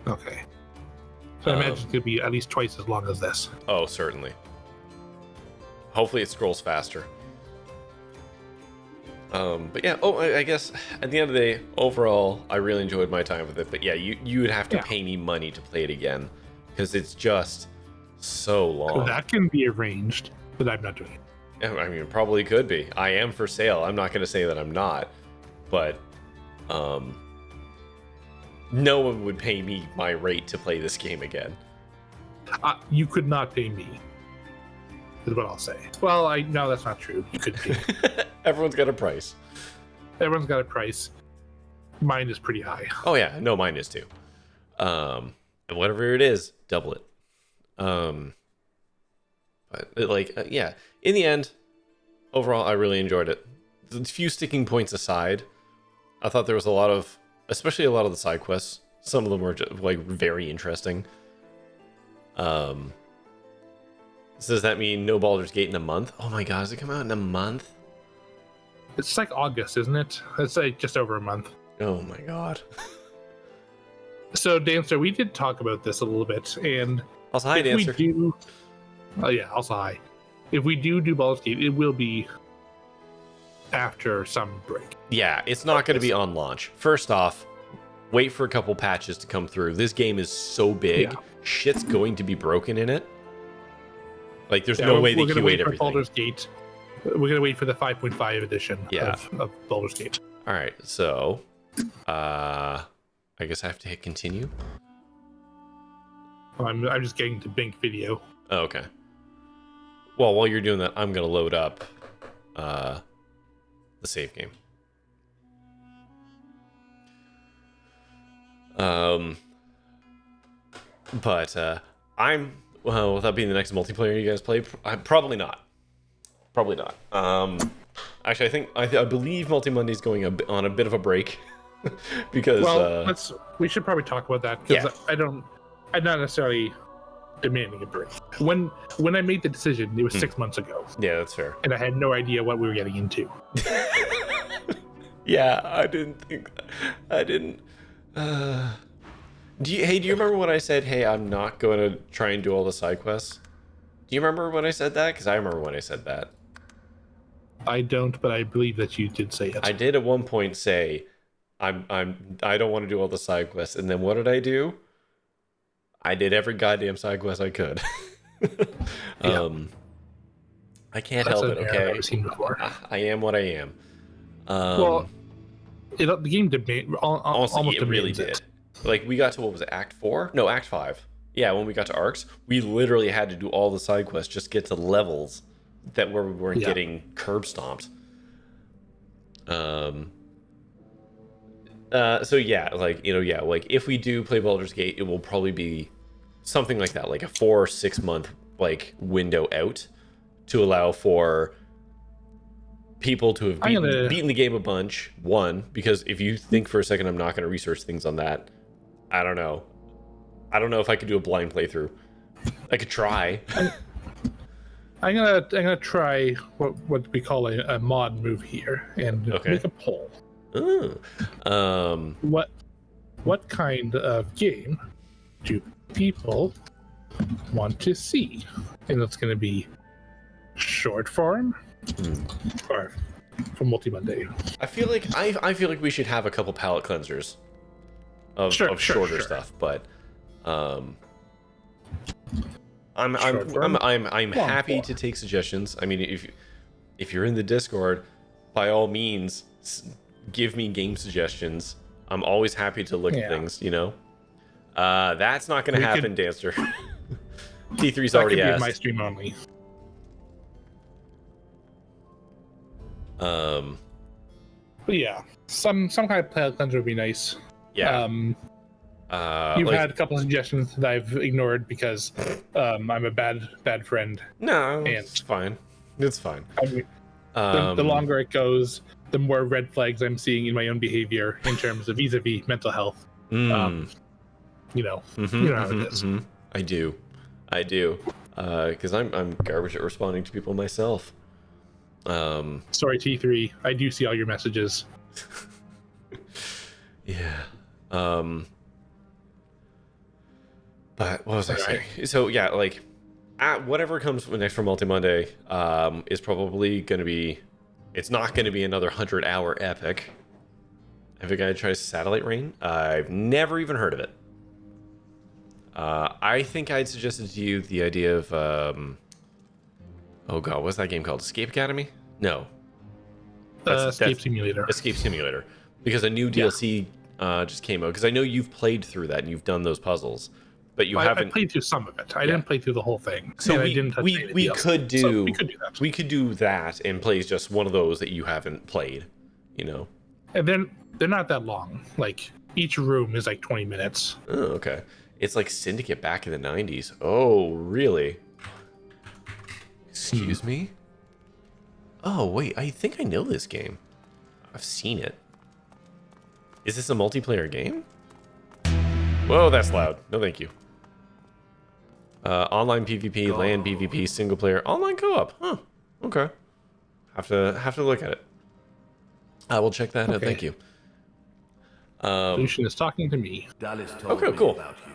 Okay. So I imagine it could be at least twice as long as this. Oh, certainly. Hopefully it scrolls faster. But yeah, I guess at the end of the day, overall, I really enjoyed my time with it. But yeah, you would have to pay me money to play it again, because it's just so long. That can be arranged, but I'm not doing it. Yeah, I mean, it probably could be. I am for sale. I'm not going to say that I'm not, but no one would pay me my rate to play this game again. You could not pay me, is what I'll say. Well, no, that's not true. You could pay me. Everyone's got a price. Everyone's got a price. Mine is pretty high. Oh yeah, no, mine is too. And whatever it is, double it. But yeah, in the end, overall, I really enjoyed it. A few sticking points aside, I thought there was especially a lot of the side quests. Some of them were just, like, very interesting. Does that mean no Baldur's Gate in a month? Oh my god, does it come out in a month? It's like August, isn't it? It's like just over a month. Oh my god. So, Dancer, we did talk about this a little bit, and also, hi, Dancer. Also hi. If we do Baldur's Gate, it will be after some break. Yeah, it's not going to be on launch. First off, wait for a couple patches to come through. This game is so big, shit's going to be broken in it. Like, there's no way they QA'd everything. Baldur's Gate. We're going to wait for the 5.5 edition of Baldur's Gate. All right, so I guess I have to hit continue. I'm just getting to Bink video. Oh, okay. Well, while you're doing that, I'm going to load up the save game. Well, will that be the next multiplayer you guys play? Probably not. Probably not. Actually, I believe Multi Monday's going on a bit of a break because we should probably talk about that, because I'm not necessarily demanding a break. When I made the decision, it was 6 months ago. Yeah, that's fair. And I had no idea what we were getting into. Yeah, I didn't. Do you remember when I said, hey, I'm not going to try and do all the side quests? Do you remember when I said that? Because I remember when I said that. I don't, but I believe that you did say it. I did at one point say, I don't want to do all the side quests, and then what did I do? I did every goddamn side quest I could. I can't help it. Okay, I've never seen before. I am what I am. Well, the game almost it really did. Like, we got to, what was it, Act 4? No, Act 5. Yeah, when we got to Arcs, we literally had to do all the side quests just to get to levels that where we weren't getting curb stomped. So yeah, like, you know, yeah, like if we do play Baldur's Gate, it will probably be something like that, like a 4 or 6 month like window out to allow for people to have beaten the game a bunch. One, because if you think for a second I'm not going to research things on that, I don't know if I could do a blind playthrough. I could try. I'm gonna try what we call a mod move here and make a poll. What kind of game do people want to see? And it's gonna be short form or for multi-Monday. I feel like we should have a couple palate cleansers of shorter stuff, but I'm happy to take suggestions. I mean, if you're in the Discord, by all means, give me game suggestions. I'm always happy to look at things. You know, that's not going to happen, Dancer. T3's already asked. My stream only. But yeah, some kind of palate cleanser would be nice. Yeah. You've had a couple of suggestions that I've ignored because I'm a bad friend. No, it's fine. It's fine. I mean, the longer it goes, the more red flags I'm seeing in my own behavior in terms of vis-a-vis mental health. You know how it is. I do, because I'm garbage at responding to people myself. Sorry, T3. I do see all your messages. Yeah. But what was I saying? So yeah, like, whatever comes next for Multi-Monday is probably going to be... It's not going to be another 100-hour epic. Have you guys tried Satellite Rain? I've never even heard of it. I think I'd suggested to you the idea of... oh god, what's that game called? Escape Academy? No. Escape Simulator. Escape Simulator. Because a new DLC just came out. Because I know you've played through that and you've done those puzzles. But you haven't. I played through some of it. I didn't play through the whole thing. So we could do that. We could do that and play just one of those that you haven't played, you know. And then they're not that long. Like each room is like 20 minutes. Oh, okay. It's like Syndicate back in the 90s. Oh, really? Excuse me? Oh, wait. I think I know this game. I've seen it. Is this a multiplayer game? Whoa, that's loud. No, thank you. Online PvP, LAN PvP, single player, online co-op. Huh. Okay. Have to look at it. I will check that out. Thank you. Lucian is talking to me. Dallas told me about you.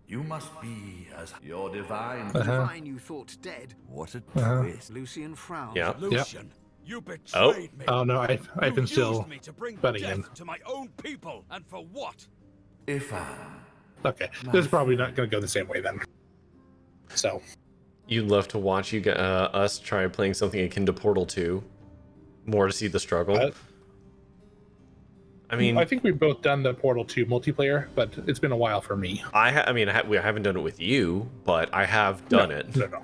You must be as your divine. Divine you thought dead. What a twist. Lucian frowned. Yeah. Lucian, you betrayed me. Oh no, I've been still me to bring betting death in. to my own people, and for what? Okay, this is probably not going to go the same way then. So, you'd love to watch us try playing something akin to Portal 2, more to see the struggle. I mean, I think we've both done the Portal 2 multiplayer, but it's been a while for me. I haven't done it with you, but I have done it. No.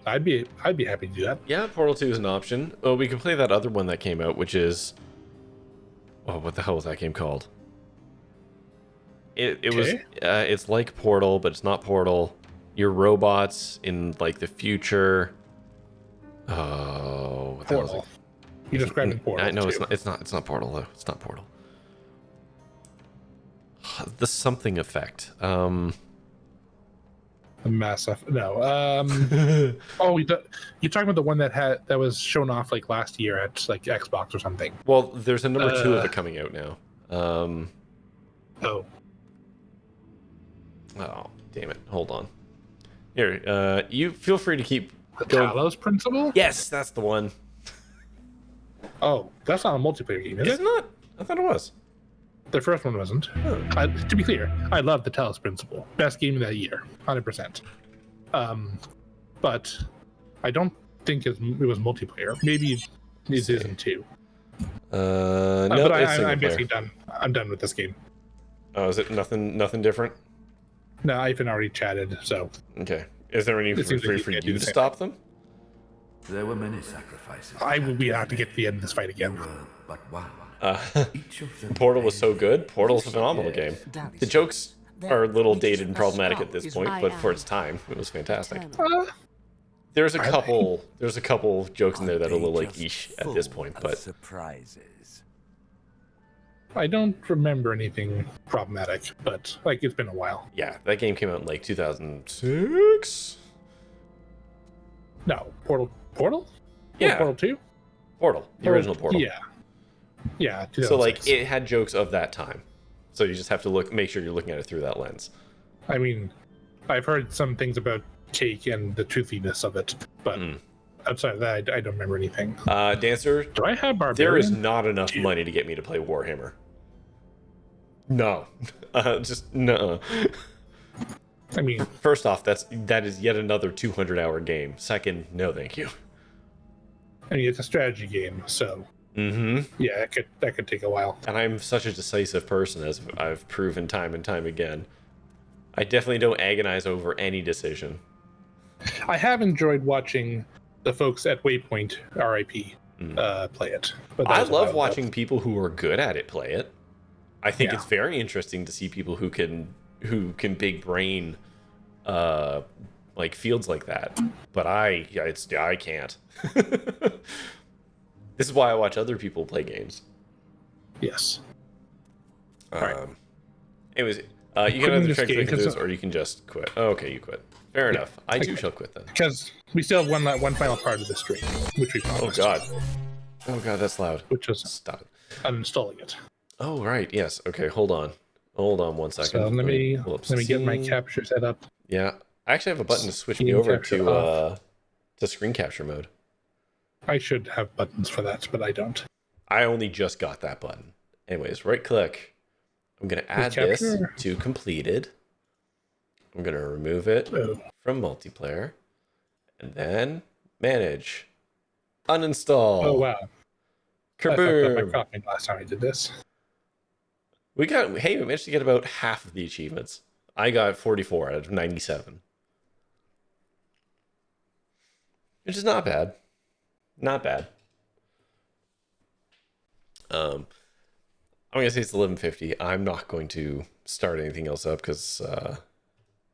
I'd be happy to do that. Yeah, Portal 2 is an option. Oh, we can play that other one that came out, which is, oh, what the hell was that game called? It was it's like Portal, but it's not Portal. You're robots in like the future. Oh, what the hell is it? You're describing Portal. No, it's not. It's not Portal though. It's not Portal. The something effect. The Mass Effect. No. Oh, you're talking about the one that was shown off like last year at like Xbox or something. Well, there's a number 2 of it coming out now. Oh, damn it. Hold on. Here, you feel free to keep The Talos Principle? Yes, that's the one. Oh, that's not a multiplayer game, is It's it? not. I thought it was. The first one wasn't. To be clear, I love the Talos Principle. Best game of that year, 100%. But I don't think it was multiplayer. Maybe it isn't too. No, but it's single I'm player. basically done. I'm done with this game. Oh, is it nothing different? No, I've been already chatted, so. Okay. Is there any It seems free like for you you can't do to the same stop them? There were many sacrifices. We have to get to the end of this fight again. But one. Portal was so good. Portal's a phenomenal game. The jokes are a little dated and problematic at this point, but for its time, it was fantastic. There's a couple jokes in there that are a little like eesh at this point, but surprises. I don't remember anything problematic, but like it's been a while. Yeah, that game came out in like 2006. No, Portal? Yeah. Portal 2? Portal, the original Portal. Yeah. Yeah, So like 2006. it had jokes of that time. So you just have to make sure you're looking at it through that lens. I mean, I've heard some things about Cake and the truthiness of it, but outside of that, I don't remember anything. Dancer, do I have Barbarian? There is not enough money to get me to play Warhammer. No. Just no. I mean, first off, that is yet another 200-hour game. Second, no thank you. I mean, it's a strategy game, so yeah, that could take a while. And I'm such a decisive person, as I've proven time and time again. I definitely don't agonize over any decision. I have enjoyed watching the folks at Waypoint RIP play it. But I love watching people who are good at it play it. I think it's very interesting to see people who can big brain like fields like that. But I can't. This is why I watch other people play games. Yes. Anyways, you can either try to this or you can just quit. Oh, okay, you quit. Fair enough. I too shall quit then. Because we still have one final part of the stream, which we promised. Oh god, that's loud. Which is stop it. Uninstalling it. Oh right, yes. Okay, hold on 1 second. So let me get my capture set up. Yeah, I actually have a button to switch me over to screen capture mode. I should have buttons for that, but I don't. I only just got that button. Anyways, right click. I'm gonna add this to completed. I'm gonna remove it from multiplayer, and then manage, uninstall. Oh wow! Kaboom! I fucked up my cropping last time I did this. We managed to get about half of the achievements. I got 44 out of 97, which is not bad. Not bad. I'm gonna say it's 11:50. I'm not going to start anything else up because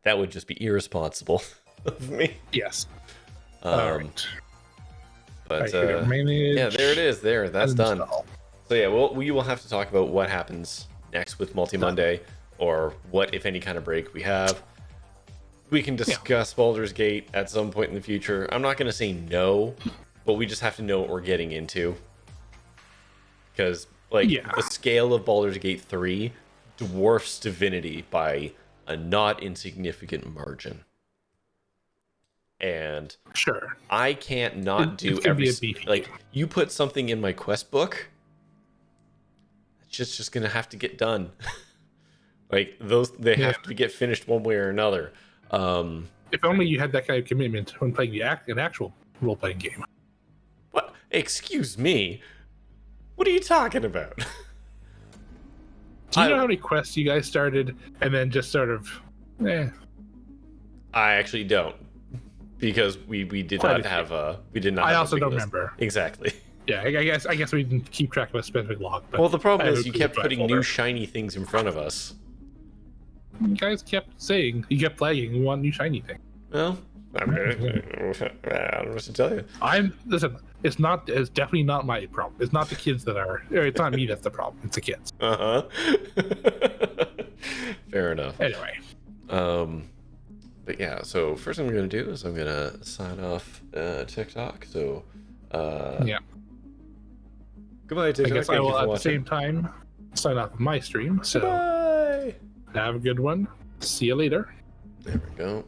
that would just be irresponsible of me. Yes. All right. But manage, yeah, there it is. That's done. install. So yeah, we will have to talk about what happens next with Multi Monday, or what, if any, kind of break we have. We can discuss Baldur's Gate at some point in the future. I'm not going to say no, but we just have to know what we're getting into. Because the scale of Baldur's Gate 3 dwarfs Divinity by a not insignificant margin. And I can't not do every you put something in my quest book, it's just gonna have to get done. They have to get finished one way or another. If only you had that kind of commitment when playing an actual role-playing game. What? Excuse me? What are you talking about? Do you know how many quests you guys started and then just sort of I actually don't. Because we did not have I also don't remember. Exactly. Yeah, I guess we didn't keep track of a specific log. But well, the problem is you kept putting new shiny things in front of us. You guys kept saying, you kept flagging, we want new shiny thing. Well, I don't know what to tell you. Listen, it's definitely not my problem. It's not the kids that are, or it's not me that's the problem. It's the kids. Fair enough. Anyway. But yeah, so first thing I'm going to do is I'm going to sign off TikTok. So, goodbye, TikTok. I guess I will at the same time sign off my stream. So, bye. Have a good one. See you later. There we go.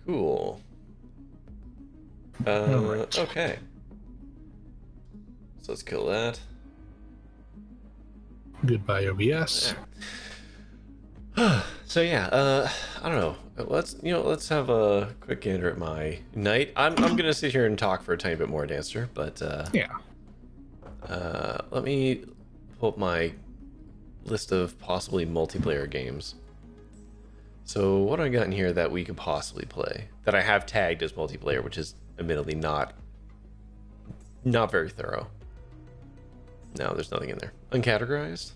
Cool. Alright. Okay. So let's kill that. Goodbye, OBS. So yeah, I don't know. Let's have a quick gander at my night. I'm gonna sit here and talk for a tiny bit more, Dancer, but yeah. Let me pull up my list of possibly multiplayer games. So what do I got in here that we could possibly play that I have tagged as multiplayer, which is admittedly not very thorough. No, there's nothing in there. Uncategorized.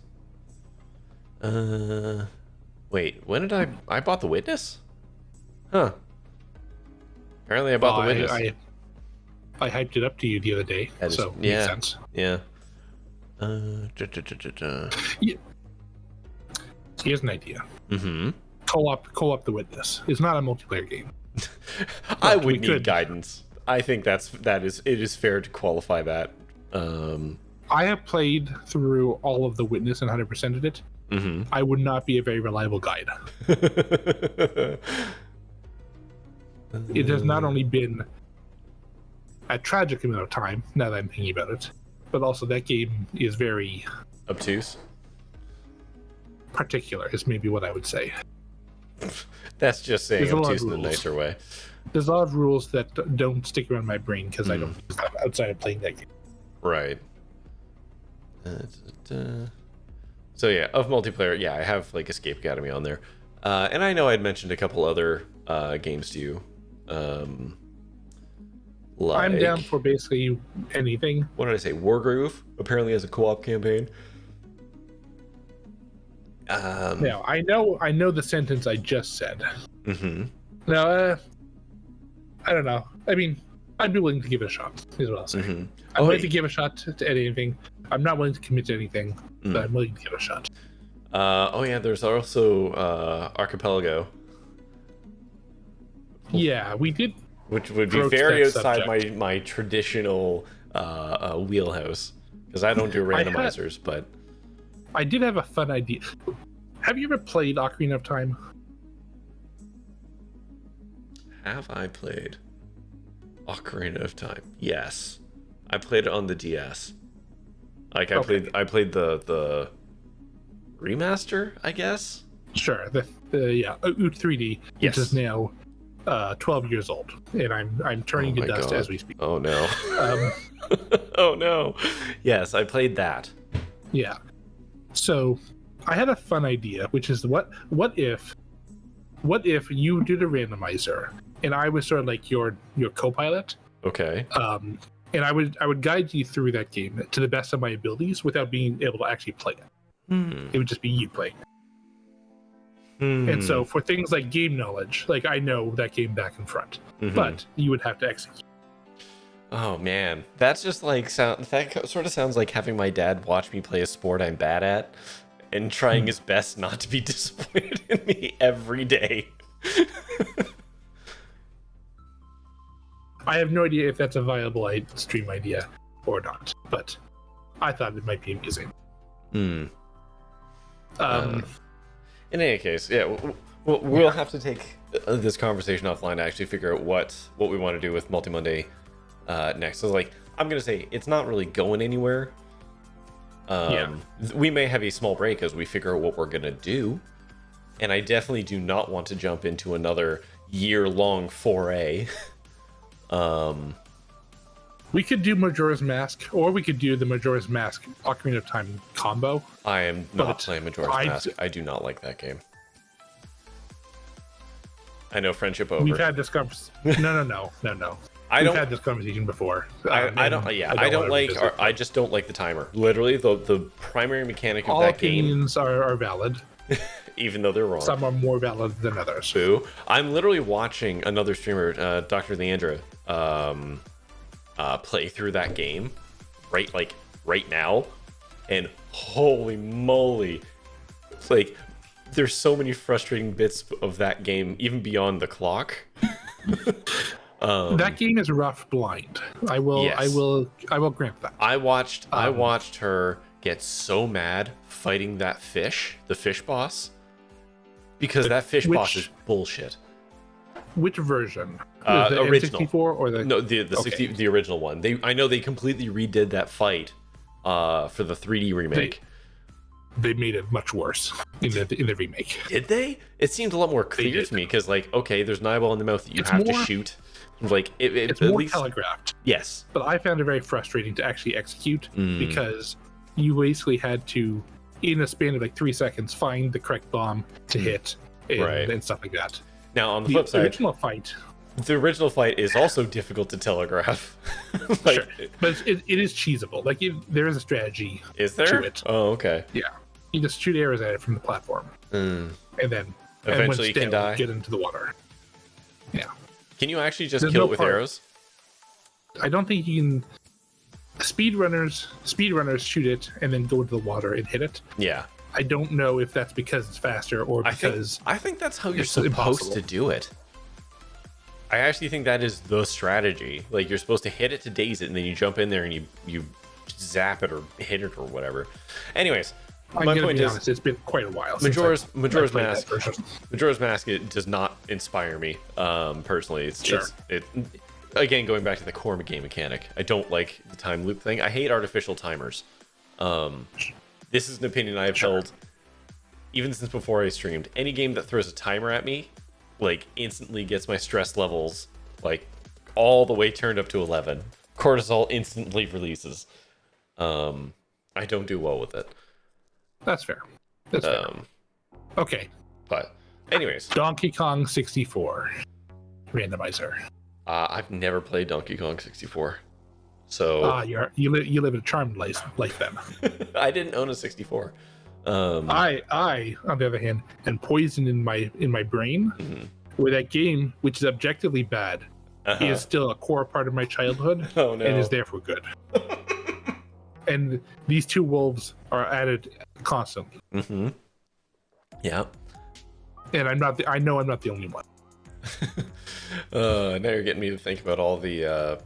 Wait, when did I bought The Witness? Huh. Apparently I bought The Witness. I hyped it up to you the other day, so makes sense. Yeah. Yeah. Here's an idea. Mm-hmm. Co-op The Witness. It's not a multiplayer game. I would need guidance. I think it is fair to qualify that. I have played through all of The Witness and 100%ed it. Mm-hmm. I would not be a very reliable guide. It has not only been a tragic amount of time, now that I'm thinking about it, but also that game is very... obtuse? Particular is maybe what I would say. That's just saying obtuse in a nicer way. There's a lot of rules that don't stick around my brain because I don't use them outside of playing that game. Right. So yeah, of multiplayer, yeah, I have like Escape Academy on there. And I know I'd mentioned a couple other games to you. I'm down for basically anything. What did I say? Wargroove apparently has a co-op campaign. Now I know the sentence I just said. Mm-hmm. Now, I don't know. I mean, I'd be willing to give it a shot. Is what I'll say. Mm-hmm. I'm willing to give a shot to anything. I'm not willing to commit to anything, but I'm willing to give it a shot. Oh yeah, there's also Archipelago. Yeah, we did. Which would be very outside my traditional wheelhouse, because I don't do randomizers, but I did have a fun idea. Have you ever played Ocarina of Time? Have I played Ocarina of Time? Yes, I played it on the DS. Like I played the remaster, I guess. Sure, the Oot 3D, which is now 12 years old, and I'm turning to dust as we speak. Oh no. Oh no. Yes, I played that. Yeah. So I had a fun idea, which is what if you did a randomizer and I was sort of like your co-pilot. Okay. And I would guide you through that game to the best of my abilities without being able to actually play it. It would just be you playing it. And so for things like game knowledge, like I know that game back and front, but you would have to execute. Oh man, that's just like that sort of sounds like having my dad watch me play a sport I'm bad at and trying his best not to be disappointed in me every day. I have no idea if that's a viable stream idea or not, but I thought it might be amusing. In any case, yeah, we'll have to take this conversation offline to actually figure out what we want to do with Multi Monday next. So, like, I'm gonna say it's not really going anywhere. We may have a small break as we figure out what we're gonna do, and I definitely do not want to jump into another year-long foray. We could do Majora's Mask, or we could do the Majora's Mask Ocarina of Time combo. I am not playing Majora's Mask. I do not like that game. I know friendship over. We've had this conversation. No. We've had this conversation before. I don't like. I just don't like the timer. Literally, the primary mechanic of all that game. All opinions are valid. Even though they're wrong. Some are more valid than others. Boo. I'm literally watching another streamer, Dr. Leandra, play through that game right now, and holy moly, like there's so many frustrating bits of that game even beyond the clock. That game is rough blind. I will grant that. I watched her get so mad fighting that fish, the fish boss, because that fish boss is bullshit. Which version? The Original. N64 or the the original one. I know they completely redid that fight for the 3D remake. They made it much worse in the remake. Did they? It seemed a lot more clear to me because, like, okay, there's an eyeball in the mouth that you have to shoot. Like, it's more telegraphed. Yes, but I found it very frustrating to actually execute because you basically had to, in a span of like 3 seconds, find the correct bomb to hit and stuff like that. Now, on the flip side, the original fight is also difficult to telegraph. Sure, but it is cheesable. Like, there is a strategy. Is there? To it. Oh, okay. Yeah, you just shoot arrows at it from the platform, and then eventually you can die. Get into the water. Yeah. Can you actually just kill it with arrows? I don't think you can. Speedrunners shoot it and then go into the water and hit it. Yeah. I don't know if that's because it's faster or because I think that's how you're supposed to do it. I actually think that is the strategy. Like, you're supposed to hit it to daze it, and then you jump in there and you zap it or hit it or whatever. Anyways, my point is, honest, it's been quite a while. Majora's Mask it does not inspire me personally. It's again, going back to the core game mechanic. I don't like the time loop thing. I hate artificial timers. This is an opinion I have held even since before I streamed. Any game that throws a timer at me, like, instantly gets my stress levels like all the way turned up to 11. Cortisol instantly releases. I don't do well with it. That's fair. That's fair. Okay. But anyways, Donkey Kong 64 randomizer. I've never played Donkey Kong 64. So you live a charmed life then. I didn't own a 64. I on the other hand am poisoned in my brain where that game, which is objectively bad, is still a core part of my childhood and is there for good. And these two wolves are added constantly. Yeah. And I know I'm not the only one. Now you're getting me to think about all the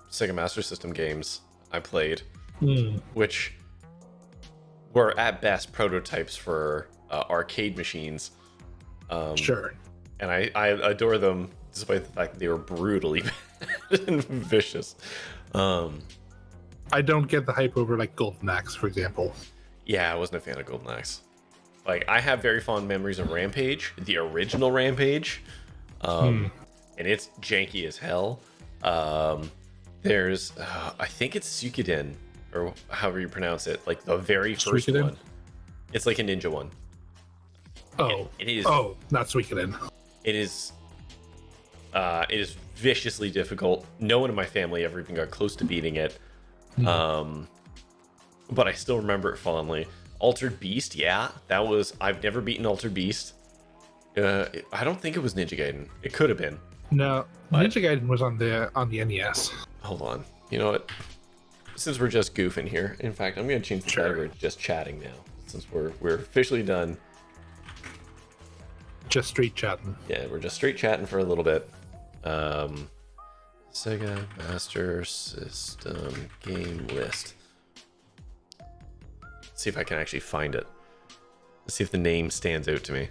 Sega Master System games I played, which were at best prototypes for arcade machines. Sure. And I adore them despite the fact that they were brutally bad and vicious. I don't get the hype over like Golden Axe, for example. Yeah, I wasn't a fan of Golden Axe. Like, I have very fond memories of Rampage, the original Rampage, and it's janky as hell. There's, I think it's Suikoden, or however you pronounce it, like the very first Suikoden? one. It's like a ninja one. It is. Oh, not Suikoden. It is viciously difficult. No one in my family ever even got close to beating it. But I still remember it fondly. Altered Beast, yeah, that was. I've never beaten Altered Beast. I don't think it was Ninja Gaiden. It could have been. No, Ninja Gaiden was on the NES. Hold on. You know what? Since we're just goofing here, in fact, I'm going to change the category to just chatting now. Since we're officially done. Just straight chatting. Yeah, we're just straight chatting for a little bit. Sega Master System game list. Let's see if I can actually find it. Let's see if the name stands out to me.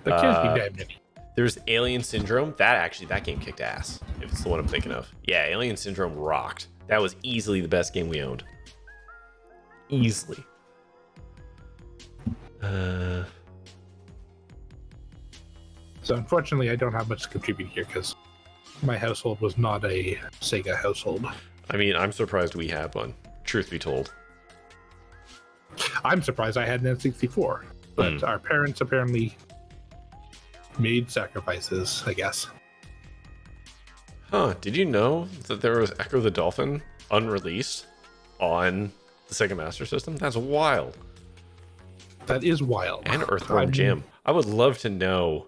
There can't be that many. There's Alien Syndrome. That game kicked ass. If it's the one I'm thinking of. Yeah, Alien Syndrome rocked. That was easily the best game we owned. Easily. So unfortunately, I don't have much to contribute here because my household was not a Sega household. I mean, I'm surprised we have one, truth be told. I'm surprised I had an N64, but our parents apparently made sacrifices, I guess. Huh, did you know that there was Echo the Dolphin unreleased on the Sega Master System? That's wild. That is wild. And Earthworm Jim. I would love to know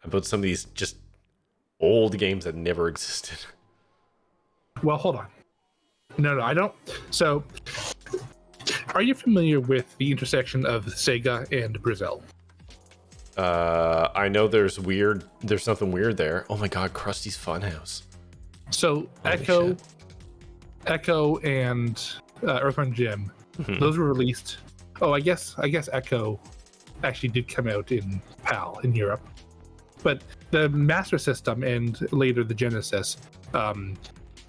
about some of these just old games that never existed. Well, hold on. No, I don't. So, are you familiar with the intersection of Sega and Brazil? I know there's something weird there. Oh my god, Krusty's Funhouse. So Echo and Earthworm Jim, those were released. Oh, I guess Echo actually did come out in PAL in Europe. But the Master System and later the Genesis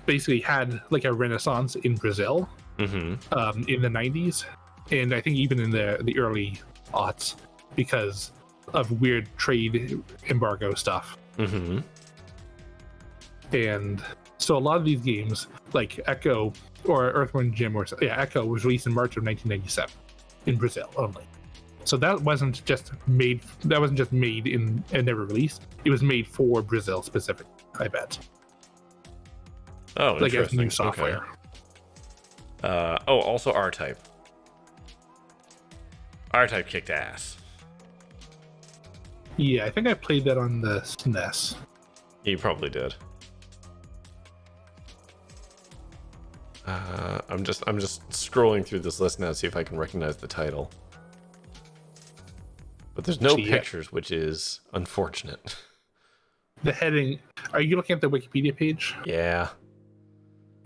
basically had like a renaissance in Brazil in the 90s, and I think even in the early aughts because of weird trade embargo stuff. And so a lot of these games, like Echo or Earthworm Jim, Echo was released in March of 1997 in Brazil only. So that wasn't just made in and never released. It was made for Brazil specific, I bet. Oh, like interesting. As new software. Okay. Also R-Type. R-Type kicked ass. Yeah, I think I played that on the SNES. You probably did. I'm just scrolling through this list now to see if I can recognize the title. But there's no pictures, which is unfortunate. The heading, are you looking at the Wikipedia page? Yeah.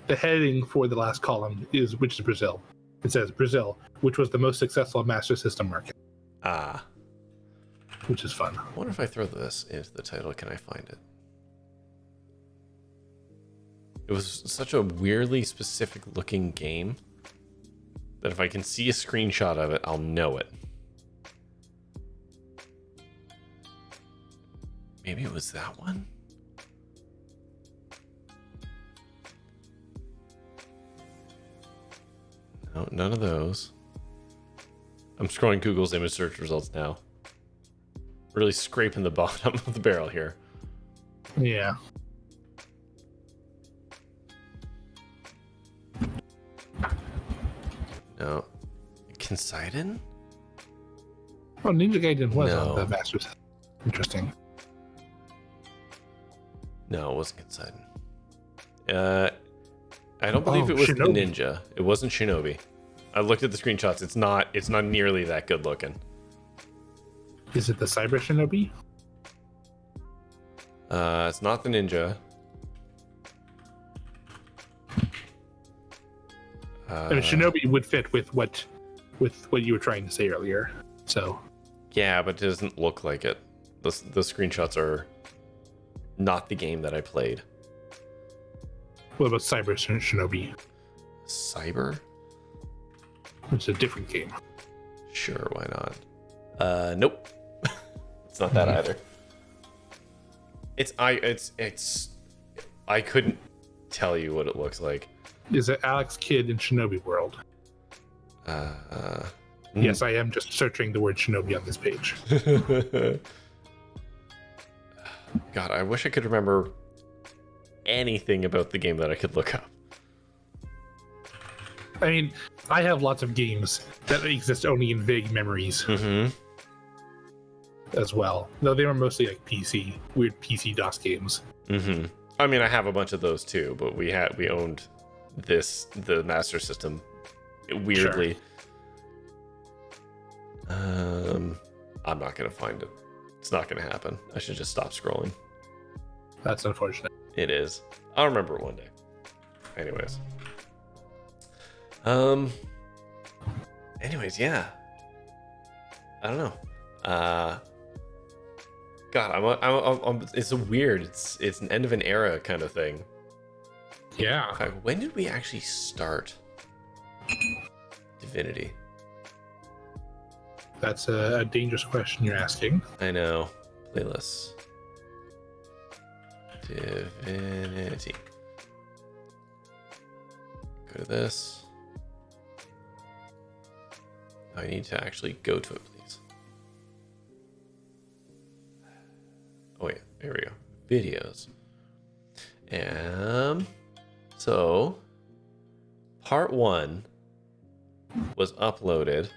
The heading for the last column is which is Brazil. It says Brazil, which was the most successful Master System market. Ah. Which is fun. I wonder if I throw this into the title, can I find it? It was such a weirdly specific looking game that if I can see a screenshot of it, I'll know it. Maybe it was that one? No, none of those. I'm scrolling Google's image search results now. Really scraping the bottom of the barrel here. Yeah. No. Kinsidon? Oh, Ninja Gaiden was No. on the Master System. Interesting. No, it wasn't Kinsidon. I don't believe it was Shinobi. the Ninja. It wasn't Shinobi. I looked at the screenshots. It's not nearly that good looking. Is it the Cyber Shinobi? It's not the Ninja. I mean, Shinobi would fit with what you were trying to say earlier. So. Yeah, but it doesn't look like it. The screenshots are not the game that I played. What about Cyber Shinobi? Cyber? It's a different game. Sure, why not? Nope. It's not that either. I couldn't tell you what it looks like. Is it Alex Kidd in Shinobi World? Yes, I am just searching the word Shinobi on this page. God, I wish I could remember anything about the game that I could look up. I mean, I have lots of games that exist only in vague memories as well. Though they were mostly like weird PC DOS games. I mean, I have a bunch of those too, but we owned the Master System weirdly. Sure. I'm not gonna find it. It's not gonna happen. I should just stop scrolling. That's unfortunate. It is. I'll remember it one day. Anyways. Anyways, yeah. I don't know. God, I'm it's a weird. It's an end of an era kind of thing. Yeah. When did we actually start Divinity? That's a dangerous question you're asking. I know. Playlists. Divinity. Go to this. I need to actually go to it, please. Oh wait, here we go. Videos. So part 1 was uploaded.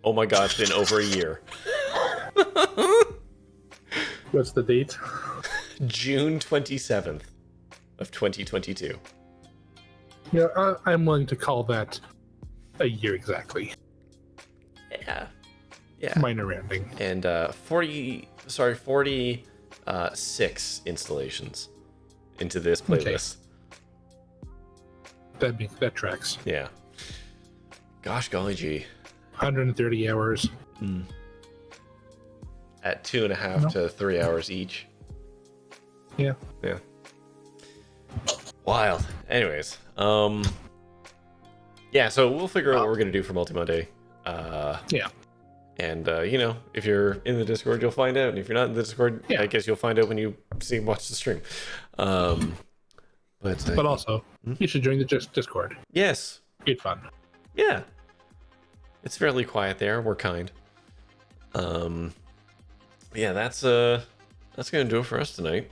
Oh my god, it's been over a year. What's the date? June 27th of 2022. Yeah, I'm willing to call that a year exactly. Yeah. Minor rounding. And 46 installations into this playlist. Okay. That tracks. Yeah. Gosh golly gee. 130 hours. at 2.5 to 3 hours each. Yeah. Yeah. Wild. Anyways, yeah, so we'll figure out what we're gonna do for Multi Monday. Yeah. And you know, if you're in the Discord, you'll find out, and if you're not in the Discord, I guess you'll find out when you watch the stream. But also, you should join the Discord. Yes. It's fun. Yeah. It's fairly quiet there. We're kind. Yeah, that's gonna do it for us tonight.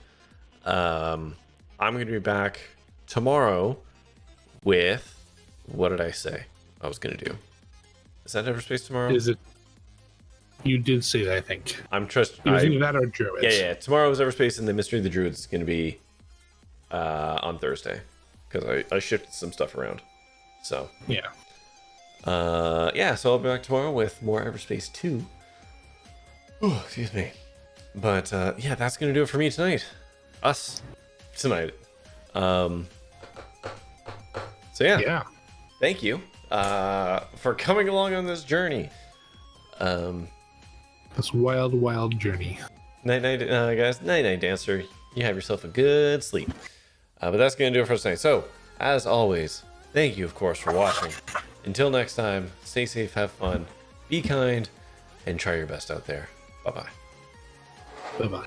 I'm gonna be back tomorrow with, what did I say I was gonna do? Is that Everspace tomorrow? Is it? You did say that, I think. I'm trust. It was either that or Druids. Yeah. Tomorrow is Everspace, and the Mystery of the Druids is gonna be on Thursday, because I shifted some stuff around. So yeah. Yeah, so I'll be back tomorrow with more Everspace 2. Oh, excuse me. But yeah, that's gonna do it for me tonight. Us tonight. So yeah. Thank you for coming along on this journey. This wild journey. Night, guys. Night, Dancer. You have yourself a good sleep. But that's gonna do it for us tonight. So, as always, thank you, of course, for watching. Until next time, stay safe, have fun, be kind, and try your best out there. Bye-bye. Bye-bye.